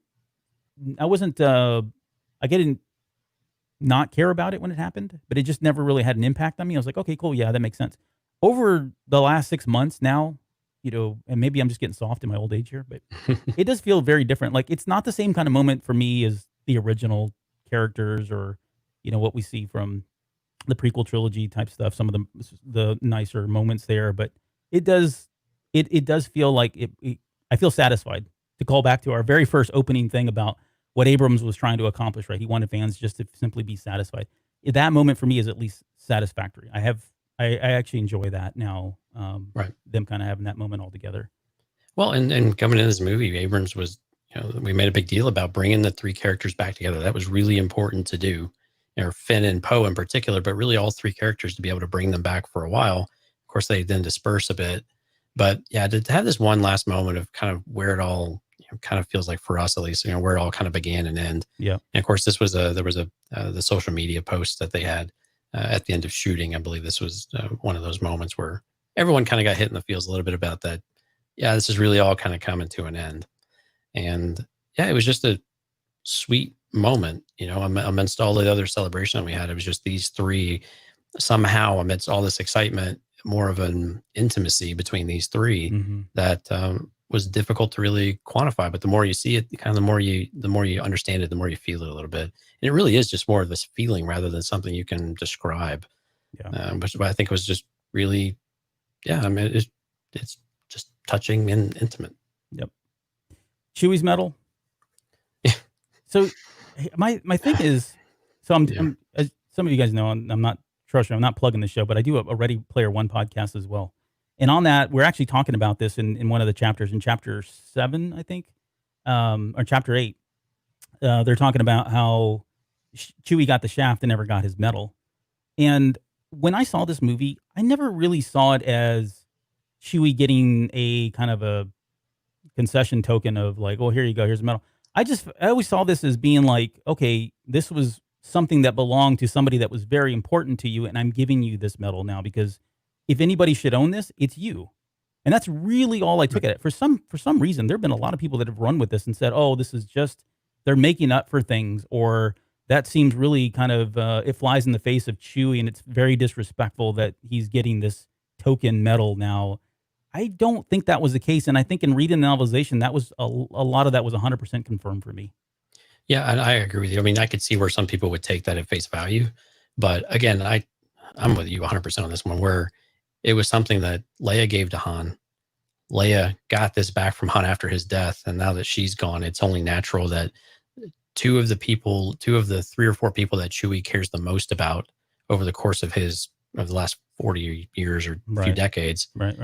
I didn't not care about it when it happened, but it just never really had an impact on me. I was like, okay, cool, yeah, that makes sense. Over the last 6 months now, and maybe I'm just getting soft in my old age here, but it does feel very different. Like it's not the same kind of moment for me as the original characters or, what we see from the prequel trilogy type stuff. Some of the nicer moments there, but it does feel like I feel satisfied to call back to our very first opening thing about what Abrams was trying to accomplish. Right, he wanted fans just to simply be satisfied. That moment for me is at least satisfactory. I actually enjoy that now.
Right.
Them kind of having that moment all together.
Well, and coming into this movie, Abrams was, we made a big deal about bringing the three characters back together. That was really important to do. Finn and Poe in particular, but really all three characters, to be able to bring them back for a while. Of course, they then disperse a bit. But yeah, to have this one last moment of kind of where it all kind of feels like, for us at least, where it all kind of began and end.
Yeah.
And of course, there was the social media post that they had at the end of shooting. I believe this was one of those moments where everyone kind of got hit in the feels a little bit about that. Yeah, this is really all kind of coming to an end. And yeah, it was just a sweet moment, amidst all the other celebration we had. It was just these three, somehow amidst all this excitement, more of an intimacy between these three that was difficult to really quantify. But the more you see it, kind of the more you understand it, the more you feel it a little bit. And it really is just more of this feeling rather than something you can describe.
Yeah.
But I think it was just really, yeah, I mean, it's just touching and intimate.
Yep. Chewie's medal.
Yeah.
So my thing is, I'm as some of you guys know, I'm not plugging the show, but I do a Ready Player One podcast as well. And on that, we're actually talking about this in one of the chapters, in chapter 7, I think, or chapter 8. They're talking about how Chewie got the shaft and never got his medal. And when I saw this movie, I never really saw it as Chewie getting a kind of a concession token of like, oh, here you go, here's a medal. I always saw this as being like, okay, this was something that belonged to somebody that was very important to you, and I'm giving you this medal now because if anybody should own this, it's you. And that's really all I took at it. For some reason, there have been a lot of people that have run with this and said, oh, this is just, they're making up for things, or that seems really kind of, it flies in the face of Chewie, and it's very disrespectful that he's getting this token medal now. I don't think that was the case. And I think in reading the novelization, that was a lot of that was 100% confirmed for me.
Yeah, and I agree with you. I mean, I could see where some people would take that at face value. But again, I'm with you 100% on this one, where it was something that Leia gave to Han. Leia got this back from Han after his death. And now that she's gone, it's only natural that two of the 3 or 4 people that Chewie cares the most about over the course of the last 40 years or few decades.
Right.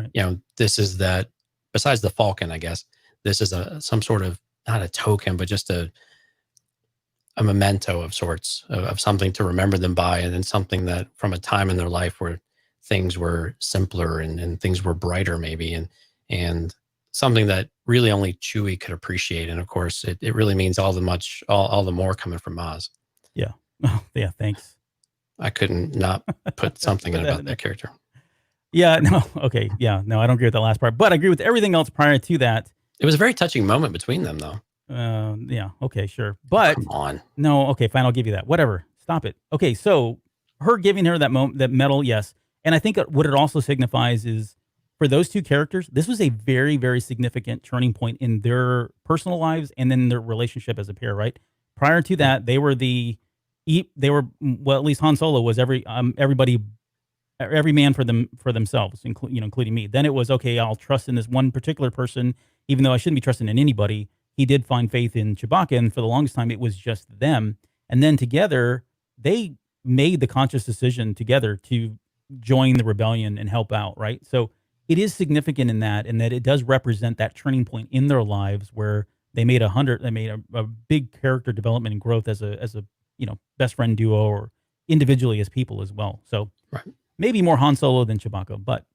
This is that, besides the Falcon, I guess, this is some sort of, not a token, but just a memento of sorts, of something to remember them by, and then something that from a time in their life where things were simpler and things were brighter maybe, and something that really only Chewie could appreciate. And of course, it really means all the more coming from Maz.
Yeah. Oh, yeah. Thanks.
I couldn't not put something in about that character.
Yeah. No. Okay. Yeah. No, I don't agree with the last part, but I agree with everything else prior to that.
It was a very touching moment between them, though.
Yeah. Okay. Sure. But
come on.
No. Okay. Fine. I'll give you that. Whatever. Stop it. Okay. So her giving her that medal, yes. And I think what it also signifies is, for those two characters, this was a very, very significant turning point in their personal lives and then their relationship as a pair. Right. Prior to that, they were well, at least Han Solo was every man for themselves, including me. Then it was, okay, I'll trust in this one particular person, even though I shouldn't be trusting in anybody. He did find faith in Chewbacca, and for the longest time, it was just them. And then together, they made the conscious decision together to join the rebellion and help out, right? So it is significant in that it does represent that turning point in their lives where they made a big character development and growth as a best friend duo, or individually as people as well. So maybe more Han Solo than Chewbacca, but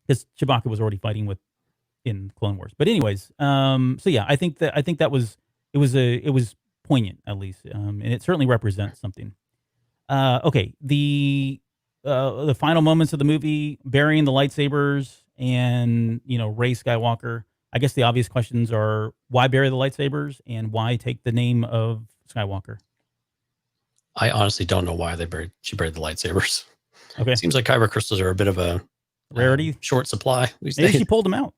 because Chewbacca was already fighting with in Clone Wars. But anyways, so yeah, I think that was it was poignant at least, and it certainly represents something. Okay, the final moments of the movie, burying the lightsabers, and Rey Skywalker. I guess the obvious questions are why bury the lightsabers and why take the name of Skywalker.
I honestly don't know why she buried the lightsabers.
Okay,
Seems like kyber crystals are a bit of a
rarity,
short supply these
maybe
days.
she pulled them out.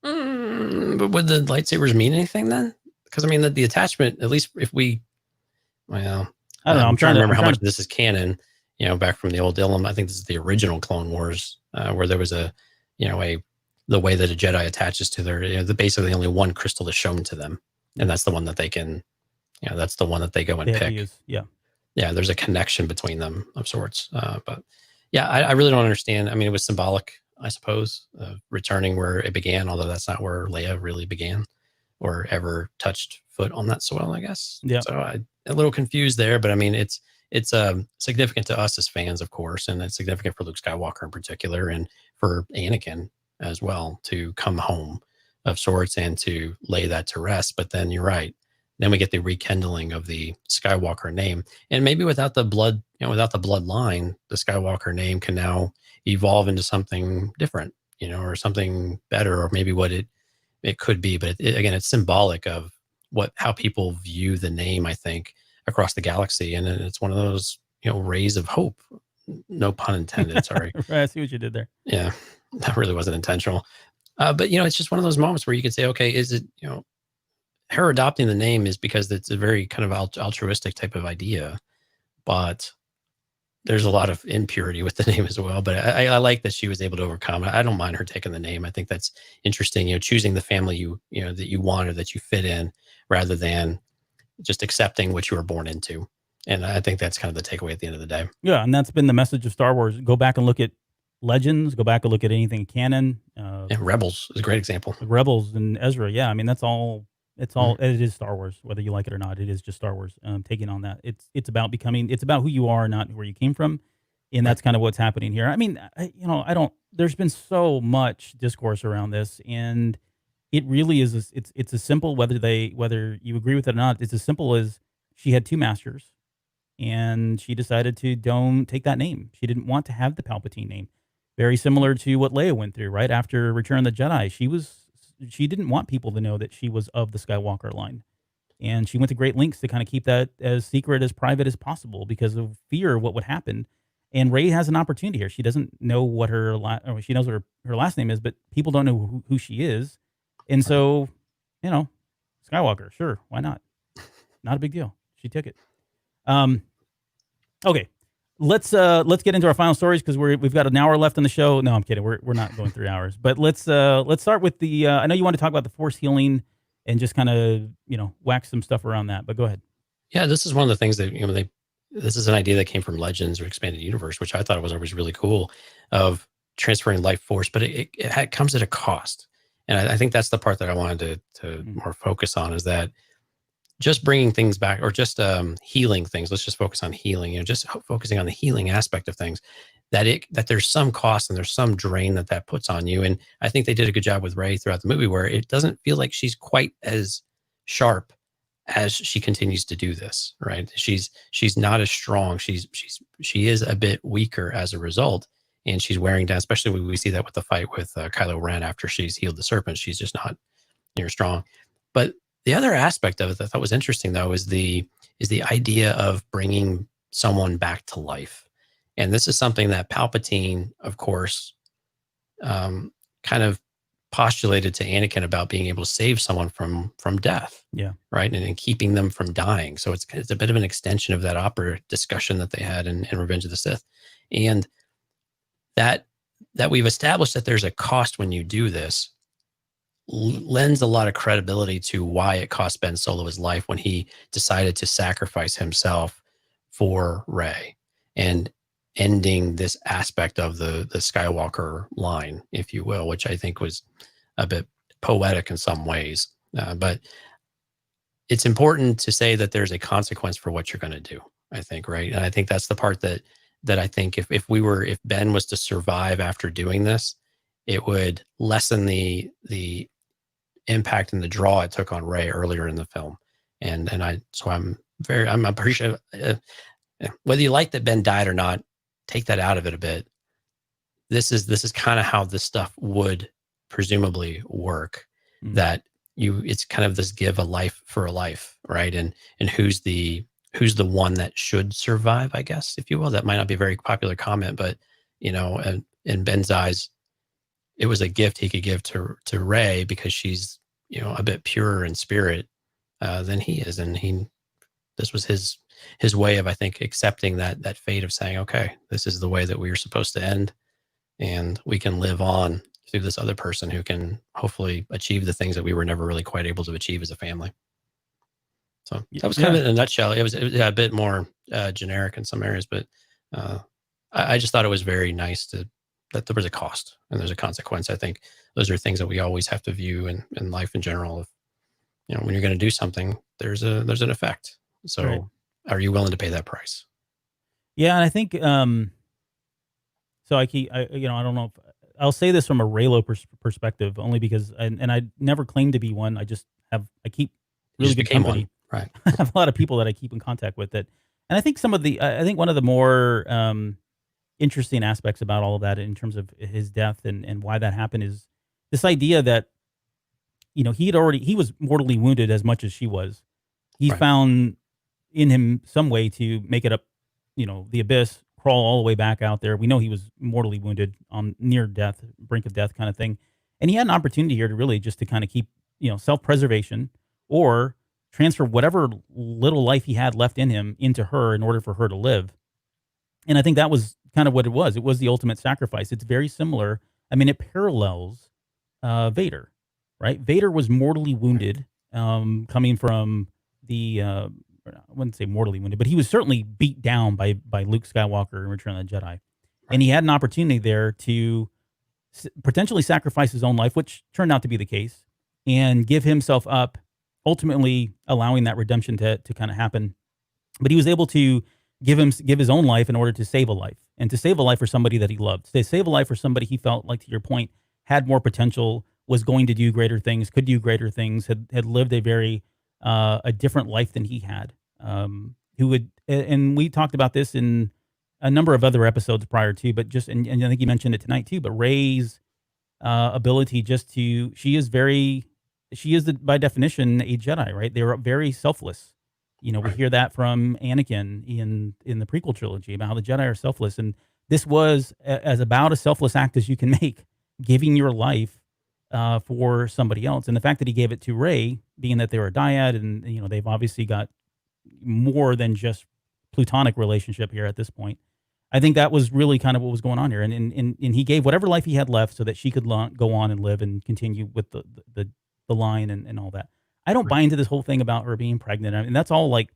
But would the lightsabers mean anything then? Because I mean, the attachment, at least if we, well,
I don't know.
I'm trying to remember how much of this is canon. Back from the old Ilum. I think this is the original Clone Wars, where there was the way that a Jedi attaches to their, basically only one crystal is shown to them, and that's the one that they can, that's the one that they go and pick. Yeah, there's a connection between them of sorts. But yeah, I really don't understand. I mean, it was symbolic, I suppose, returning where it began, although that's not where Leia really began or ever touched foot on that soil, I guess.
Yeah.
So I'm a little confused there, but I mean, it's significant to us as fans, of course, and it's significant for Luke Skywalker in particular, and for Anakin as well, to come home of sorts and to lay that to rest. But then you're right. Then we get the rekindling of the Skywalker name, and maybe without the blood, without the bloodline, the Skywalker name can now evolve into something different, or something better, or maybe what it could be. But again, it's symbolic of how people view the name, I think, across the galaxy, and it's one of those rays of hope. No pun intended. Sorry.
Right, I see what you did there.
Yeah, that really wasn't intentional. But it's just one of those moments where you can say, okay, is it her adopting the name is because it's a very kind of altruistic type of idea, but there's a lot of impurity with the name as well. But I like that she was able to overcome it. I don't mind her taking the name. I think that's interesting. Choosing the family that you want or that you fit in, rather than just accepting what you were born into. And I think that's kind of the takeaway at the end of the day.
Yeah, and that's been the message of Star Wars. Go back and look at Legends. Go back and look at anything canon.
And Rebels is a great example.
Rebels and Ezra. Yeah, I mean that's all. It's all. It is Star Wars, whether you like it or not. It is just Star Wars. Taking on that. It's about becoming. It's about who you are, not where you came from, and that's kind of what's happening here. I mean, I don't. There's been so much discourse around this, and it really is. It's as simple, whether you agree with it or not. It's as simple as she had two masters, and she decided to don't take that name. She didn't want to have the Palpatine name. Very similar to what Leia went through right after Return of the Jedi. She didn't want people to know that she was of the Skywalker line. And she went to great lengths to kind of keep that as secret, as private as possible because of fear of what would happen. And Rey has an opportunity here. She doesn't know what she knows what her last name is, but people don't know who she is. And so, Skywalker, sure, why not? Not a big deal. She took it. Okay. Let's get into our final stories because we've got an hour left on the show. No, I'm kidding. We're not going 3 hours. But let's start with the. I know you want to talk about the Force healing and just kind of wax some stuff around that. But go ahead.
Yeah, this is one of the things that this is an idea that came from Legends or Expanded Universe, which I thought was always really cool, of transferring life force, but it comes at a cost, and I think that's the part that I wanted to more focus on, is that just bringing things back, or just healing things. Let's just focus on healing. Just focusing on the healing aspect of things. That there's some cost and there's some drain that puts on you. And I think they did a good job with Rey throughout the movie, where it doesn't feel like she's quite as sharp as she continues to do this. Right? She's not as strong. She is a bit weaker as a result, and she's wearing down. Especially when we see that with the fight with Kylo Ren after she's healed the serpent. She's just not strong. But the other aspect of it that I thought was interesting, though, is the idea of bringing someone back to life. And this is something that Palpatine, of course, kind of postulated to Anakin about being able to save someone from death.
Yeah. Right.
And keeping them from dying. So it's a bit of an extension of that opera discussion that they had in Revenge of the Sith. And that we've established that there's a cost when you do this lends a lot of credibility to why it cost Ben Solo his life when he decided to sacrifice himself for Rey and ending this aspect of the Skywalker line, if you will, which I think was a bit poetic in some ways. But it's important to say that there's a consequence for what you're going to do, I think, right? And I think that's the part that I think if Ben was to survive after doing this, it would lessen the impact and the draw it took on Rey earlier in the film. And I'm appreciative. Whether you like that Ben died or not, take that out of it a bit. This is kind of how this stuff would presumably work.
Mhm.
That it's kind of this give a life for a life, right? And who's the one that should survive, I guess, if you will. That might not be a very popular comment, but in Ben's eyes, it was a gift he could give to Rey because she's a bit purer in spirit than he is, and this was his way of, I think, accepting that fate of saying, okay, this is the way that we are supposed to end, and we can live on through this other person who can hopefully achieve the things that we were never really quite able to achieve as a family. So that was kind of in a nutshell. It was a bit more generic in some areas, but I just thought it was very nice that there was a cost and there's a consequence. I think those are things that we always have to view in life in general. If, when you're going to do something, there's an effect. So right. Are you willing to pay that price?
Yeah. And I think, so I don't know if I'll say this from a Raylo perspective, only because, and I never claimed to be one. I keep really good company.
One. Right.
I have a lot of people that I keep in contact with that. And I think I think one of the more, interesting aspects about all of that in terms of his death and why that happened is this idea that, he was mortally wounded as much as she was. He
right.
found in him some way to make it up, the abyss, crawl all the way back out there. We know he was mortally wounded on near death, brink of death kind of thing. And he had an opportunity here to really just to kind of keep, self-preservation or transfer whatever little life he had left in him into her in order for her to live. And I think that was kind of what it was. It was the ultimate sacrifice. It's very similar. I mean, it parallels Vader, right? Vader was mortally wounded, coming from the, I wouldn't say mortally wounded, but he was certainly beat down by Luke Skywalker in Return of the Jedi. Right. And he had an opportunity there to potentially sacrifice his own life, which turned out to be the case, and give himself up, ultimately allowing that redemption to kind of happen. But he was able to give his own life in order to save a life, and to save a life for somebody that he loved, to save a life for somebody he felt like, to your point, had more potential, was going to do greater things, could do greater things, had lived a very a different life than he had. Who would, and we talked about this in a number of other episodes prior to, but just, and I think you mentioned it tonight too, but Rey's ability she is by definition a Jedi, right? They were very selfless. We hear that from Anakin in the prequel trilogy about how the Jedi are selfless. And this was as about a selfless act as you can make, giving your life for somebody else. And the fact that he gave it to Rey, being that they were a dyad, and they've obviously got more than just plutonic relationship here at this point. I think that was really kind of what was going on here. And he gave whatever life he had left so that she could go on and live and continue with the line and all that. I don't buy into this whole thing about her being pregnant. I mean, that's all like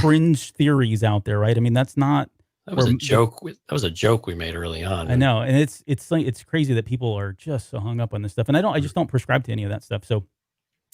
fringe theories out there, right? I mean, that's not.
That was a joke. That was a joke we made early on.
I know, and it's crazy that people are just so hung up on this stuff, and I just don't prescribe to any of that stuff. So,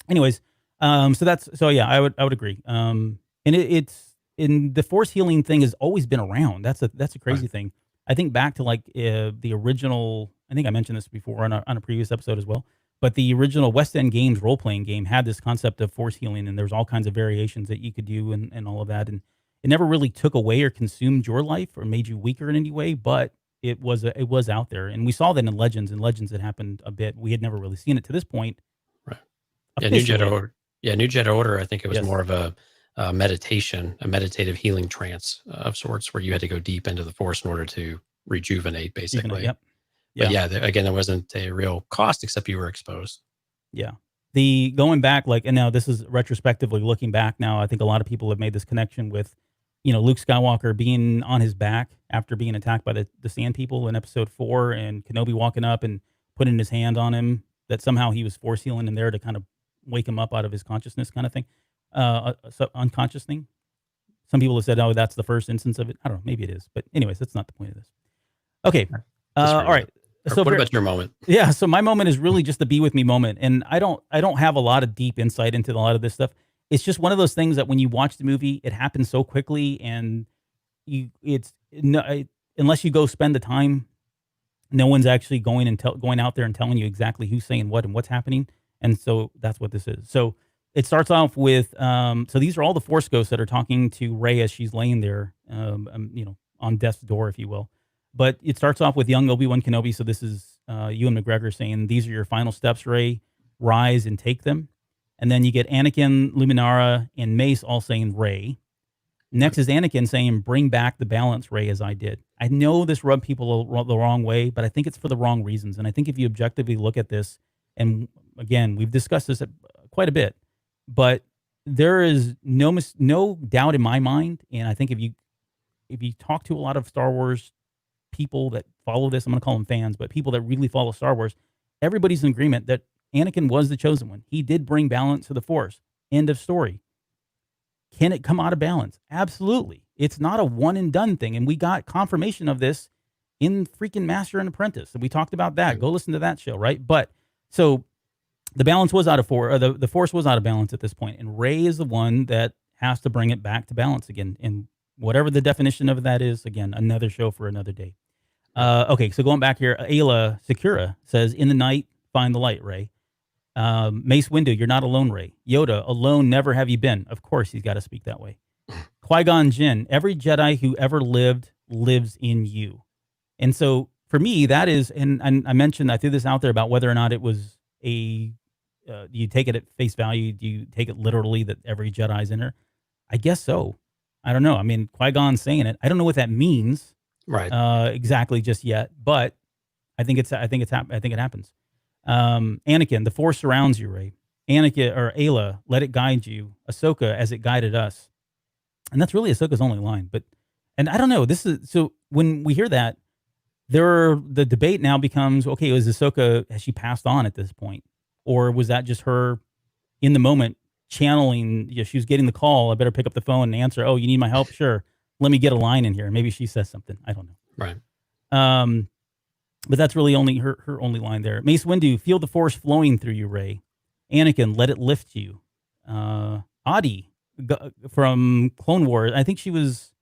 anyways, yeah, I would agree. And it's in the force healing thing has always been around. That's a crazy thing. I think back to like the original. I think I mentioned this before on a previous episode as well. But the original West End Games role-playing game had this concept of force healing, and there was all kinds of variations that you could do and all of that. And it never really took away or consumed your life or made you weaker in any way, but it was out there. And we saw that in Legends. In Legends, it happened a bit. We had never really seen it to this point.
Right. Yeah, New Jedi Order. Yeah, New Jedi Order, I think it was more of a meditation, a meditative healing trance of sorts, where you had to go deep into the force in order to rejuvenate, basically.
Yep.
But again, there wasn't a real cost except you were exposed.
Yeah. The going back, and now this is retrospectively looking back now, I think a lot of people have made this connection with, Luke Skywalker being on his back after being attacked by the Sand People in episode 4, and Kenobi walking up and putting his hand on him, that somehow he was force healing in there to kind of wake him up out of his consciousness kind of thing. Unconscious thing. Some people have said, oh, that's the first instance of it. I don't know. Maybe it is. But anyways, that's not the point of this. Okay. All right.
So what about your moment?
Yeah. So my moment is really just the be with me moment. And I don't have a lot of deep insight into a lot of this stuff. It's just one of those things that when you watch the movie, it happens so quickly, and unless you go spend the time No one's actually going out there and telling you exactly who's saying what and what's happening. And so that's what this is. So it starts off with so these are all the Force ghosts that are talking to Rey as she's laying there, on death's door, if you will. But it starts off with young Obi-Wan Kenobi. So this is Ewan McGregor saying, "These are your final steps, Rey. Rise and take them." And then you get Anakin, Luminara, and Mace all saying Rey. Next is Anakin saying, "Bring back the balance, Rey, as I did." I know this rubbed people the wrong way, but I think it's for the wrong reasons. And I think if you objectively look at this, and again, we've discussed this quite a bit, but there is no doubt in my mind, and I think if you talk to a lot of Star Wars people that follow this, I'm going to call them fans, but people that really follow Star Wars, everybody's in agreement that Anakin was the chosen one. He did bring balance to the Force. End of story. Can it come out of balance? Absolutely. It's not a one and done thing. And we got confirmation of this in freaking Master and Apprentice. And we talked about that. Go listen to that show, right? But so the balance was out of the Force was out of balance at this point. And Rey is the one that has to bring it back to balance again. And whatever the definition of that is, again, another show for another day. Okay, so going back here, Ayla Secura says, "In the night, find the light, Rey." Mace Windu, "You're not alone, Rey." Yoda, "Alone never have you been." Of course, he's got to speak that way. Qui-Gon Jinn, "Every Jedi who ever lived lives in you." And so for me, that is, and I mentioned, I threw this out there about whether or not it was do you take it at face value? Do you take it literally that every Jedi's in her? I guess so. I don't know. I mean, Qui-Gon's saying it. I don't know what that means,
Right.
Exactly just yet, but I think it happens. Anakin, "The Force surrounds you, Rey." Anakin or Ayla, "Let it guide you." Ahsoka, "As it guided us." And that's really Ahsoka's only line. And I don't know. This is so when we hear that, the debate now becomes, okay, has she passed on at this point, or was that just her in the moment channeling? She was getting the call. I better pick up the phone and answer. "Oh, you need my help? Sure. Let me get a line in here." Maybe she says something. I don't know.
Right.
But that's really only her only line there. Mace Windu, "Feel the Force flowing through you, Rey." Anakin, "Let it lift you." Adi from Clone Wars. I think she was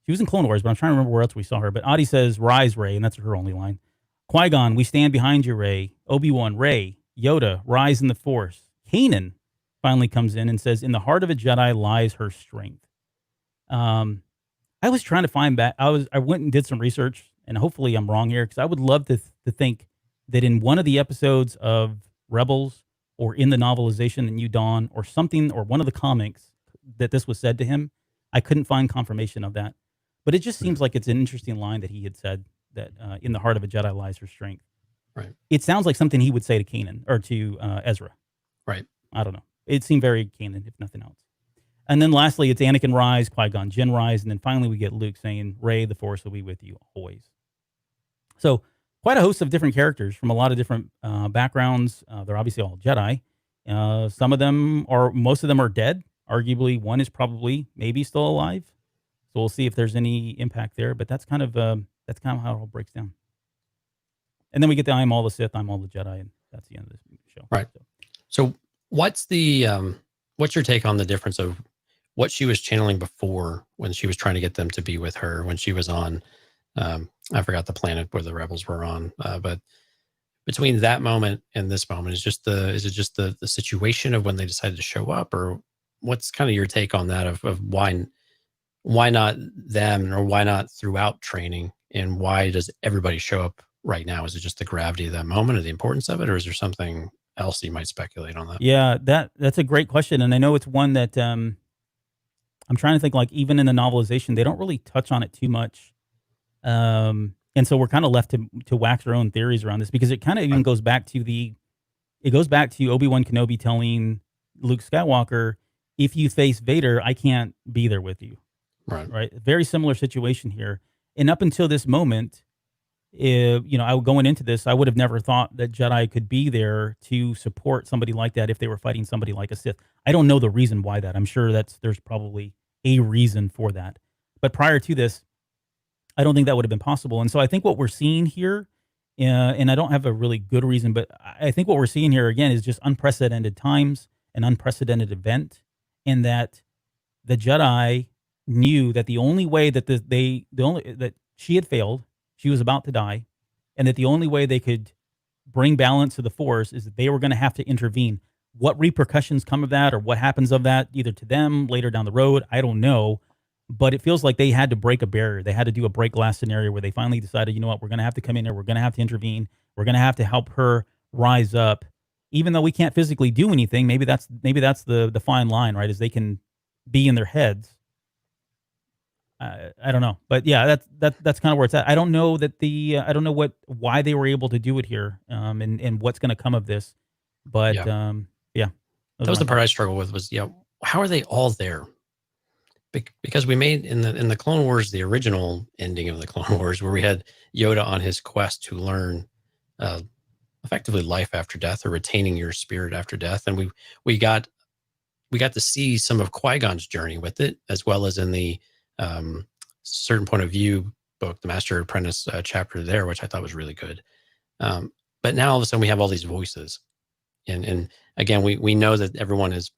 in Clone Wars, but I'm trying to remember where else we saw her. But Adi says, "Rise, Rey," and that's her only line. Qui-Gon, "We stand behind you, Rey." Obi-Wan, "Rey." Yoda, "Rise in the Force." Kanan finally comes in and says, "In the heart of a Jedi lies her strength." I was trying to find back. I went and did some research, and hopefully I'm wrong here, because I would love to think that in one of the episodes of Rebels or in the novelization in New Dawn or something, or one of the comics, that this was said to him. I couldn't find confirmation of that, but it just seems like it's an interesting line that he had said, that in the heart of a Jedi lies her strength.
Right.
It sounds like something he would say to Kanan or to Ezra.
Right.
I don't know. It seemed very Kanan, if nothing else. And then lastly, it's Anakin, "Rise." Qui-Gon Jinn, "Rise." And then finally we get Luke saying, "Rey, the Force will be with you always." So quite a host of different characters from a lot of different backgrounds. They're obviously all Jedi. Most of them are dead. Arguably, one is probably maybe still alive. So we'll see if there's any impact there. But that's kind of how it all breaks down. And then we get the "I'm all the Sith, I'm all the Jedi," and that's the end of this show.
Right. So what's your take on the difference of what she was channeling before, when she was trying to get them to be with her, when she was on, I forgot the planet where the rebels were on, but between that moment and this moment, is it just the situation of when they decided to show up, or what's kind of your take on that of why not them, or why not throughout training, and why does everybody show up right now? Is it just the gravity of that moment or the importance of it, or is there something else you might speculate on that?
Yeah, that's a great question, and I know it's one that I'm trying to think. Like, even in the novelization, they don't really touch on it too much, and so we're kind of left to wax our own theories around this, because it kind of even goes back to Obi-Wan Kenobi telling Luke Skywalker, "If you face Vader, I can't be there with you." Right. Very similar situation here, and up until this moment, going into this, I would have never thought that Jedi could be there to support somebody like that if they were fighting somebody like a Sith. I don't know the reason why that. I'm sure there's probably a reason for that. But prior to this, I don't think that would have been possible. And so I think what we're seeing here, and I don't have a really good reason, but I think what we're seeing here again is just unprecedented times, an unprecedented event, in that the Jedi knew that the only way that that she had failed. she was about to die, and that the only way they could bring balance to the Force is that they were going to have to intervene. What repercussions come of that, or what happens of that, either to them later down the road, I don't know. But it feels like they had to break a barrier. They had to do a break glass scenario where they finally decided, you know what, we're going to have to come in here. We're going to have to intervene. We're going to have to help her rise up, even though we can't physically do anything. Maybe that's the fine line, right? Is they can be in their heads. I don't know, but yeah, that's kind of where it's at. I don't know that I don't know why they were able to do it here, and what's going to come of this, but yeah,
that was the part I struggled with. Was how are they all there? Because we made in the Clone Wars, the original ending of the Clone Wars, where we had Yoda on his quest to learn effectively life after death, or retaining your spirit after death, and we got to see some of Qui-Gon's journey with it, as well as in the Certain Point of View book, the Master Apprentice chapter there, which I thought was really good. But now all of a sudden we have all these voices, and again we know that everyone is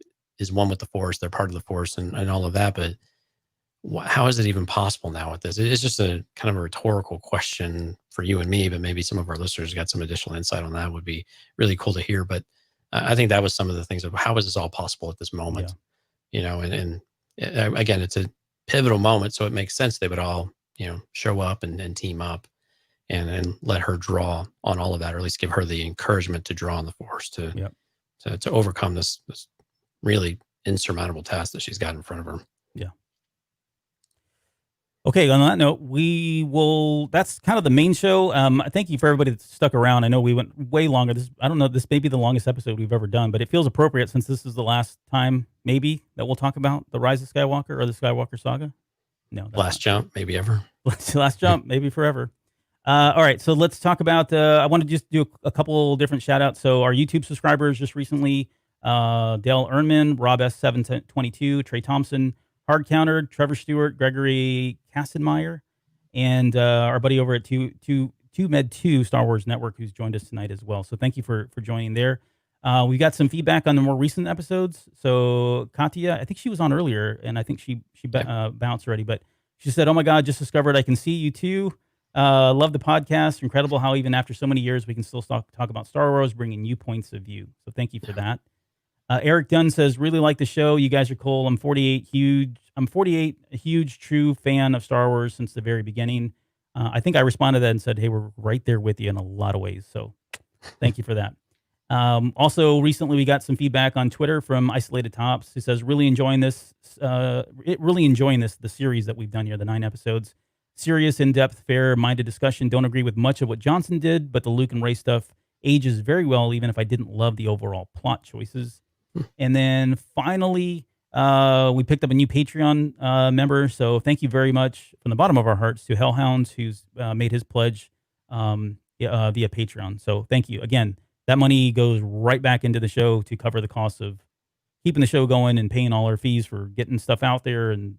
one with the Force. They're part of the Force and all of that. But how is it even possible now with this? It's just a kind of a rhetorical question for you and me, but maybe some of our listeners got some additional insight on that. Would be really cool to hear. But I think that was some of the things of how is this all possible at this moment, and again, it's a pivotal moment. So it makes sense they would all, show up and team up and let her draw on all of that, or at least give her the encouragement to draw on the Force to overcome this really insurmountable task that she's got in front of her.
Yeah. Okay, on that note, that's kind of the main show. Thank you for everybody that stuck around. I know we went way longer. I don't know, this may be the longest episode we've ever done, but it feels appropriate since this is the last time, maybe, that we'll talk about the Rise of Skywalker or the Skywalker Saga. No.
Last jump, maybe ever.
Last jump, maybe forever. All right, so let's talk about, I want to just do a couple different shout outs. So our YouTube subscribers just recently, Dale Ernman, Rob S722, Trey Thompson, Hard Countered, Trevor Stewart, Gregory Kassenmeyer, and our buddy over at 2Med2 Star Wars Network, who's joined us tonight as well. So thank you for joining there. We got some feedback on the more recent episodes. So Katya, I think she was on earlier, and I think she bounced already, but she said, "Oh my God, just discovered I can see you too. Love the podcast. Incredible how even after so many years we can still talk about Star Wars, bringing new points of view." So thank you for that. Eric Dunn says, "Really like the show. You guys are cool. I'm 48, a huge, true fan of Star Wars since the very beginning." I think I responded to that and said, "Hey, we're right there with you in a lot of ways." So thank you for that. Also, recently we got some feedback on Twitter from Isolated Tops. He says, really enjoying the series that we've done here, the 9 episodes. Serious, in-depth, fair-minded discussion. Don't agree with much of what Johnson did, but the Luke and Rey stuff ages very well, even if I didn't love the overall plot choices. And then finally, we picked up a new Patreon member. So thank you very much from the bottom of our hearts to Hellhounds, who's made his pledge via Patreon. So thank you. Again, that money goes right back into the show to cover the costs of keeping the show going and paying all our fees for getting stuff out there and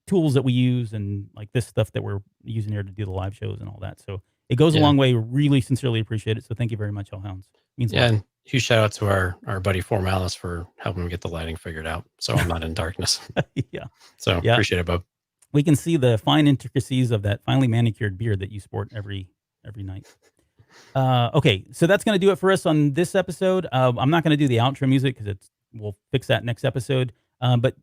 tools that we use and like this stuff that we're using here to do the live shows and all that. So it goes a long way. Really sincerely appreciate it. So thank you very much, Hellhounds. Means a lot.
And huge shout out to our buddy Formalis for helping me get the lighting figured out, so I'm not in darkness. So appreciate it, Bob.
We can see the fine intricacies of that finely manicured beard that you sport every night. Okay, so that's going to do it for us on this episode. I'm not going to do the outro music because we'll fix that next episode. But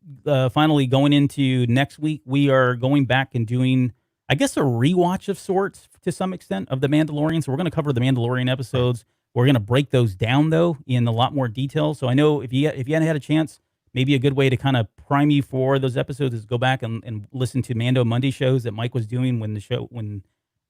finally, going into next week, we are going back and doing, I guess, a rewatch of sorts to some extent of The Mandalorian. So we're going to cover the Mandalorian episodes. We're going to break those down, though, in a lot more detail. So I know if you hadn't had a chance, maybe a good way to kind of prime you for those episodes is go back and listen to Mando Monday shows that Mike was doing when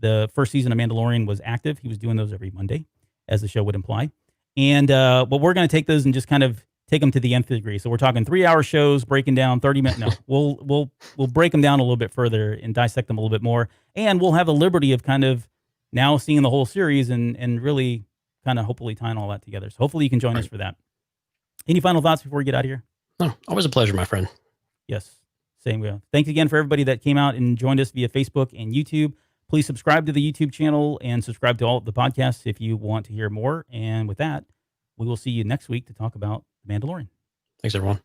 the first season of Mandalorian was active. He was doing those every Monday, as the show would imply. And but we're going to take those and just kind of take them to the nth degree. So we're talking 3-hour shows, breaking down 30 minutes. No, we'll break them down a little bit further and dissect them a little bit more. And we'll have the liberty of kind of now seeing the whole series and really kind of hopefully tying all that together. So hopefully you can join us for that. Any final thoughts before we get out of here?
No, always a pleasure, my friend.
Yes, same way. Thanks again for everybody that came out and joined us via Facebook and YouTube. Please subscribe to the YouTube channel and subscribe to all of the podcasts if you want to hear more. And with that, we will see you next week to talk about The Mandalorian.
Thanks, everyone.